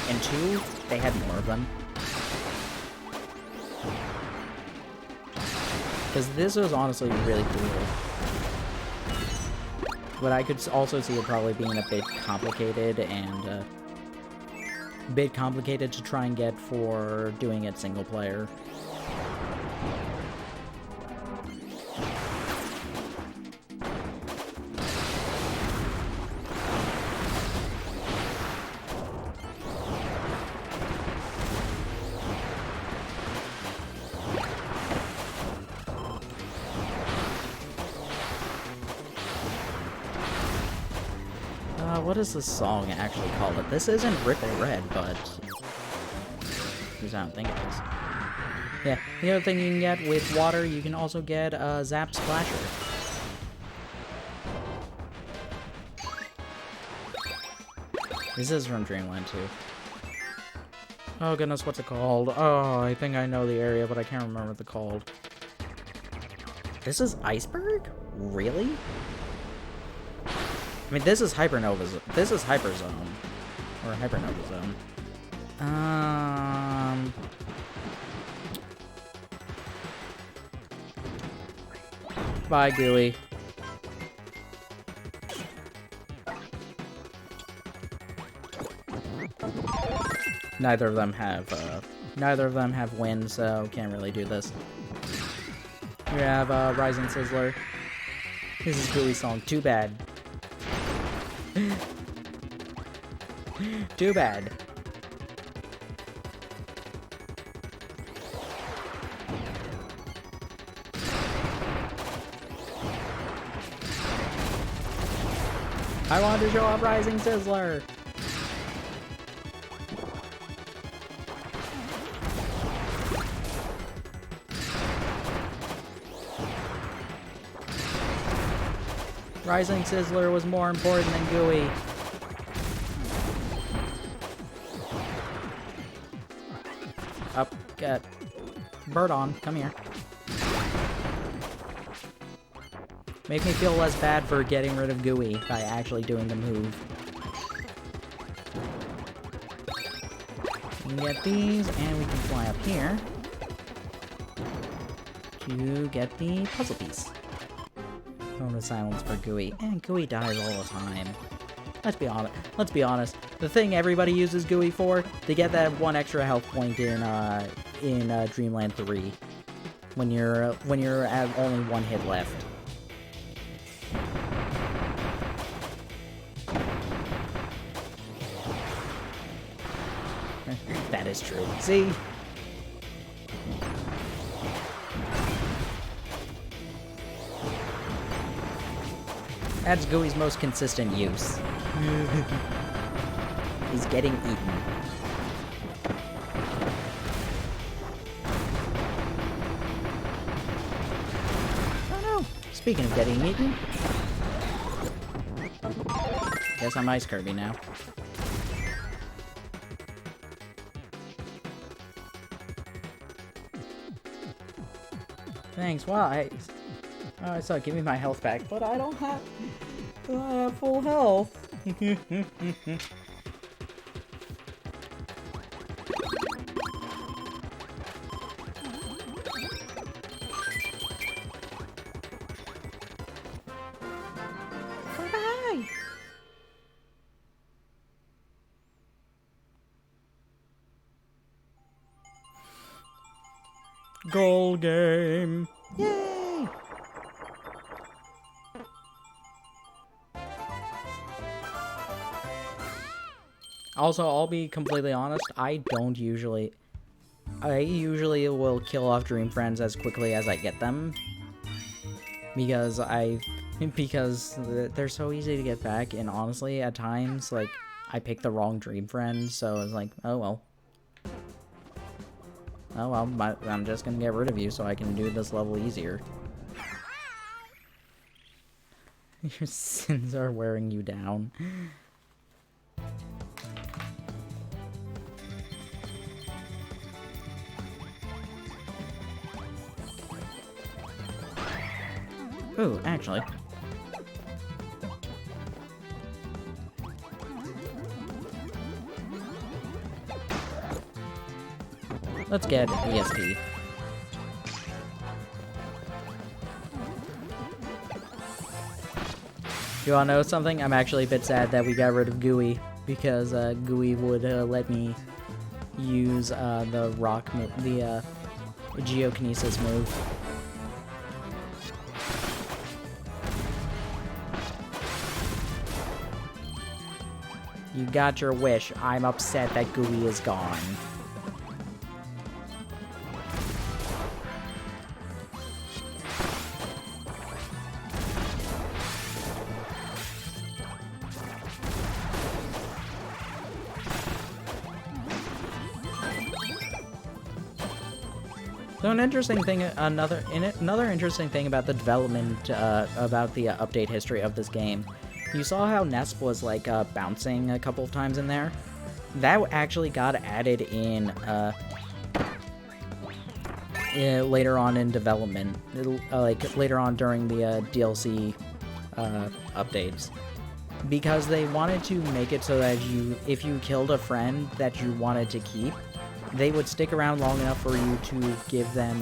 and two, they had more of them. Because this was honestly really cool. But I could also see it probably being a bit complicated and a bit complicated to try and get for doing it single player. What is this song actually called? This isn't Ripple Red, but... I don't think it is. Yeah, the other thing you can get with water, you can also get Zap Splasher. This is from Dreamland 2. Oh goodness, what's it called? Oh, I think I know the area, but I can't remember what it's called. This is Iceberg? Really? I mean, this is Hypernova. This is Hyperzone. Or Hypernova Zone. Bye, Gooey. Neither of them have wind, so can't really do this. We have Rising Sizzler. This is Gooey's song. Too bad. Too bad. I want to show off Rising Sizzler! Rising Sizzler was more important than Gooey. Up, get Bird on, come here. Make me feel less bad for getting rid of Gooey by actually doing the move. We can get these, and we can fly up here to get the puzzle piece. Moment of silence for Gooey. And Gooey dies all the time. Let's be honest. Let's be honest. The thing everybody uses Gooey for, to get that one extra health point in Dreamland 3, when you're at only one hit left. That is true. See? That's Gooey's most consistent use. He's getting eaten. Oh no! Speaking of getting eaten... Guess I'm Ice Kirby now. Thanks, why? Oh, so give me my health back, but I don't have full health. Bye-bye. Goal game. Yay! Also, I'll be completely honest, I usually will kill off Dream Friends as quickly as I get them. Because they're so easy to get back, and honestly, at times, like, I pick the wrong Dream Friend, so it's like, oh well. Oh well, I'm just gonna get rid of you so I can do this level easier. Your sins are wearing you down. Ooh, actually. Let's get ESP. You wanna know something? I'm actually a bit sad that we got rid of Gooey, because Gooey would let me use the Geokinesis move. You got your wish. I'm upset that Gooey is gone. So another interesting thing about the development, about the update history of this game. You saw how Nesp was like bouncing a couple of times in there? That actually got added in later on in development, like later on during the DLC updates. Because they wanted to make it so that if you killed a friend that you wanted to keep, they would stick around long enough for you to give them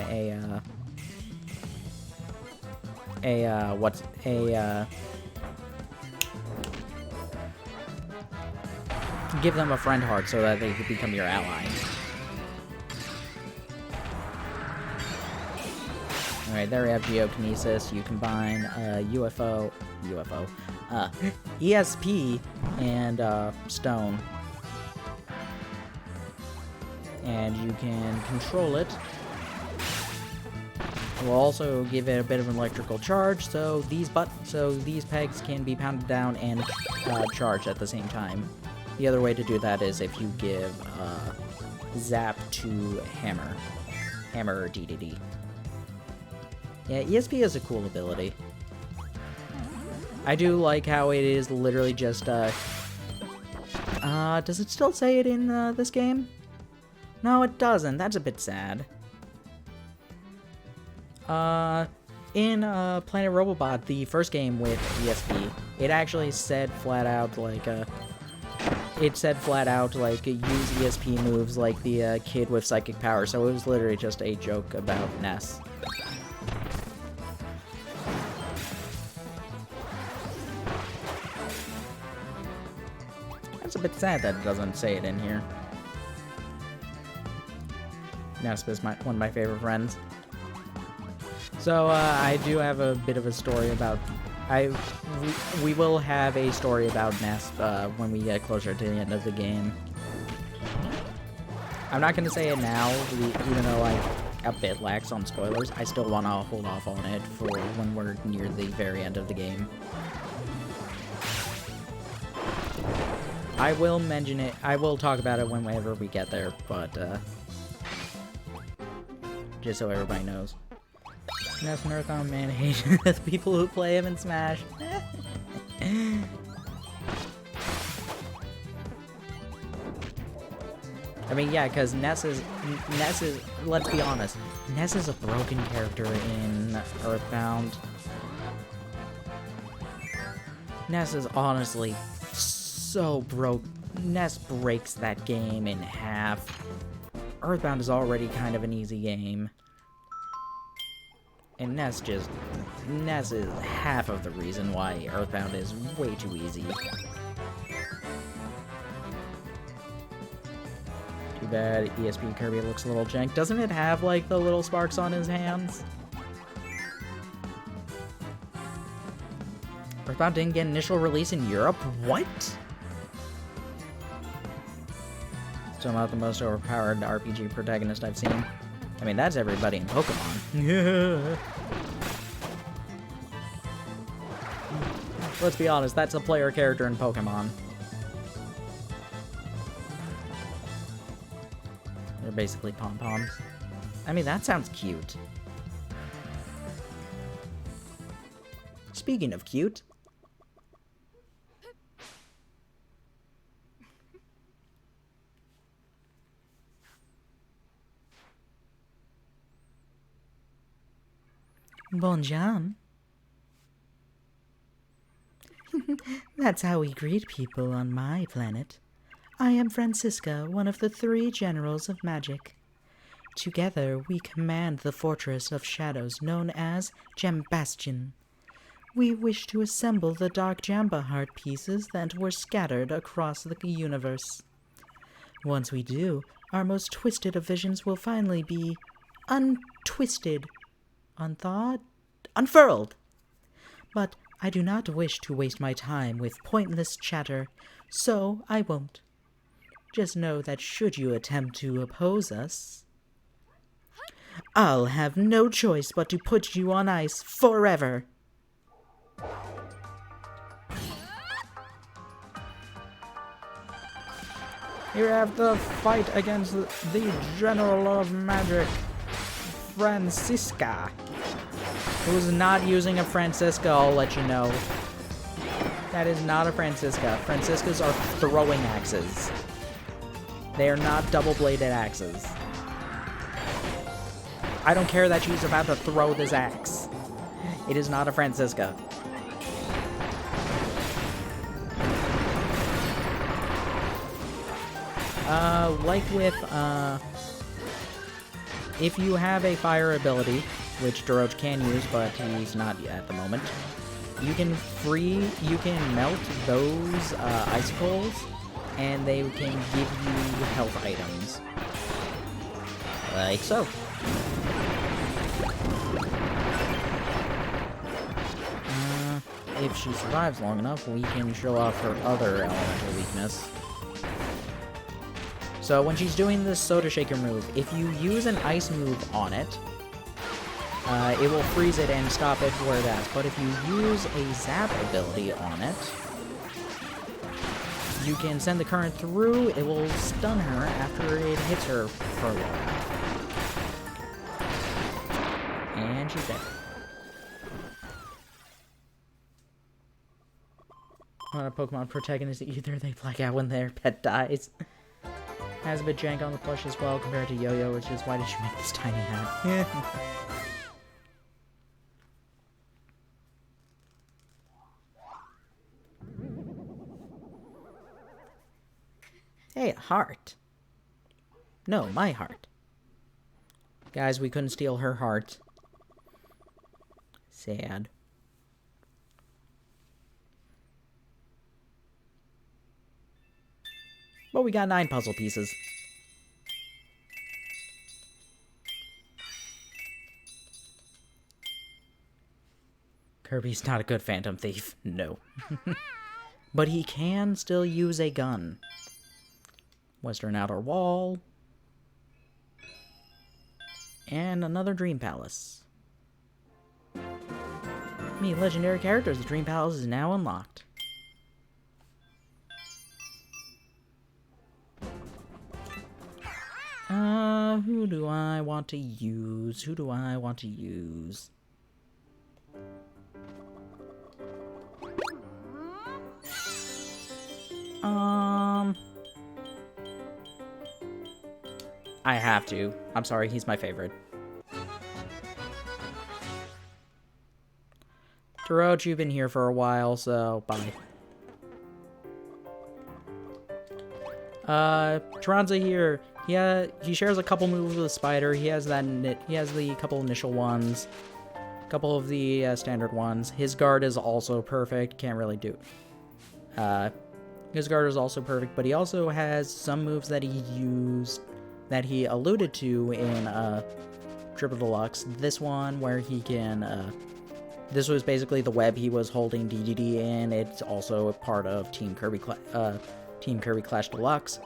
give them a friend heart so that they could become your ally. Alright, there we have Geokinesis. You combine ESP and Stone. And you can control it We'll also give it a bit of an electrical charge, so these pegs can be pounded down and charged at the same time. The other way to do that is if you give Zap to Hammer. Hammer or DDD. Yeah, ESP is a cool ability. I do like how it is literally just, does it still say it in this game? No, it doesn't. That's a bit sad. In Planet Robobot, the first game with ESP, it actually said flat out, like, use ESP moves like the kid with psychic power, so it was literally just a joke about Ness. It's a bit sad that it doesn't say it in here. Ness is one of my favorite friends. So, I do have a bit of a story about... We will have a story about Ness when we get closer to the end of the game. I'm not going to say it now, even though I'm a bit lax on spoilers. I still want to hold off on it for when we're near the very end of the game. I will mention it. I will talk about it whenever we get there, but just so everybody knows. Ness and Earthbound man hate the people who play him in Smash. I mean, yeah, because Ness is, let's be honest, Ness is a broken character in Earthbound. Ness is honestly so broke. Ness breaks that game in half. Earthbound is already kind of an easy game. And Ness is half of the reason why Earthbound is way too easy. Too bad ESP Kirby looks a little jank. Doesn't it have, like, the little sparks on his hands? Earthbound didn't get initial release in Europe? What? Still not the most overpowered RPG protagonist I've seen. I mean, that's everybody in Pokemon. Let's be honest, that's a player character in Pokemon. They're basically pom-poms. I mean, that sounds cute. Speaking of cute... Bonjour. That's how we greet people on my planet. I am Francisca, one of the 3 generals of magic. Together, we command the fortress of shadows known as Gem-Bastion. We wish to assemble the Dark Jamba Heart pieces that were scattered across the universe. Once we do, our most twisted of visions will finally be untwisted. Unthawed? Unfurled! But I do not wish to waste my time with pointless chatter, so I won't. Just know that should you attempt to oppose us, I'll have no choice but to put you on ice forever. You have to fight against the General of Magic, Francisca. Who's not using a Francisca, I'll let you know. That is not a Francisca. Franciscas are throwing axes. They are not double-bladed axes. I don't care that she's about to throw this axe. It is not a Francisca. Like with, if you have a fire ability, which Doroch can use, but he's not at the moment, you can melt those icicles, and they can give you health items. Like so. If she survives long enough, we can show off her other elemental weakness. So when she's doing this Soda Shaker move, if you use an ice move on it, it will freeze it and stop it where it is. But if you use a zap ability on it, you can send the current through. It will stun her after it hits her for a while. And she's dead. When a Pokemon protagonist either, they black out when their pet dies. Has a bit jank on the plush as well compared to Yo-Yo, which is why did you make this tiny hat? Hey, a heart. No, my heart. Guys, we couldn't steal her heart. Sad. But we got 9 puzzle pieces. Kirby's not a good Phantom Thief. No. But he can still use a gun. Western Outer Wall. And another Dream Palace. Meet legendary characters. The Dream Palace is now unlocked. Who do I want to use? Who do I want to use? I have to. I'm sorry, he's my favorite. Tarot, you've been here for a while, so bye. Tronza here. He shares a couple moves with Spider. He has the couple initial ones, couple of the standard ones. His guard is also perfect. Can't really do. His guard is also perfect, but he also has some moves that he alluded to in Triple Deluxe. This one where he can. This was basically the web he was holding DDD in. It's also a part of Team Kirby Clash Deluxe.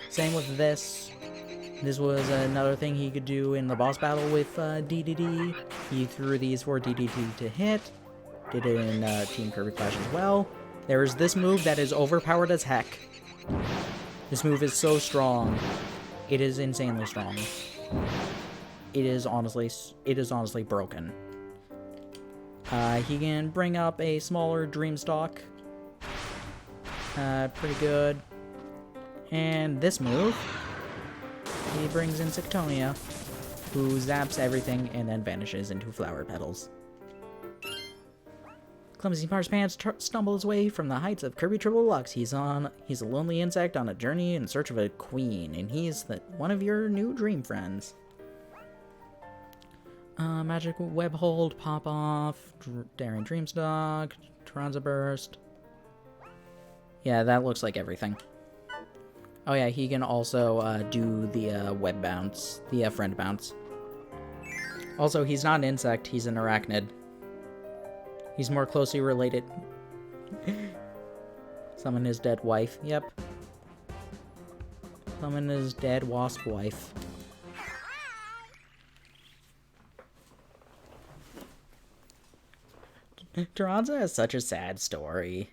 Same with this. This was another thing he could do in the boss battle with DDD. He threw these for DDD to hit. Did it in Team Kirby Clash as well. There is this move that is overpowered as heck. This move is so strong. It is insanely strong. It is honestly broken. He can bring up a smaller Dreamstalk. Pretty good. And this move, he brings in Sectonia, who zaps everything and then vanishes into flower petals. Clumsy Marzipan stumbles away from the heights of Kirby Triple Deluxe. He's a lonely insect on a journey in search of a queen, and he's one of your new dream friends. Magic Web Hold, Pop Off, Daring Dreamstalk, Tronza Burst. Yeah, that looks like everything. Oh yeah, he can also do the web bounce, the friend bounce. Also, he's not an insect, he's an arachnid. He's more closely related. Summon his dead wife. Yep. Summon his dead wasp wife. Tronza has such a sad story.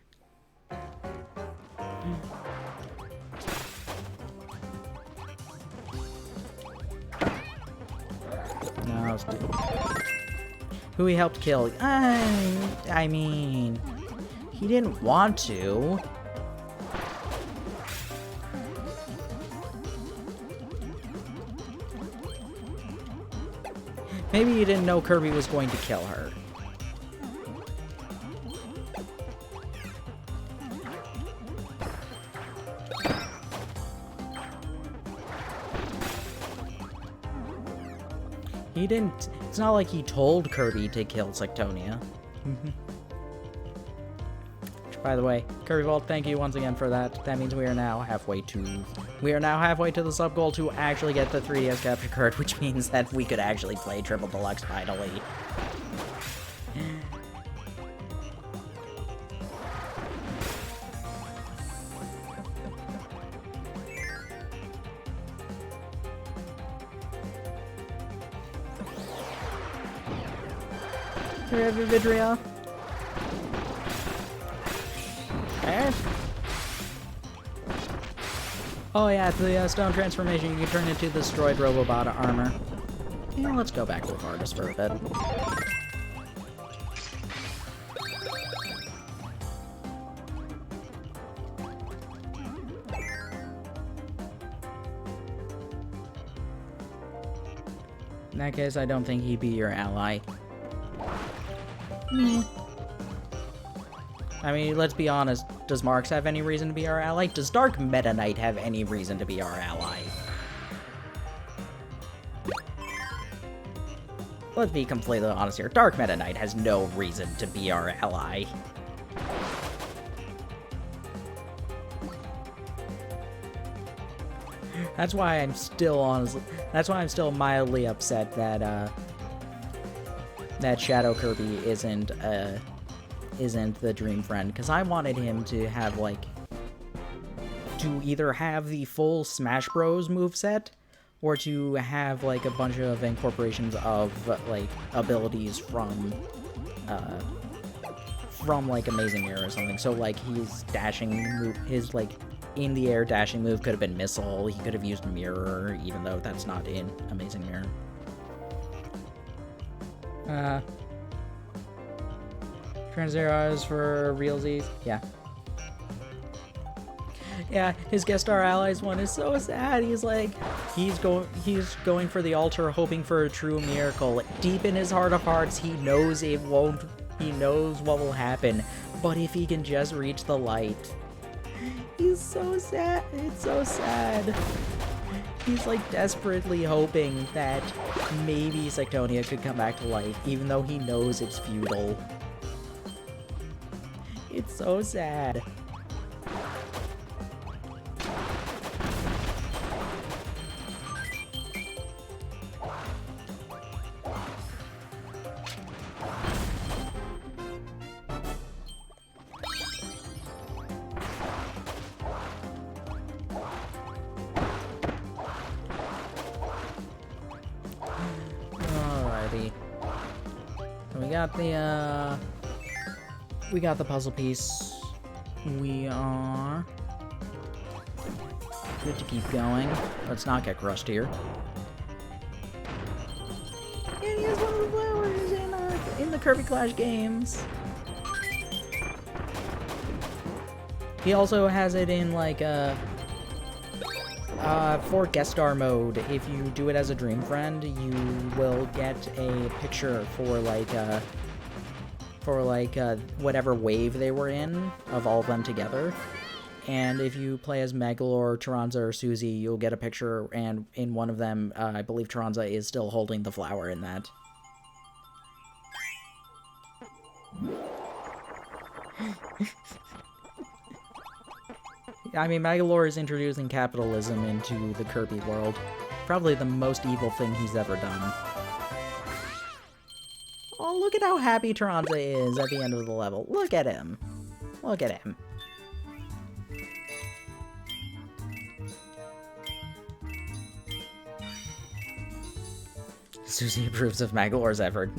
No, who he helped kill. I mean, he didn't want to. Maybe he didn't know Kirby was going to kill her. He didn't. It's not like he told Kirby to kill Sectonia. By the way, Kirby Vault, thank you once again for that. That means we are now halfway to the sub goal to actually get the 3DS capture card, which means that we could actually play Triple Deluxe finally. Vidria. Eh? Oh yeah, the stone transformation, you can turn into the destroyed Robobot armor. Yeah, let's go back to the artist for a bit. In that case, I don't think he'd be your ally. I mean, let's be honest. Does Marx have any reason to be our ally? Does Dark Meta Knight have any reason to be our ally? Let's be completely honest here. Dark Meta Knight has no reason to be our ally. That's why I'm still mildly upset that that Shadow Kirby isn't the Dream Friend, because I wanted him to have to either have the full Smash Bros moveset, or to have a bunch of incorporations of abilities from Amazing Mirror or something. So his dashing move, his in the air dashing move could have been Missile. He could have used Mirror, even though that's not in Amazing Mirror. Transzero is for realsies. Yeah. Yeah, his guest star allies one is so sad. He's going for the altar, hoping for a true miracle. Deep in his heart of hearts, he knows it won't. He knows what will happen, but if he can just reach the light. He's so sad. It's so sad. He's desperately hoping that maybe Sectonia could come back to life, even though he knows it's futile. It's so sad. Alrighty. We got the puzzle piece. We are good to keep going. Let's not get crushed here. And he has one of the flowers in the Kirby Clash games. He also has it in for guest star mode. If you do it as a Dream Friend, you will get a picture for whatever wave they were in of all of them together. And if you play as Megalor, Taranza, or Susie, you'll get a picture, and in one of them, I believe Taranza is still holding the flower in that. I mean, Megalor is introducing capitalism into the Kirby world. Probably the most evil thing he's ever done. Oh, look at how happy Taranza is at the end of the level. Look at him. Look at him. Susie approves of Magalor's effort.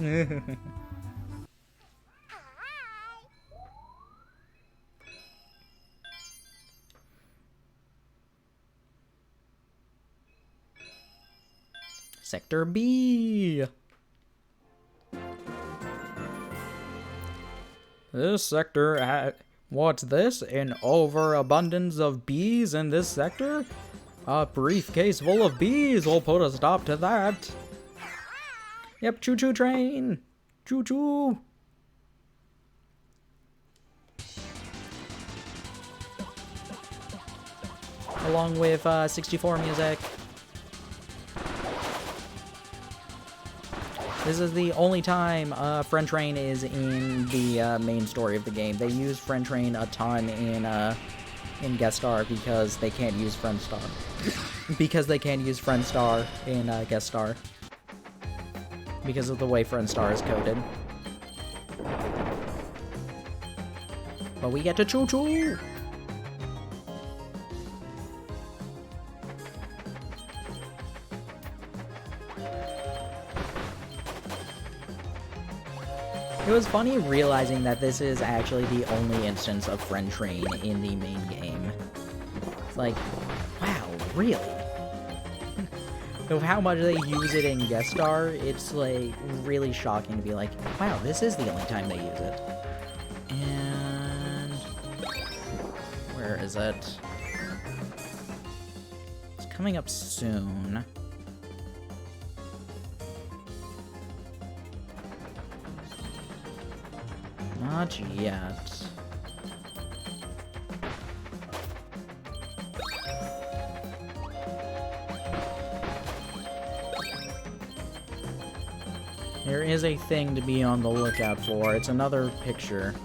Sector B. This sector, what's this? An overabundance of bees in this sector? A briefcase full of bees will put a stop to that. Yep, choo-choo train. Choo-choo. Along with 64 music. This is the only time Friend Train is in the main story of the game. They use Friend Train a ton in Guest Star because they can't use Friend Star. Because they can't use Friend Star in Guest Star. Because of the way Friend Star is coded. But we get to choo-choo! It was funny realizing that this is actually the only instance of Friend Train in the main game. It's like, wow, really? Of how much they use it in Guest Star, it's like really shocking to be like, wow, this is the only time they use it. And where is it? It's coming up soon. Not yet. There is a thing to be on the lookout for. It's another picture.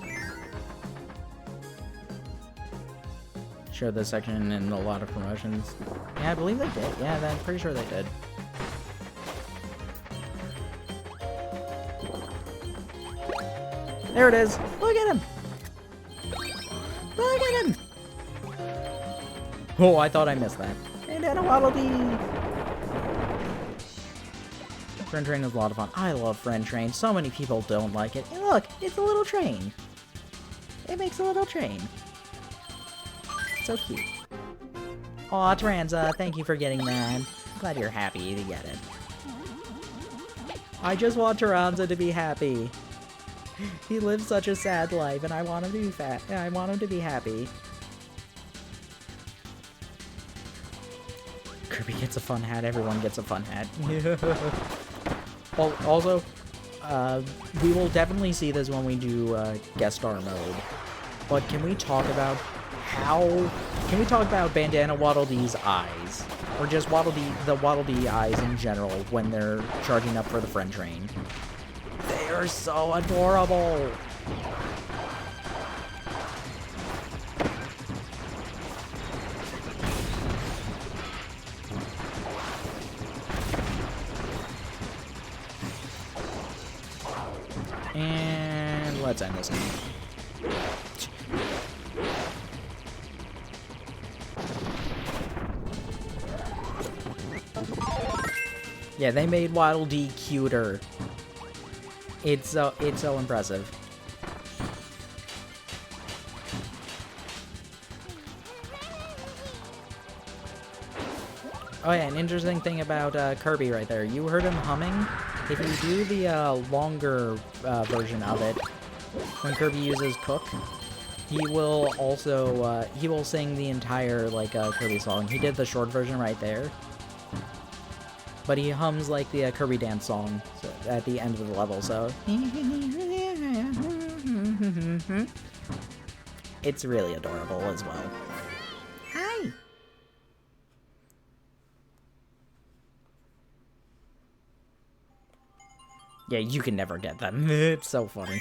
Showed this section in a lot of promotions. Yeah, I believe they did. Yeah, I'm pretty sure they did. There it is! Look at him! Look at him! Oh, I thought I missed that. And then a Waddle Dee! Friend Train is a lot of fun. I love Friend Train. So many people don't like it. And look, it's a little train. It makes a little train. So cute. Aw, Tranza, thank you for getting that. Glad you're happy to get it. I just want Tranza to be happy. He lives such a sad life, and I want him to be fat. I want him to be happy. Kirby gets a fun hat. Everyone gets a fun hat. Well, also, we will definitely see this when we do guest star mode. But can we talk about can we talk about Bandana Waddle Dee's eyes? Or just the Waddle Dee eyes in general when they're charging up for the Friend Train? They are so adorable! And let's end this now. Yeah, they made Waddle Dee cuter. It's so impressive. Oh yeah, an interesting thing about Kirby right there. You heard him humming. If you do the longer version of it, when Kirby uses Cook, he will also he will sing the entire Kirby song. He did the short version right there, but he hums like the Kirby dance song at the end of the level. So it's really adorable as well. Hi. Yeah, you can never get them. It's so funny.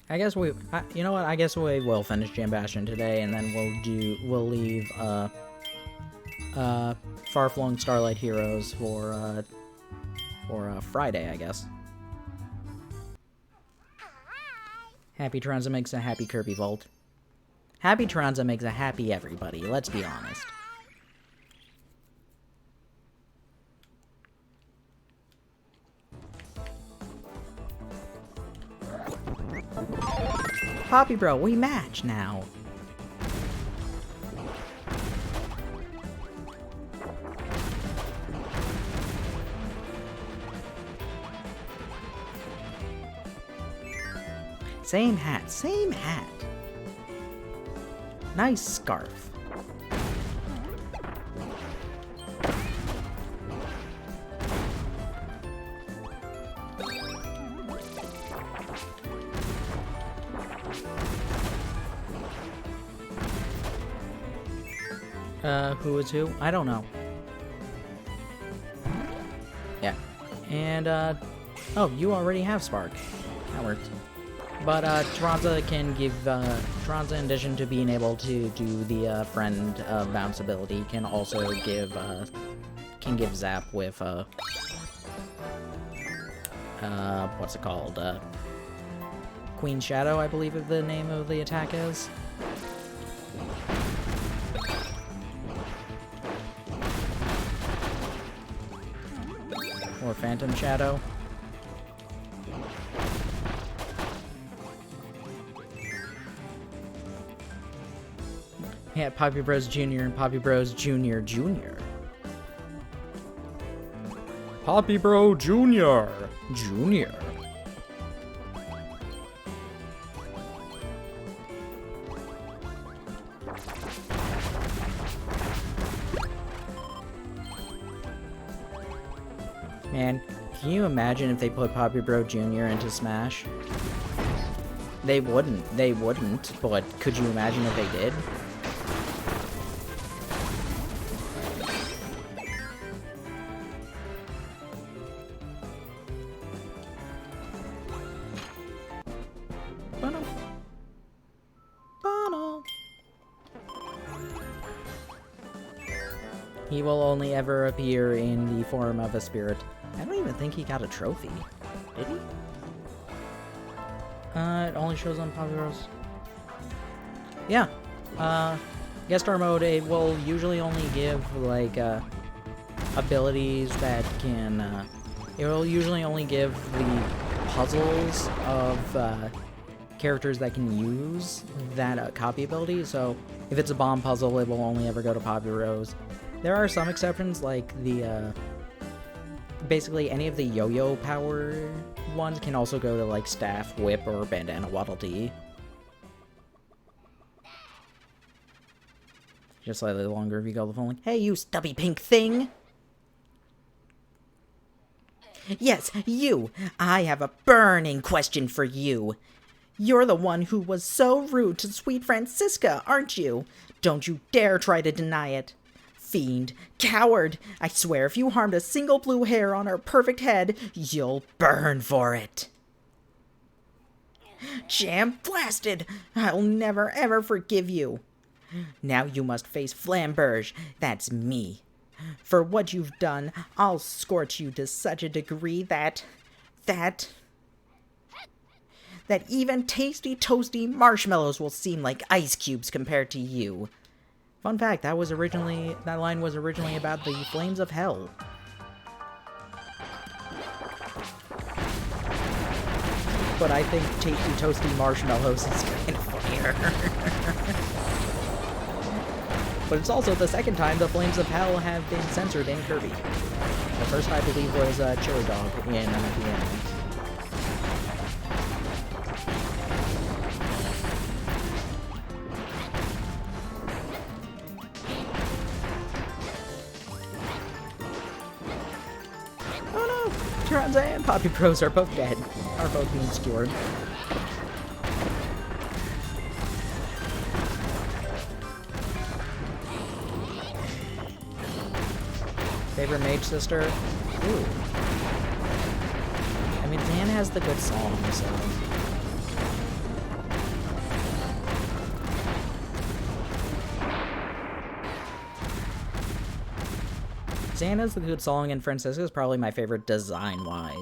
I guess you know what? I guess we will finish Jam Bastion today, and then we'll leave Far-Flung Starlight Heroes for Friday, I guess. Happy Tranza makes a happy Kirby Vault. Happy Tranza makes a happy everybody, let's be honest. Poppy Bro, we match now. Same hat, same hat. Nice scarf. Who is who? I don't know. Yeah. And, oh, you already have Spark. That works. But, Tranza can give, Tranza, in addition to being able to do the, friend, bounce ability, can also give, Zap with, what's it called? Queen Shadow, I believe is the name of the attack is. Or Phantom Shadow. Yeah, Poppy Bros Jr. and Poppy Bros Jr. Jr. Poppy Bro Jr. Jr. Man, can you imagine if they put Poppy Bro Jr. into Smash? They wouldn't, but could you imagine if they did? He will only ever appear in the form of a spirit. I don't even think he got a trophy. Did he? It only shows on Poppy Bros. Yeah. Guest star mode, it will usually only give, like, abilities that can, it will usually only give the puzzles of, characters that can use that, copy ability. So, if it's a bomb puzzle, it will only ever go to Poppy Bros. There are some exceptions, like the, basically any of the yo-yo power ones can also go to, like, Staff, Whip, or Bandana Waddle Dee. Just slightly longer if you go the phone, like, hey, you stubby pink thing! Yes, you! I have a burning question for you! You're the one who was so rude to sweet Francisca, aren't you? Don't you dare try to deny it! Fiend, coward! I swear if you harmed a single blue hair on her perfect head, you'll burn for it! Jam blasted! I'll never ever forgive you! Now you must face Flamberge, that's me. For what you've done, I'll scorch you to such a degree that even tasty toasty marshmallows will seem like ice cubes compared to you. Fun fact, that line was originally about the flames of hell. But I think tasty toasty marshmallows is kind of funnier. But it's also the second time the flames of hell have been censored in Kirby. The first, I believe, was Chili Dog in the anime. Trons and Poppy Bros are both dead. Are both being skewered. Favorite mage sister? Ooh. I mean, Dan has the good song, so... Xana's the good song, and Francisca's probably my favorite design-wise.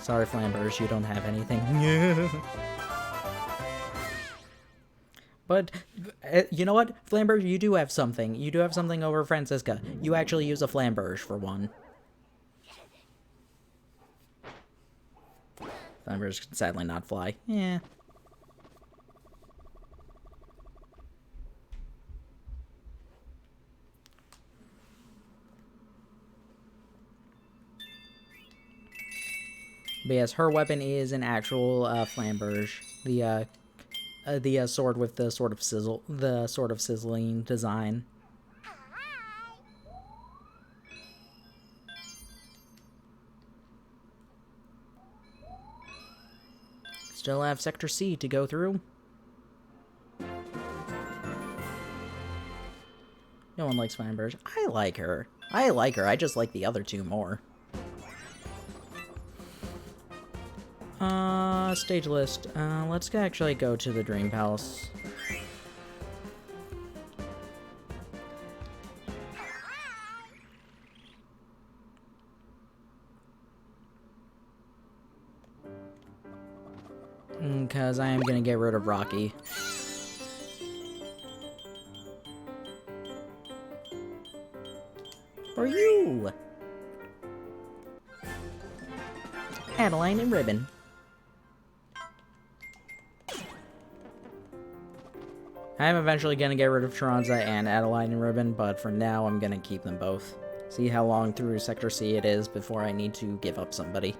Sorry, Flamberge, you don't have anything. But, you know what? Flamberge, you do have something. You do have something over Francisca. You actually use a Flamberge, for one. Flamberge can sadly not fly. Yeah. But yes, her weapon is an actual Flamberge. The sword with the sort of sizzling design. Still have Sector C to go through. No one likes Flamberge. I like her. I just like the other two more. Stage list. Let's actually go to the Dream Palace. Because I am gonna get rid of Rocky. For you! Adeline and Ribbon. I am eventually gonna get rid of Tronza and Adeline and Ribbon, but for now I'm gonna keep them both. See how long through Sector C it is before I need to give up somebody.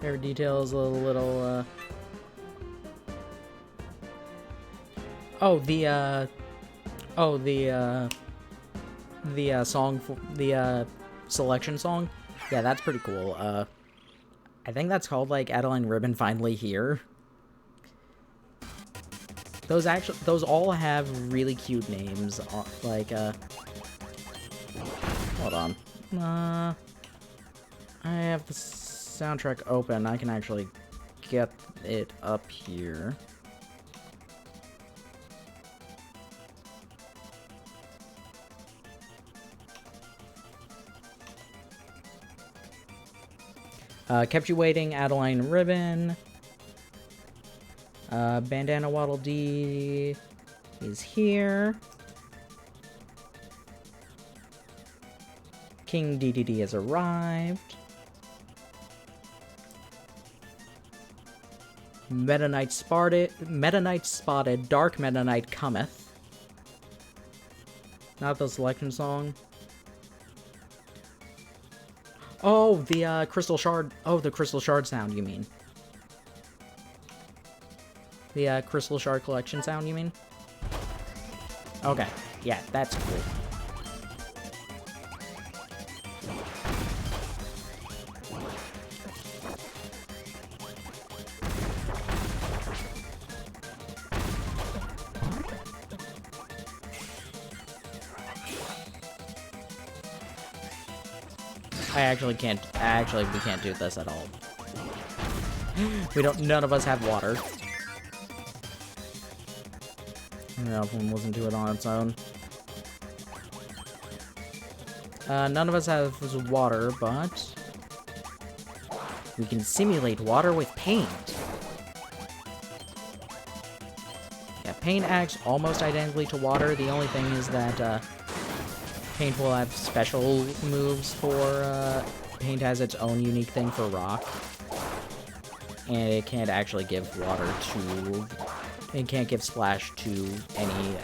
Favorite details, a little, Oh, the song, for the, selection song? Yeah, that's pretty cool. I think that's called, like, Adeline Ribbon Finally Here. Those all have really cute names, like, hold on. I have the soundtrack open. I can actually get it up here. Kept You Waiting, Adeline Ribbon. Bandana Waddle Dee is here. King DDD has arrived. Meta Knight spotted, Dark Meta Knight cometh. Not the selection song. Oh, the Crystal Shard. Oh, the Crystal Shard sound, you mean? The Crystal Shard collection sound, you mean? Okay, yeah, that's cool. We can't do this at all. None of us have water. No, one wasn't do it on its own. None of us have water, but we can simulate water with paint. Yeah, paint acts almost identically to water. The only thing is that paint will have special moves for paint has its own unique thing for rock, and it can't actually give water to. It can't give splash to any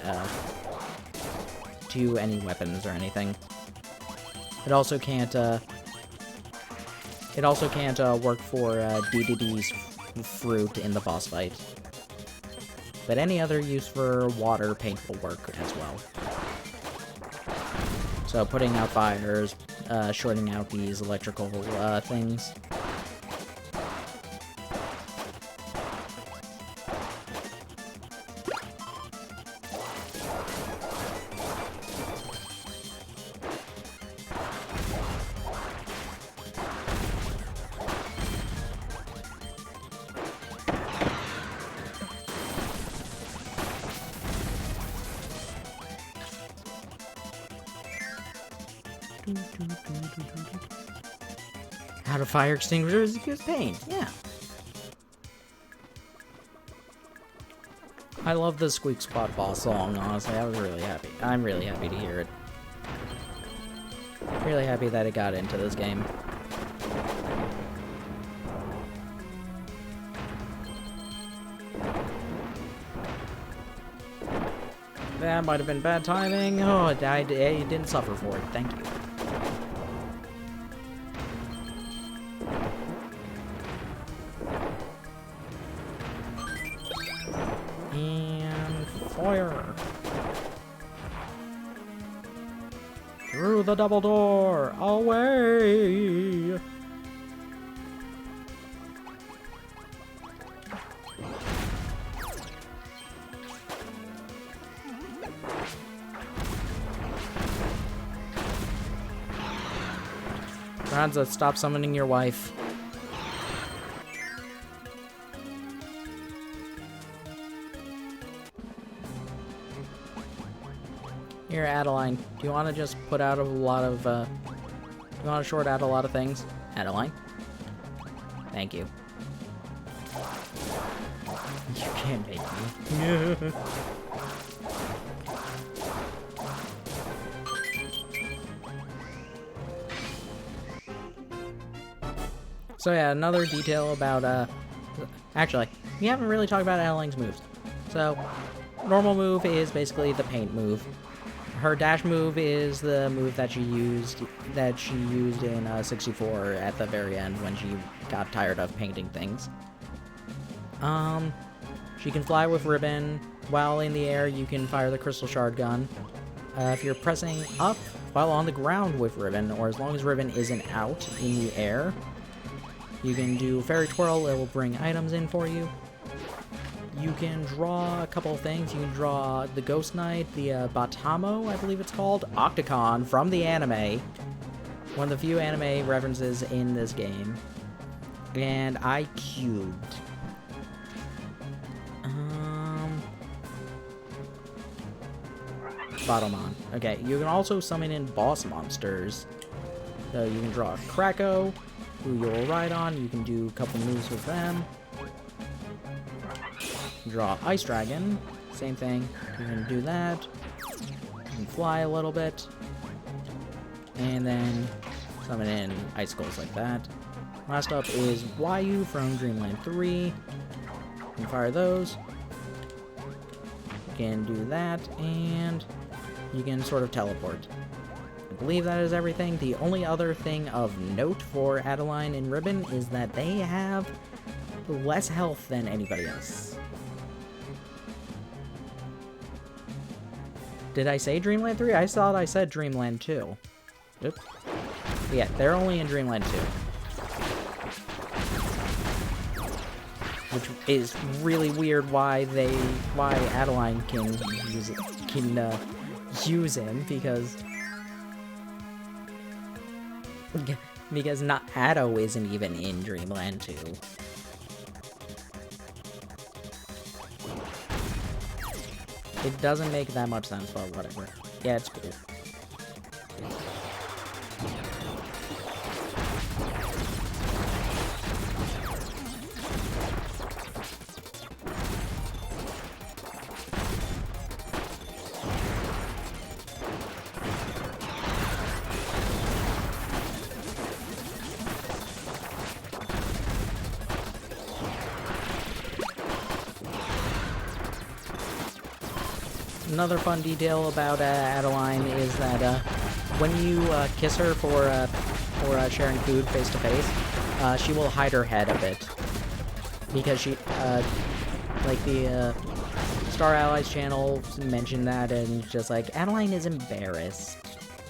weapons or anything. It also can't. Work for DDD's fruit in the boss fight. But any other use for water, paint will work as well. So putting out fires, shorting out these electrical things. How to fire extinguishers use paint, yeah. I love the Squeak Spot Boss song, honestly. I was really happy. I'm really happy to hear it. Really happy that it got into this game. That might have been bad timing. Oh, it didn't suffer for it. Thank you. And fire. Through the double door. Away. Ranza, stop summoning your wife. Here, Adeline, do you want to just put out a lot of, do you want to short out a lot of things? Adeline? Thank you. You can't make me. So yeah, another detail about, actually, we haven't really talked about Adeline's moves. So, normal move is basically the paint move. Her dash move is the move that she used in 64 at the very end when she got tired of painting things. She can fly with Ribbon. While in the air, you can fire the Crystal Shard gun. If you're pressing up while on the ground with Ribbon, or as long as Ribbon isn't out in the air, you can do Fairy Twirl. It will bring items in for you. You can draw a couple of things. You can draw the Ghost Knight, the Batamo, I believe it's called, Octocon from the anime. One of the few anime references in this game. And I cubed. Bottlemon. Okay, you can also summon in boss monsters. So you can draw Krako, who you'll ride on. You can do a couple moves with them. Draw Ice Dragon. Same thing. You can do that. You can fly a little bit. And then summon in Icicles like that. Last up is Wayu from Dreamland 3. You can fire those. You can do that, and you can sort of teleport. I believe that is everything. The only other thing of note for Adeline and Ribbon is that they have less health than anybody else. Did I say Dreamland 3? I thought I said Dreamland 2. Oops. Yeah, they're only in Dreamland 2. Which is really weird why Adeline can use him, because not Addo isn't even in Dreamland 2. It doesn't make that much sense, but whatever. Yeah, it's cool. Another fun detail about Adeline is that when you kiss her for sharing food face to face, she will hide her head a bit, because she like the Star Allies channel mentioned that, and just like Adeline is embarrassed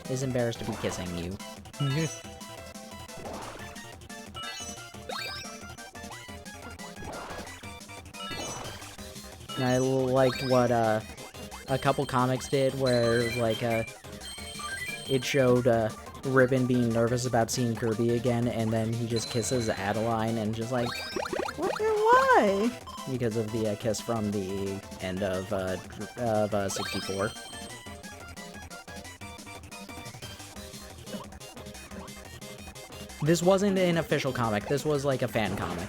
to be kissing you. And I liked what a couple comics did, where like it showed Ribbon being nervous about seeing Kirby again, and then he just kisses Adeline and just like, why? Because of the kiss from the end of 64. This wasn't an official comic. This was like a fan comic.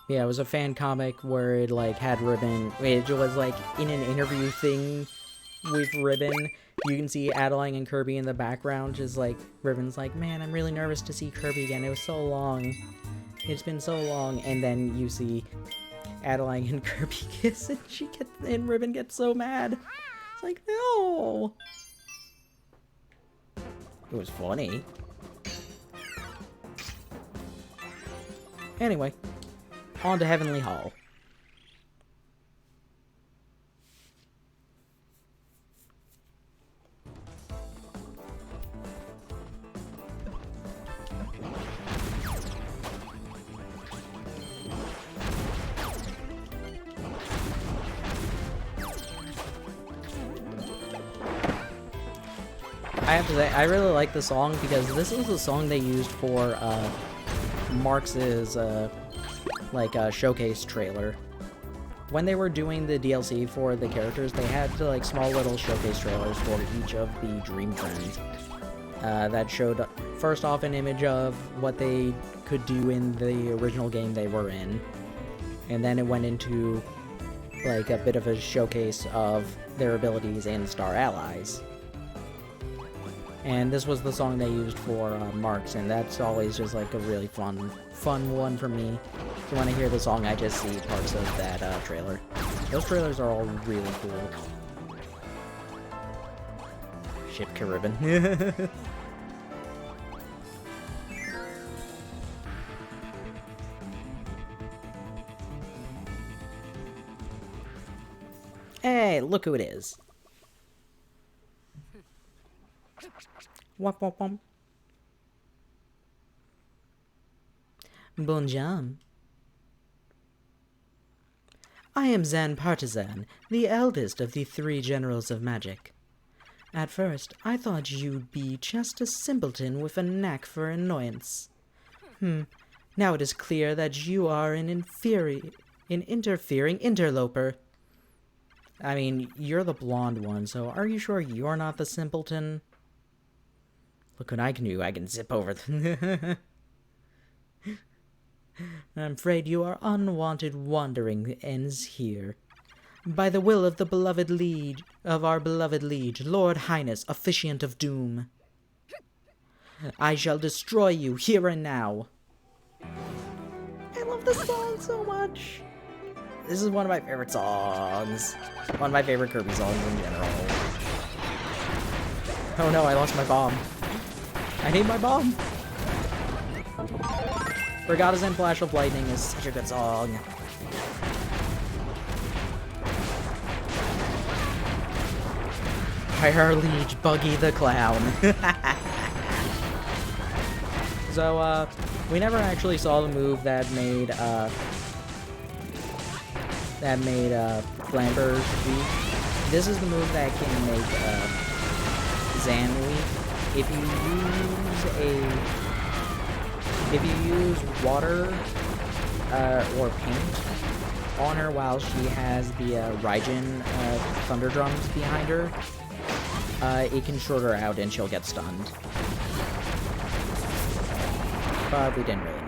Yeah, it was a fan comic where it like had Ribbon. It was like in an interview thing with Ribbon. You can see Adeline and Kirby in the background, just like Ribbon's like, man, I'm really nervous to see Kirby again. It was so long. It's been so long. And then you see Adeline and Kirby kiss, and Ribbon gets so mad. It's like, no. It was funny. Anyway, on to Heavenly Hall. I have to say, I really like the song because this is the song they used for Marx's showcase trailer. When they were doing the DLC for the characters, they had like small little showcase trailers for each of the Dream Friends that showed first off an image of what they could do in the original game they were in, and then it went into like a bit of a showcase of their abilities in Star Allies. And this was the song they used for Marks, and that's always just like a really fun one for me. So when I hear the song, I just see parts of that trailer. Those trailers are all really cool. Shit, Kirby. Hey, look who it is. Womp womp womp. Bonjour. I am Zan Partizan, the eldest of the 3 generals of magic. At first, I thought you'd be just a simpleton with a knack for annoyance. Now it is clear that you are an interfering interloper. I mean, you're the blonde one, so are you sure you're not the simpleton? Look what I can do, I can zip over them. I'm afraid your unwanted wandering ends here. By the will of our beloved liege, Lord Highness, Officiant of Doom, I shall destroy you here and now. I love this song so much. This is one of my favorite songs. One of my favorite Kirby songs in general. Oh no, I lost my bomb. I need my bomb. Regatta's and Flash of Lightning is such a good song. Fire Liege Buggy the Clown. So, we never actually saw the move that made Flamber weak. This is the move that can make, Zan weak. If you use water, or paint on her while she has the, Raijin, Thunder Drums behind her, it can short her out and she'll get stunned. But we didn't really need it.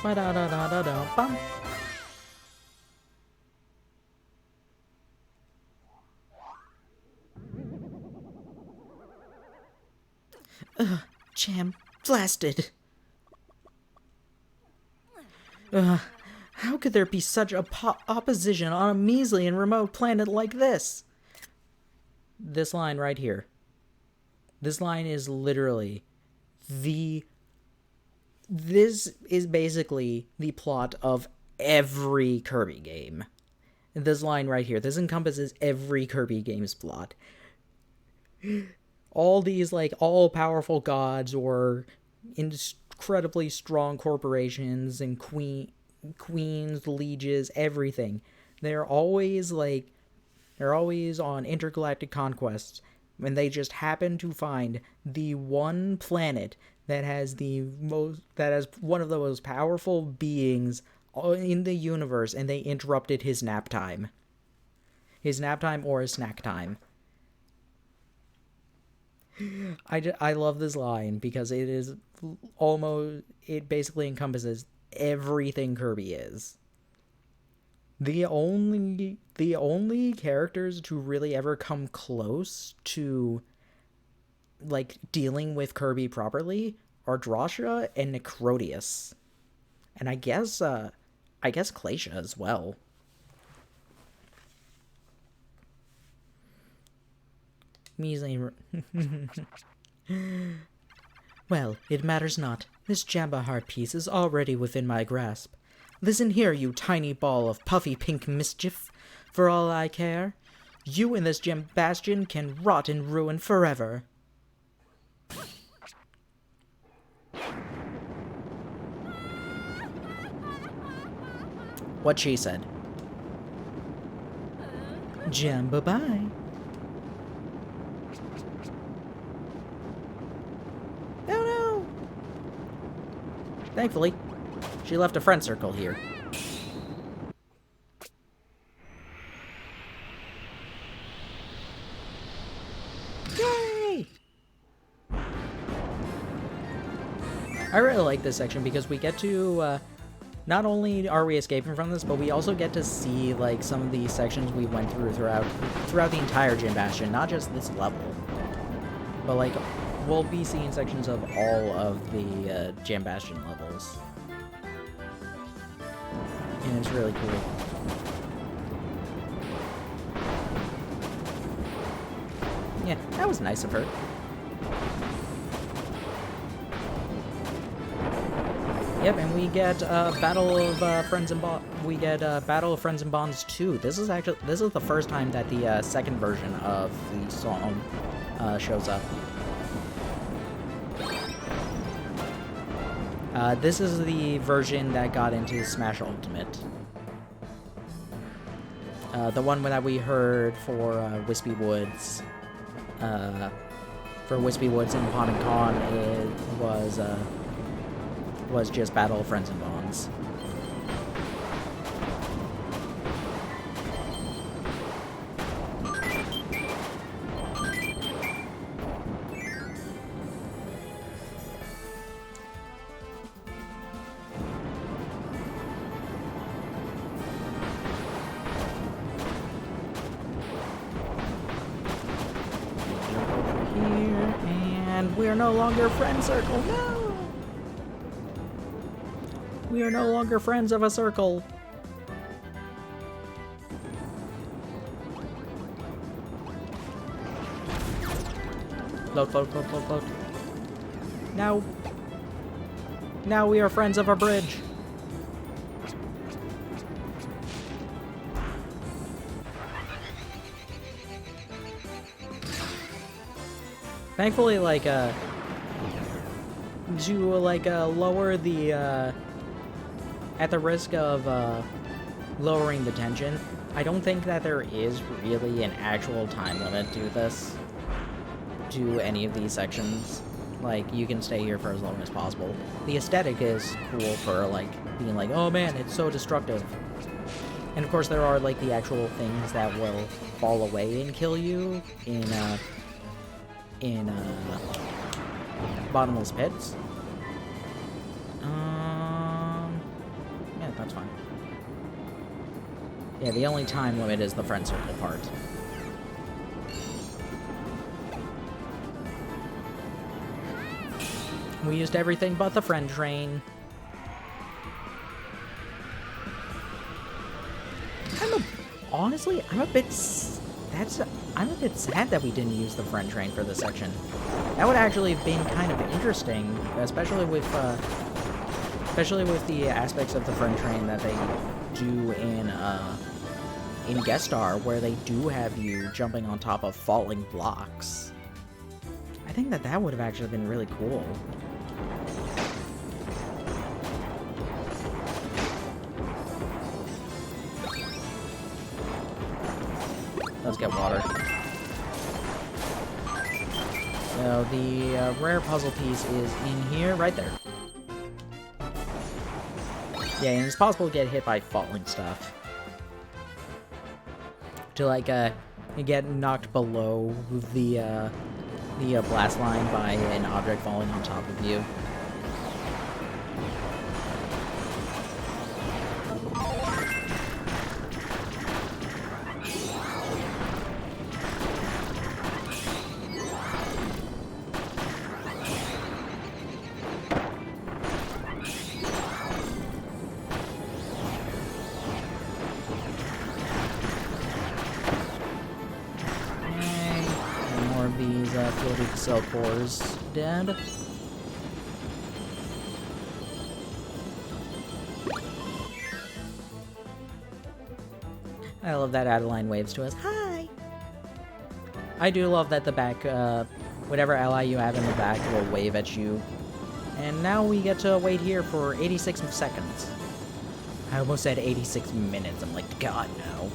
Ba-da-da-da-da-da-bum. Jam blasted. How could there be such opposition on a measly and remote planet like this? This line right here. This line is literally this is basically the plot of every Kirby game. This line right here. This encompasses every Kirby game's plot. All these, like, all-powerful gods or incredibly strong corporations and queens, lieges, everything. They're always on intergalactic conquests when they just happen to find the one planet that has one of the most powerful beings in the universe, and they interrupted his nap time. His nap time or his snack time. I love this line because it basically encompasses everything Kirby is. The only characters to really ever come close to, like, dealing with Kirby properly are Drasha and Necrodius. And I guess Glacia as well. Measly. Well, it matters not. This Jamba heart piece is already within my grasp. Listen here, you tiny ball of puffy pink mischief. For all I care, you and this gem bastion can rot in ruin forever. What she said. Jump, bye-bye. Oh no! Thankfully, she left a friend circle here. Yay! I really like this section because we get to, not only are we escaping from this, but we also get to see, like, some of the sections we went through throughout the entire Gym Bastion, not just this level. But, like, we'll be seeing sections of all of the Gym Bastion levels. And it's really cool. Yeah, that was nice of her. Yep, and we get Battle of Friends and Battle of Friends and Bonds 2. This is the first time that the second version of the song shows up. This is the version that got into Smash Ultimate. The one that we heard for Wispy Woods. For Wispy Woods and Pon and Con, it was just Battle of Friends and Bonds. Jump over here, and we are no longer friend circle. No! We are no longer friends of a circle. Float, float, float, float, float. Now we are friends of a bridge. Thankfully, like, to, like, lower the, at the risk of lowering the tension, I don't think that there is really an actual time limit to this, to any of these sections. Like, you can stay here for as long as possible. The aesthetic is cool for, like, being like, oh man, it's so destructive. And of course there are, like, the actual things that will fall away and kill you in bottomless pits. Yeah, that's fine. Yeah, the only time limit is the friend circle part. We used everything but the friend train. Honestly, I'm a bit sad that we didn't use the friend train for this section. That would actually have been kind of interesting, especially with the aspects of the friend train that they do in Guest Star, where they do have you jumping on top of falling blocks. I think that would have actually been really cool. Let's get water. So the rare puzzle piece is in here, right there. Yeah, and it's possible to get hit by falling stuff. To like get knocked below the blast line by an object falling on top of you. Floated cell cores dead. I love that Adeline waves to us. Hi! I do love that the back, whatever ally you have in the back will wave at you. And now we get to wait here for 86 seconds. I almost said 86 minutes. I'm like, God, no.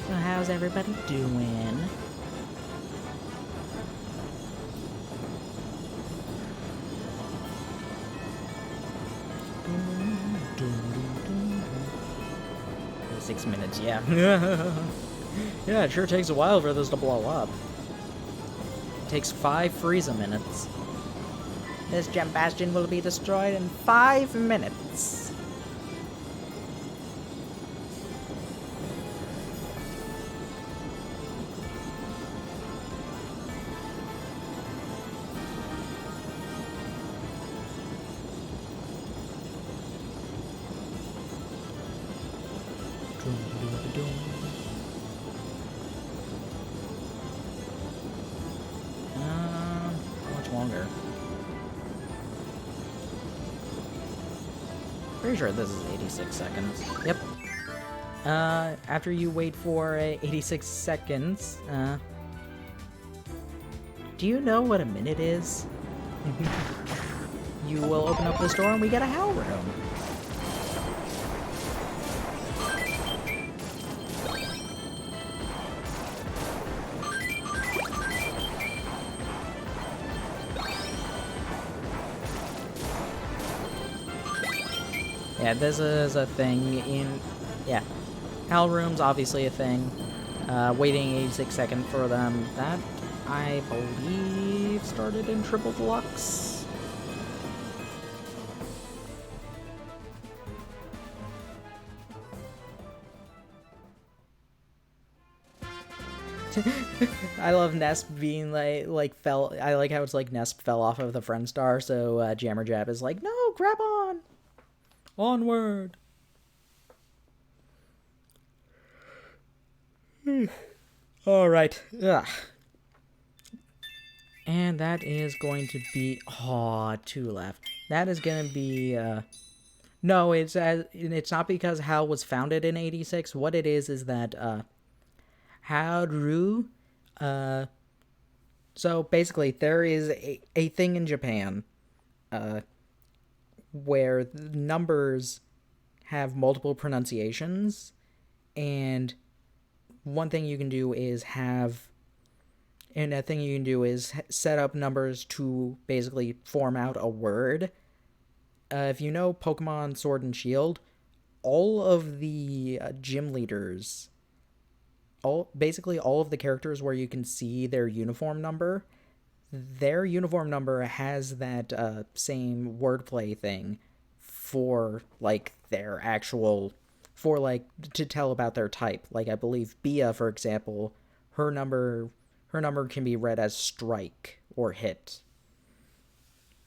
So how's everybody doing? Oh, 6 minutes, yeah. Yeah, it sure takes a while for this to blow up. It takes 5 Frieza minutes. This gem bastion will be destroyed in 5 minutes. Much longer. Pretty sure this is 86 seconds. Yep. After you wait for 86 seconds, do you know what a minute is? You will open up this door and we get a Howl Room. Yeah, this is a thing in... Yeah. Howl Room's obviously a thing. Waiting 86 seconds for them. That, I believe, started in Triple Deluxe. I love Nesp being fell. I like how it's like Nesp fell off of the Friend Star, so Jammer Jab is like, no, grab on! Onward! Alright. And that is going to be... Aw, 2 left. That is going to be... No, it's not because Hal was founded in 86. What it is that... Haru... So, basically, there is a thing in Japan... where numbers have multiple pronunciations, and one thing you can do is set up numbers to basically form out a word. If you know Pokemon Sword and Shield, all of the gym leaders, basically all of the characters where you can see their uniform number, their uniform number has that same wordplay thing for, like, their actual... For, like, to tell about their type. Like, I believe Bia, for example, her number can be read as strike or hit.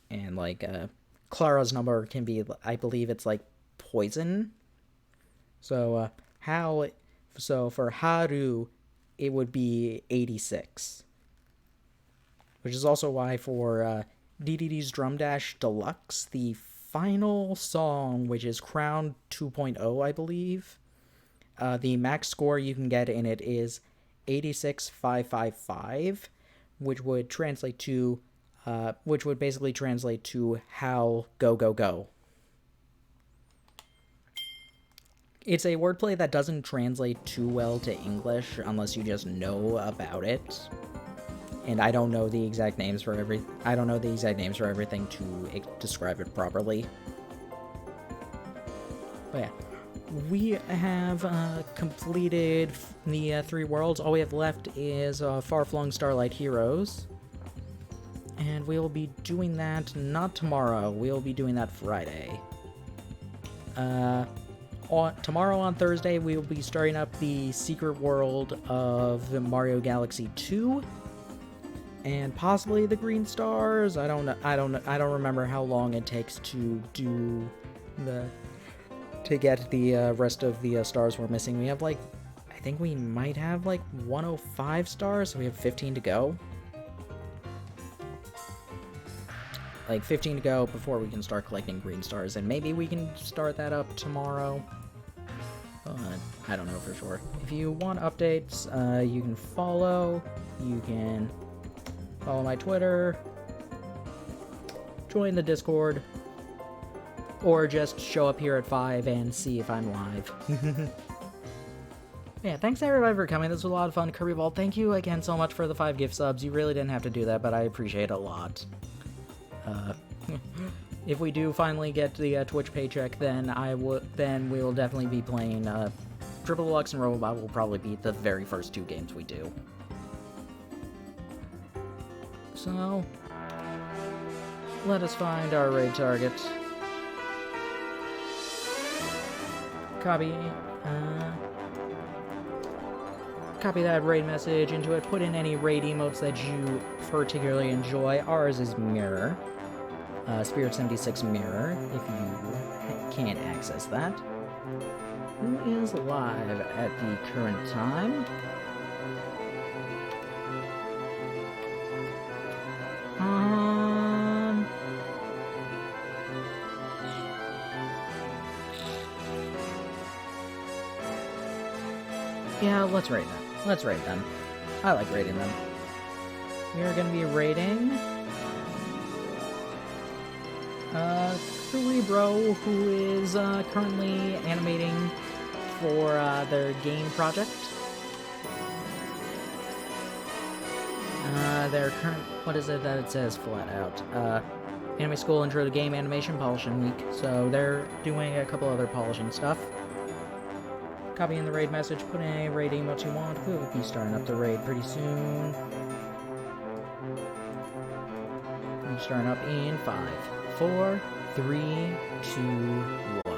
And, like, Clara's number can be, I believe it's, like, poison. So, So, for Haru, it would be 86. Which is also why for DDD's Drum Dash Deluxe, the final song, which is Crown 2.0, I believe, the max score you can get in it is 86,555, which would basically translate to Howl, go, go, go. It's a wordplay that doesn't translate too well to English unless you just know about it. And I don't know the exact names for everything to describe it properly. But yeah, we have completed the 3 worlds. All we have left is Far-Flung Starlight Heroes. And we'll be doing that not tomorrow. We'll be doing that Friday. Tomorrow on Thursday, we will be starting up the secret world of Mario Galaxy 2. And possibly the Green Stars. I don't remember how long it takes to get the rest of the stars we're missing. We have I think we might have 105 stars, so we have 15 to go. like 15 to go before we can start collecting green stars, and maybe we can start that up tomorrow. I don't know for sure. If you want updates, you can follow. You can follow my Twitter, join the Discord, or just show up here at 5 and see if I'm live. Yeah, thanks everybody for coming. This was a lot of fun. Kirby Vault, thank you again so much for the 5 gift subs. You really didn't have to do that, but I appreciate it a lot. If we do finally get the Twitch paycheck, then we will definitely be playing Triple Deluxe and Robobot will probably be the very first 2 games we do. So, let us find our raid target. Copy that raid message into it, put in any raid emotes that you particularly enjoy. Ours is Mirror. Spirit 76 Mirror, if you can't access that. Who is live at the current time? Yeah, let's rate them. Let's rate them. I like rating them. We are going to be rating Cerebro, who is currently animating for their game project. Their current, what is it that it says flat out? Anime School Intro to Game Animation Polishing Week. So they're doing a couple other polishing stuff. Copy in the raid message, put in any raid emotes you want. We'll be starting up the raid pretty soon. We'll be starting up in 5, 4, 3, 2, 1.